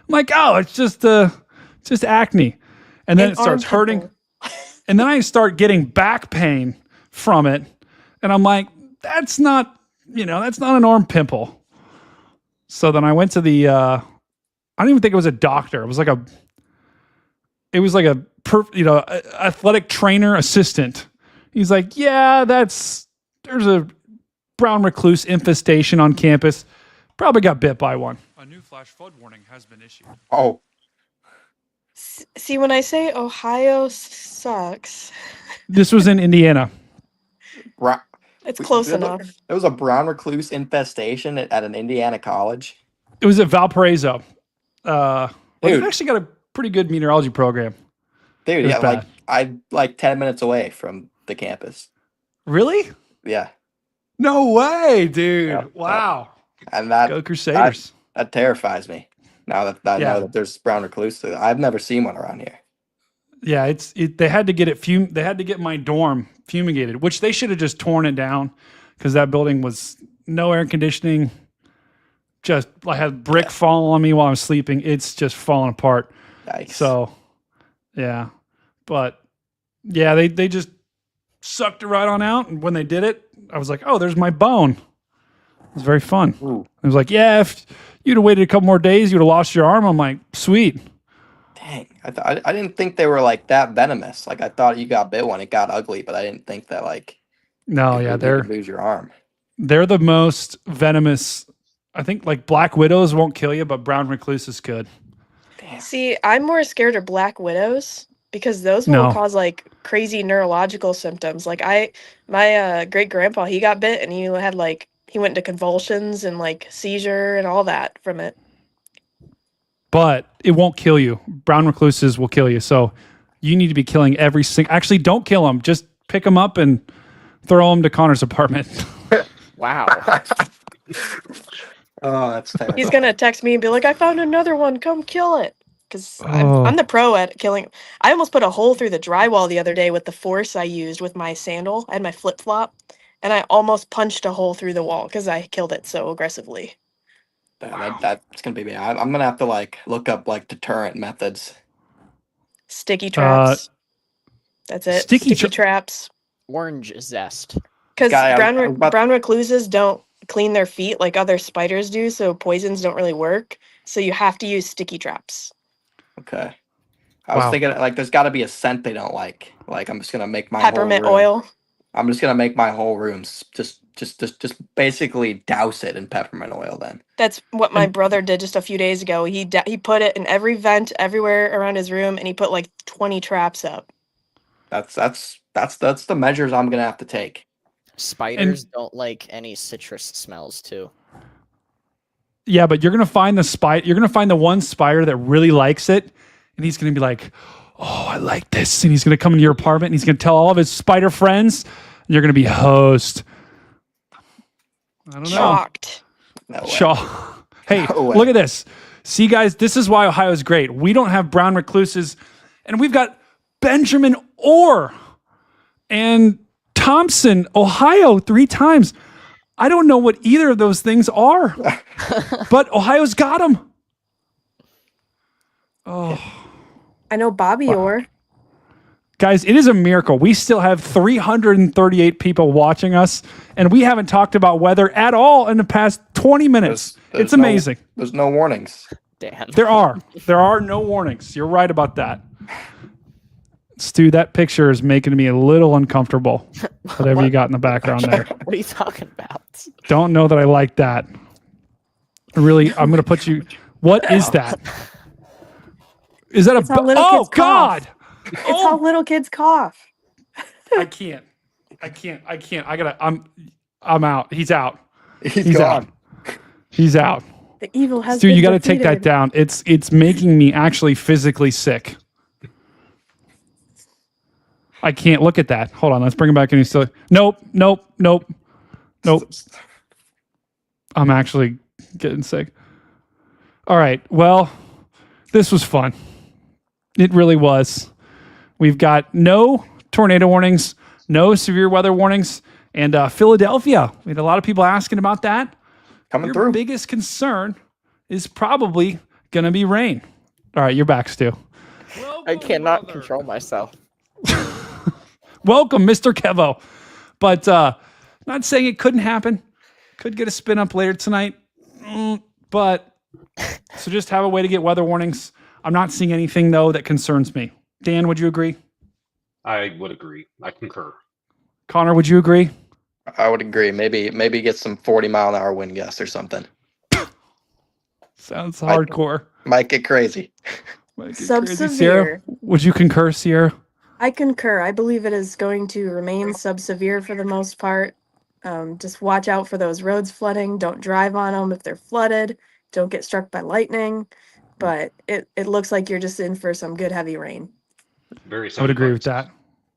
like, oh, it's just acne. And then it starts hurting. And then I start getting back pain from it. And I'm like, that's not an arm pimple. So then I went to the, I don't even think it was a doctor. It was like a athletic trainer assistant. He's like, yeah, there's a brown recluse infestation on campus. Probably got bit by one. A new flash flood warning has been issued. Oh. See, when I say Ohio sucks, This was in Indiana. it's close enough. There was a brown recluse infestation at an Indiana college. It was at Valparaiso. They've Dude. actually got a pretty good meteorology program. Dude, It was yeah, bad. like 10 minutes away from the campus. Really? Yeah. No way, dude. Yep. Wow. And that Go Crusaders. that terrifies me. Now that I know that there's brown recluse, I've never seen one around here. Yeah, they had to get it they had to get my dorm fumigated, which they should have just torn it down because that building was no air conditioning. Just I had brick fall on me while I was sleeping. It's just falling apart. Yikes. So yeah. But yeah, they just sucked it right on out. And when they did it, I was like, oh, there's my bone. It was very fun. Ooh. I was like, yeah, if you'd have waited a couple more days, you'd have lost your arm. I'm like, sweet. Dang. I didn't think they were like that venomous. Like I thought you got bit when it got ugly, but I didn't think that like No, yeah, you could lose your arm. They're the most venomous. I think like black widows won't kill you, but brown recluses could. See, I'm more scared of black widows because those will cause like crazy neurological symptoms. Like my great grandpa, he got bit and he went into convulsions and like seizure and all that from it. But it won't kill you. Brown recluses will kill you. So you need to be killing every single. Actually, don't kill them. Just pick them up and throw them to Connor's apartment. Wow. Oh, that's terrible. He's gonna text me and be like, "I found another one. Come kill it." Because I'm the pro at killing. I almost put a hole through the drywall the other day with the force I used with my sandal. I had my flip flop, and I almost punched a hole through the wall because I killed it so aggressively. That's gonna be me. I'm gonna have to like look up like deterrent methods. Sticky traps. That's it. Sticky traps. Orange zest. Because brown recluses don't clean their feet like other spiders do, so poisons don't really work. So you have to use sticky traps. Okay. I was thinking like there's got to be a scent they don't like. Like I'm just gonna make my peppermint whole room, oil. I'm just gonna make my whole room just basically douse it in peppermint oil. Then that's what my brother did just a few days ago. He put it in every vent everywhere around his room, and he put like 20 traps up. That's the measures I'm gonna have to take. Spiders don't like any citrus smells too. Yeah, but you're gonna find You're gonna find the one spider that really likes it, and he's gonna be like, "Oh, I like this," and he's gonna come into your apartment and he's gonna tell all of his spider friends. And you're gonna be host. I don't know. Shocked. No way. Hey, look at this. See, guys, this is why Ohio is great. We don't have brown recluses, and we've got Benjamin Orr and Thompson, Ohio, 3 times. I don't know what either of those things are, but Ohio's got them. Oh, I know Bobby Orr. Guys, it is a miracle. We still have 338 people watching us, and we haven't talked about weather at all in the past 20 minutes. It's amazing. There's no warnings. Damn. There are no warnings. You're right about that. Stu, that picture is making me a little uncomfortable. Whatever you got in the background there. What are you talking about? Don't know that I like that. Really, I'm gonna put you. What is that? Is that It's how little oh kids cough. God! It's how little kids cough. I can't. I gotta. I'm out. He's out. He's out. gone. He's out. The evil has Stu, been you got to take that defeated. down. It's making me actually physically sick. I can't look at that. Hold on, let's bring him back in. He's still. Nope. I'm actually getting sick. All right. Well, this was fun. It really was. We've got no tornado warnings, no severe weather warnings, and Philadelphia. We had a lot of people asking about that. Coming Your through. biggest concern is probably going to be rain. All right, you're back, Stu. I cannot control myself. Welcome, Mr. Kevo. But not saying it couldn't happen. Could get a spin up later tonight. But so just have a way to get weather warnings. I'm not seeing anything, though, that concerns me. Dan, would you agree? I would agree. I concur. Connor, would you agree? I would agree. Maybe get some 40-mile-an-hour wind gusts or something. Sounds hardcore. Might get crazy. Subsevere. Sierra, would you concur, Sierra? I concur. I believe it is going to remain subsevere for the most part. Just watch out for those roads flooding. Don't drive on them if they're flooded. Don't get struck by lightning. But it looks like you're just in for some good heavy rain. Very. I would agree with that.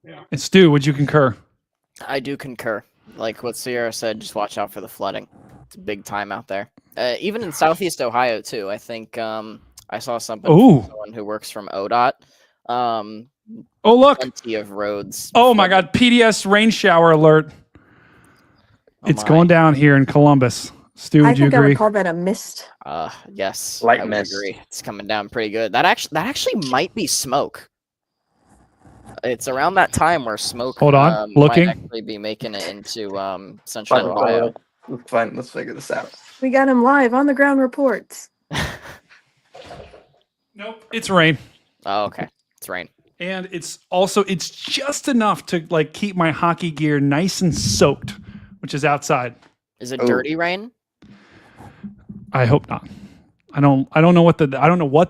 Yeah. And Stu, would you concur? I do concur. Like what Sierra said, just watch out for the flooding. It's big time out there. Even in Southeast Ohio too. I think I saw something from someone who works from ODOT. Oh look! Plenty of roads. Oh my God! PDS rain shower alert. It's going down here in Columbus. Stu, would you I agree? would call that a mist. Yes. Light I would mist. agree. It's coming down pretty good. That actually might be smoke. It's around that time where smoke Hold on, looking. might actually be making it into central Ohio. Fine, let's figure this out. We got him live on the ground reports. Nope. It's rain. Oh, okay. It's rain. And it's just enough to like keep my hockey gear nice and soaked, which is outside. Is it dirty rain? I hope not. I don't know what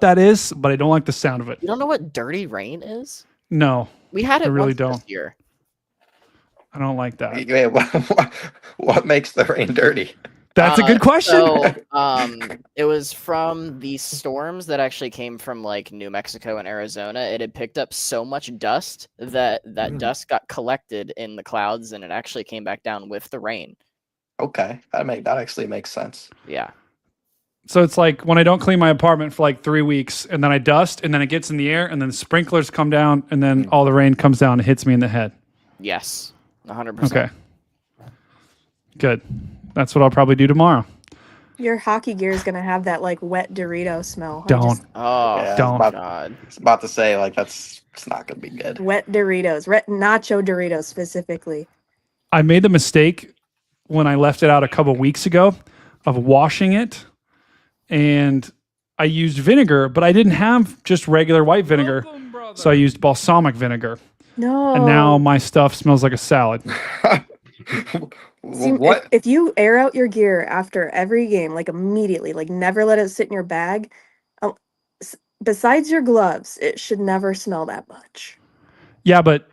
that is, but I don't like the sound of it. You don't know what dirty rain is? No. We had it I really once don't. this year. I don't like that. Wait, what makes the rain dirty? That's a good question. So, it was from the storms that actually came from like New Mexico and Arizona. It had picked up so much dust that dust got collected in the clouds, and it actually came back down with the rain. Okay, that actually makes sense. Yeah. So it's like when I don't clean my apartment for like 3 weeks, and then I dust, and then it gets in the air, and then sprinklers come down, and then all the rain comes down and hits me in the head. Yes, 100%. Okay. Good. That's what I'll probably do tomorrow. Your hockey gear is gonna have that like wet Dorito smell. Don't. Oh, Yeah, don't. God. It's about to say like it's not gonna be good. Wet Doritos, wet nacho Doritos specifically. I made the mistake when I left it out a couple weeks ago of washing it, and I used vinegar, but I didn't have just regular white vinegar, so I used balsamic vinegar. No. And now my stuff smells like a salad. See, What? if you air out your gear after every game, like immediately, like never let it sit in your bag, besides your gloves, it should never smell that much. Yeah, but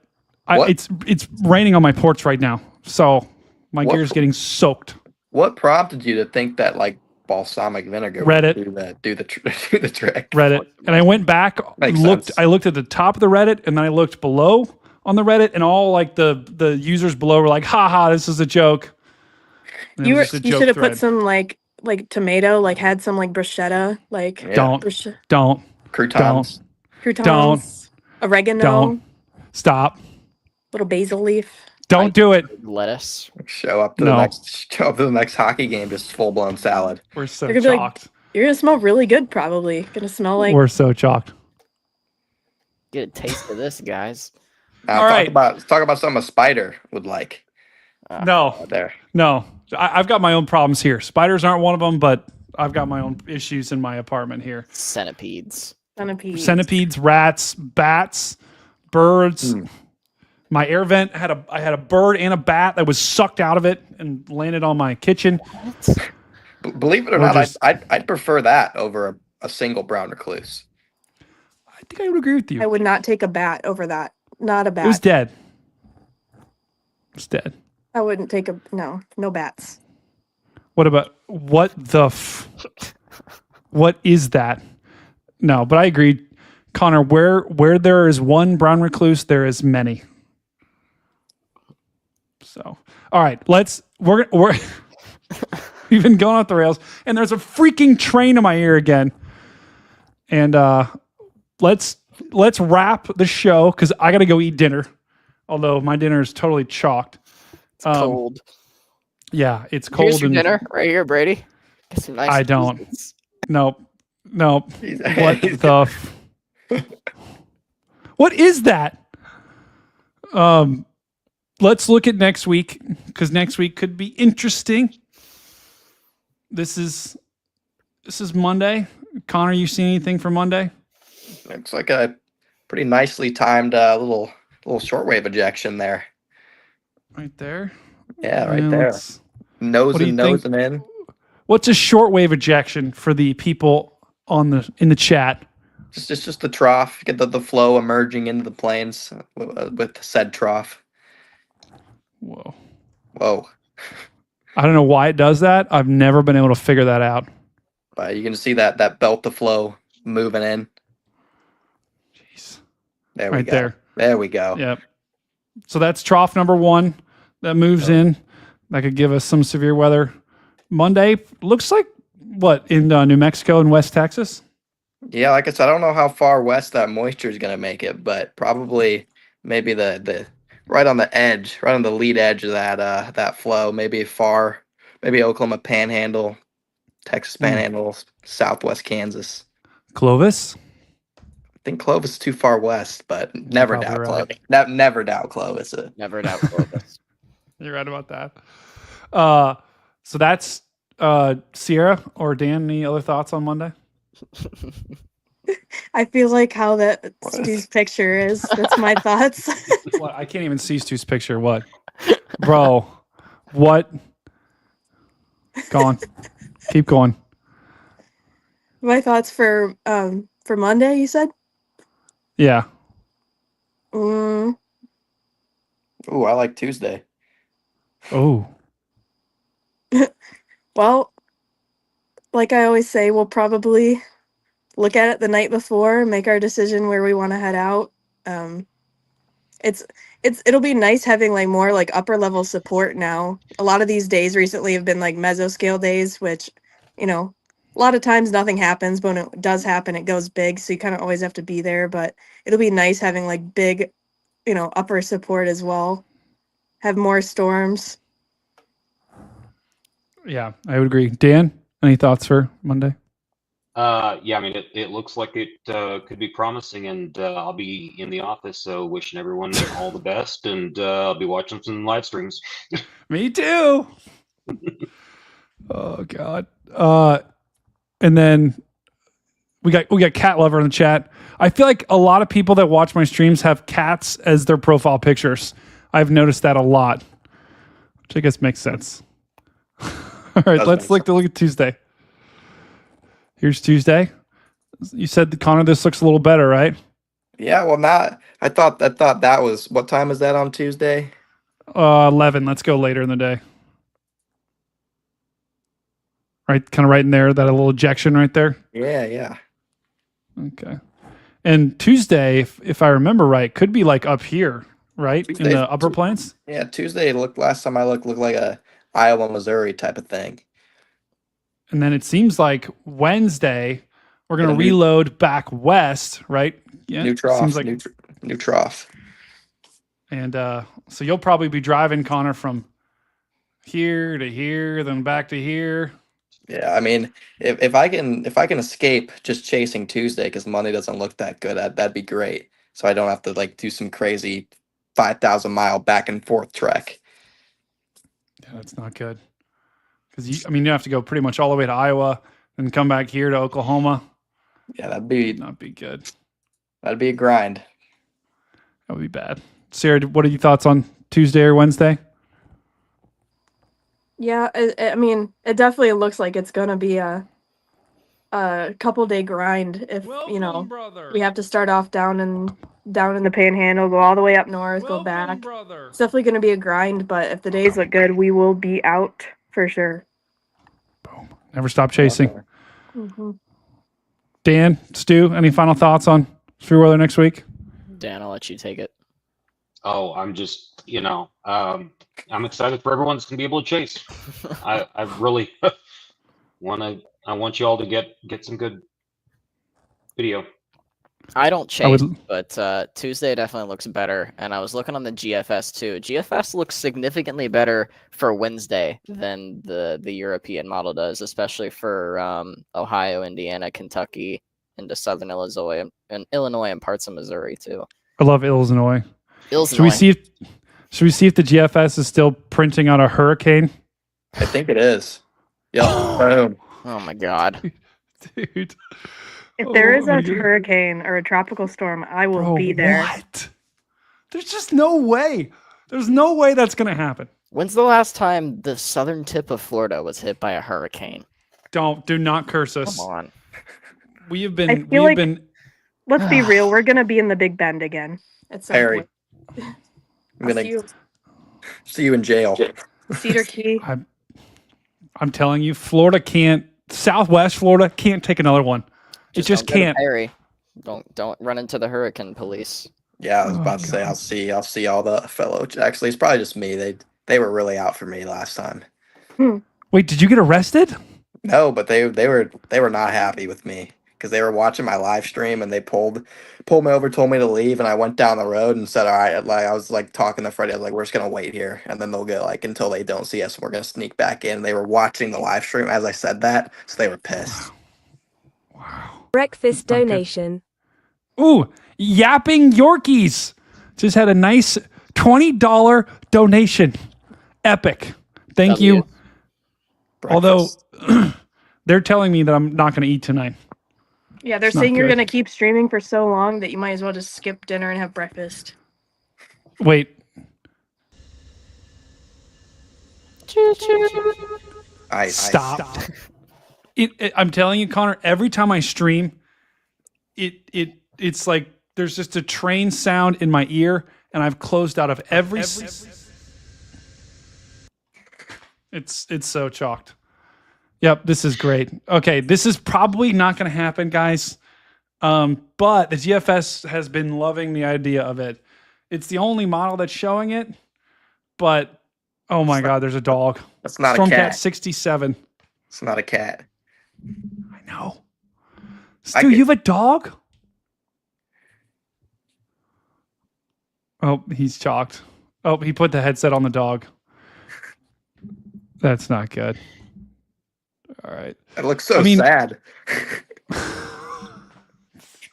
What? it's raining on my porch right now, so my What gear's for- getting soaked. What prompted you to think that like balsamic vinegar Reddit. would do the trick? Reddit, and I went back, Makes looked. sense. I looked at the top of the Reddit, and then I looked below on the Reddit, and all like the users below were like, "Ha, this is a joke." And it You was just a joke should have put thread. some like tomato, like had some like bruschetta, like Yeah. Don't Croutons. croutons, oregano, don't stop. little basil leaf. Don't do it. Lettuce. Show up to No. the next hockey game, just full blown salad. We're so They're gonna be like, shocked. You're gonna smell really good, probably. Gonna smell like We're so shocked. Get a taste of this, guys. Now All talk right. about something a spider would like. No, There. no. I've got my own problems here. Spiders aren't one of them, but I've got my own issues in my apartment here. Centipedes. Centipedes, rats, bats, birds. My air vent I had a bird and a bat that was sucked out of it and landed on my kitchen. Believe it or Or not, just- I'd prefer that over a single brown recluse. I think I would agree with you. I would not take a bat over that. Not a bat. It was dead. It's dead. I wouldn't take no bats. What about what is that? No, but I agree, Connor. Where there is one brown recluse, there is many. So, all right, we're we've been going off the rails, and there's a freaking train in my ear again. And let's wrap the show because I got to go eat dinner. Although my dinner is totally chalked. It's cold. Yeah, it's cold. Here's your dinner right here, Brady. Get some nice I don't. cheeses. Nope. What the? What is that? Let's look at next week because next week could be interesting. This is Monday. Connor, you see anything for Monday? Looks like a pretty nicely timed little shortwave ejection there. Right there. Yeah, right Yeah, there. what do you think? Nosing in. What's a shortwave ejection for the people in the chat? Just the trough. Get the flow emerging into the planes with said trough. Whoa. I don't know why it does that. I've never been able to figure that out. You can see that belt to flow moving in. Jeez. There we right go. there. There we go. Yep. So that's trough number 1 that moves in. That could give us some severe weather. Monday looks like what in New Mexico and West Texas. Yeah, like I said, I don't know how far west that moisture is going to make it, but probably maybe the right on the edge, right on the lead edge of that flow. Maybe Oklahoma Panhandle, Texas Panhandle, Southwest Kansas. Clovis. I think Clovis is too far west, but never doubt Clovis. Never doubt Clovis. Never doubt Clovis. You're right about that. So that's Sierra or Dan. Any other thoughts on Monday? I feel like how that Stu's picture is. That's my thoughts. What? I can't even see Stu's picture. What? Bro, what? Go on. Keep going. My thoughts for Monday, you said? Yeah. Ooh, I like Tuesday. Oh. Well, like I always say, we'll probably look at it the night before and make our decision where we want to head out. It'll be nice having like more like upper level support now. A lot of these days recently have been like mesoscale days, which, a lot of times nothing happens, but when it does happen, it goes big. So you kind of always have to be there, but it'll be nice having like big, upper support as well. Have more storms. Yeah, I would agree. Dan, any thoughts for Monday? Yeah, I mean, it looks like it could be promising, and I'll be in the office, so wishing everyone all the best, and I'll be watching some live streams. Me too. Oh God. And then we got cat lover in the chat. I feel like a lot of people that watch my streams have cats as their profile pictures. I've noticed that a lot, which I guess makes sense. All right, let's look at Tuesday. Here's Tuesday. You said, Connor, this looks a little better, right? Yeah, well, I thought that was, what time is that on Tuesday? 11. Let's go later in the day. Right, kind of right in there, that little ejection right there. Yeah. Okay. And Tuesday, if I remember right, could be like up here, right? In the upper plains? Yeah, Tuesday last time I looked like a Iowa, Missouri type of thing. And then it seems like Wednesday, we're going to reload back west, right? Yeah. New trough. Seems like new trough. And so you'll probably be driving, Connor, from here to here, then back to here. Yeah, I mean, if I can escape just chasing Tuesday because Monday doesn't look that good, that'd be great. So I don't have to like do some crazy 5,000-mile back and forth trek. Yeah, that's not good. Because you have to go pretty much all the way to Iowa and come back here to Oklahoma. Yeah, that'd not be good. That'd be a grind. That would be bad. Sarah, what are your thoughts on Tuesday or Wednesday? Yeah, I mean, it definitely looks like it's gonna be a couple day grind if Welcome, brother. we have to start off down in the Panhandle, go all the way up north, go back. brother. It's definitely gonna be a grind, but if the days look good, we will be out for sure. Never stop chasing. hmm Dan, Stu, any final thoughts on Free Weather next week? Dan, I'll let you take it. Oh, I'm just, I'm excited for everyone that's gonna be able to chase. I really want you all to get some good video. I don't I would- chase, but Tuesday definitely looks better. And I was looking on the GFS too. GFS looks significantly better for Wednesday than the European model does, especially for Ohio, Indiana, Kentucky, into southern Illinois and parts of Missouri too. I love Illinois. Illinois. Should we see if the GFS is still printing out a hurricane? I think it is. Yep. Boom. Oh my god. Dude. If there is Oh, a I'm gonna- hurricane or a tropical storm, I will Bro, be there. what? There's just no way. There's no way that's gonna happen. When's the last time the southern tip of Florida was hit by a hurricane? Do not curse us. Come on. We have I been. feel We've like- been. Let's be real, we're gonna be in the Big Bend again at some Perry. point. I'm I'll gonna see you in jail. Cedar Key. I'm telling you, Florida can't. Southwest Florida can't take another one. It just don't go to can't. Perry. Don't run into the hurricane police. Yeah, I was Oh, about to say I'll see all the fellow. Actually, it's probably just me. They were really out for me last time. Wait, did you get arrested? No, but they were not happy with me because they were watching my live stream and they pulled me over, told me to leave, and I went down the road and said, all right, like I was like talking to Freddie, I was like, we're just gonna wait here, and then they'll go like until they don't see us, we're gonna sneak back in. They were watching the live stream as I said that, so they were pissed. Breakfast donation. Ooh, Yapping Yorkies just had a nice $20 donation. Epic. Thank you. Although they're telling me that I'm not going to eat tonight. Yeah, they're It's not saying you're good. gonna keep streaming for so long that you might as well just skip dinner and have breakfast. Wait. Stop. I'm telling you, Connor, every time I stream, it's like there's just a train sound in my ear, and I've closed out of every. It's so chalked. Yep, this is great. Okay, this is probably not going to happen, guys. But the GFS has been loving the idea of it. It's the only model that's showing it, but oh my God, there's a dog. That's not a Stormcat cat. 67. It's not a cat. I know. Stu, you have a dog? Oh, he's chalked. Oh, he put the headset on the dog. That's not good. All right. It looks so sad.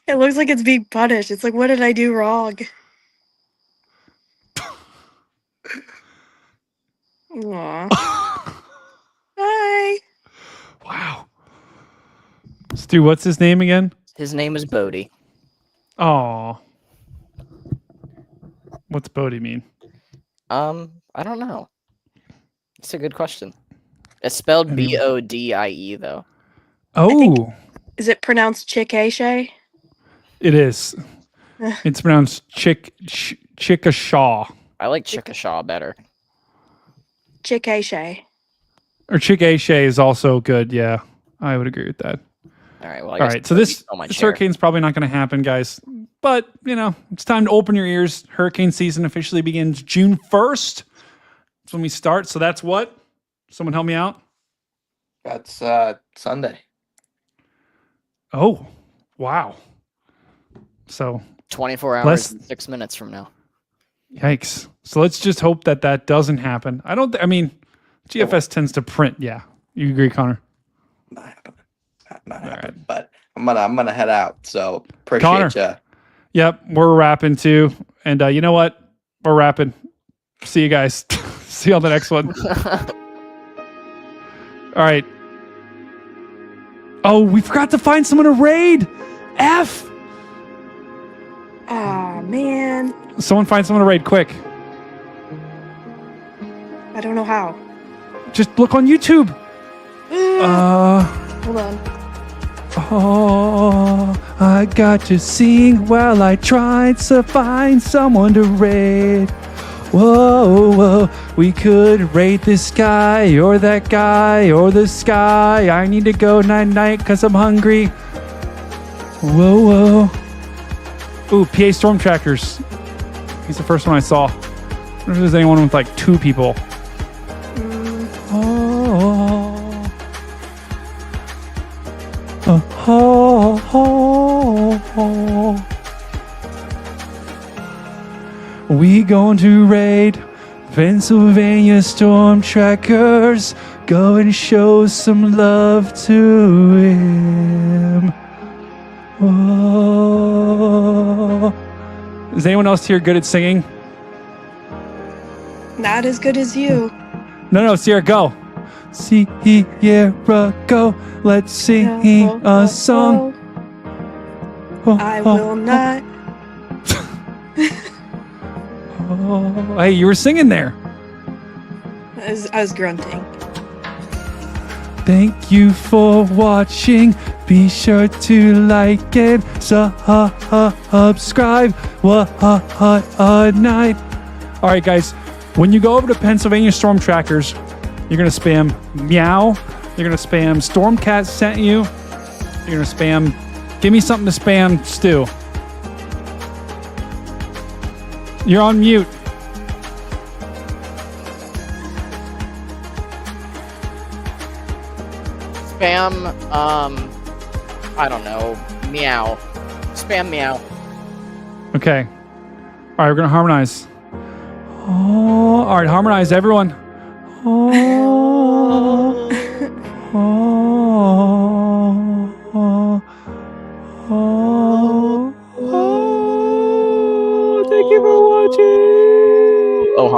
It looks like it's being punished. It's like, what did I do wrong? Aw. Hi. Wow. Stu, what's his name again? His name is Bodie. Oh. What's Bodie mean? I don't know. It's a good question. It's spelled Bodie though. Oh, Is it pronounced Chickasha? it is. It's pronounced Chickashaw. I like Chickashaw better. Chickasha. Or Chickasha is also good. Yeah, I would agree with that. All right. Well, I All guess right. So this on my chair. hurricane's probably not going to happen, guys. But, it's time to open your ears. Hurricane season officially begins June 1st. That's when we start. So that's what? Someone help me out. That's Sunday. Oh, wow. So 24 hours less- and 6 minutes from now. Yikes. So let's just hope that doesn't happen. GFS tends to print. Yeah. You agree, Connor? Not happening. But I'm gonna head out. So Connor. appreciate you. Yep. We're wrapping too. And you know what? We're wrapping. See you guys. See you on the next one. All right. Oh, we forgot to find someone to raid. F. Aw, man. Someone find someone to raid quick. I don't know how. Just look on YouTube. Hold on. Oh, I got to sing while I tried to find someone to raid. Whoa, whoa, we could raid this guy or that guy or the sky. I need to go night-night because I'm hungry. Whoa, whoa. Ooh, PA Storm Trackers. He's the first one I saw. I wonder if there's anyone with like 2 people. We going to raid Pennsylvania Storm Trackers. Go and show some love to him. Whoa. Is anyone else here good at singing? Not as good as you. No, Sierra, go. Sierra, go. Let's sing a song. I will not. Oh, hey, you were singing there. I was grunting. Thank you for watching. Be sure to like and subscribe. What a night. All right, guys. When you go over to Pennsylvania Storm Trackers, you're going to spam meow. You're going to spam Stormcat sent you. You're going to spam, give me something to spam, Stu. You're on mute. Spam, I don't know, meow. Spam meow. Okay. All right, we're going to harmonize. All right, harmonize, everyone. Oh.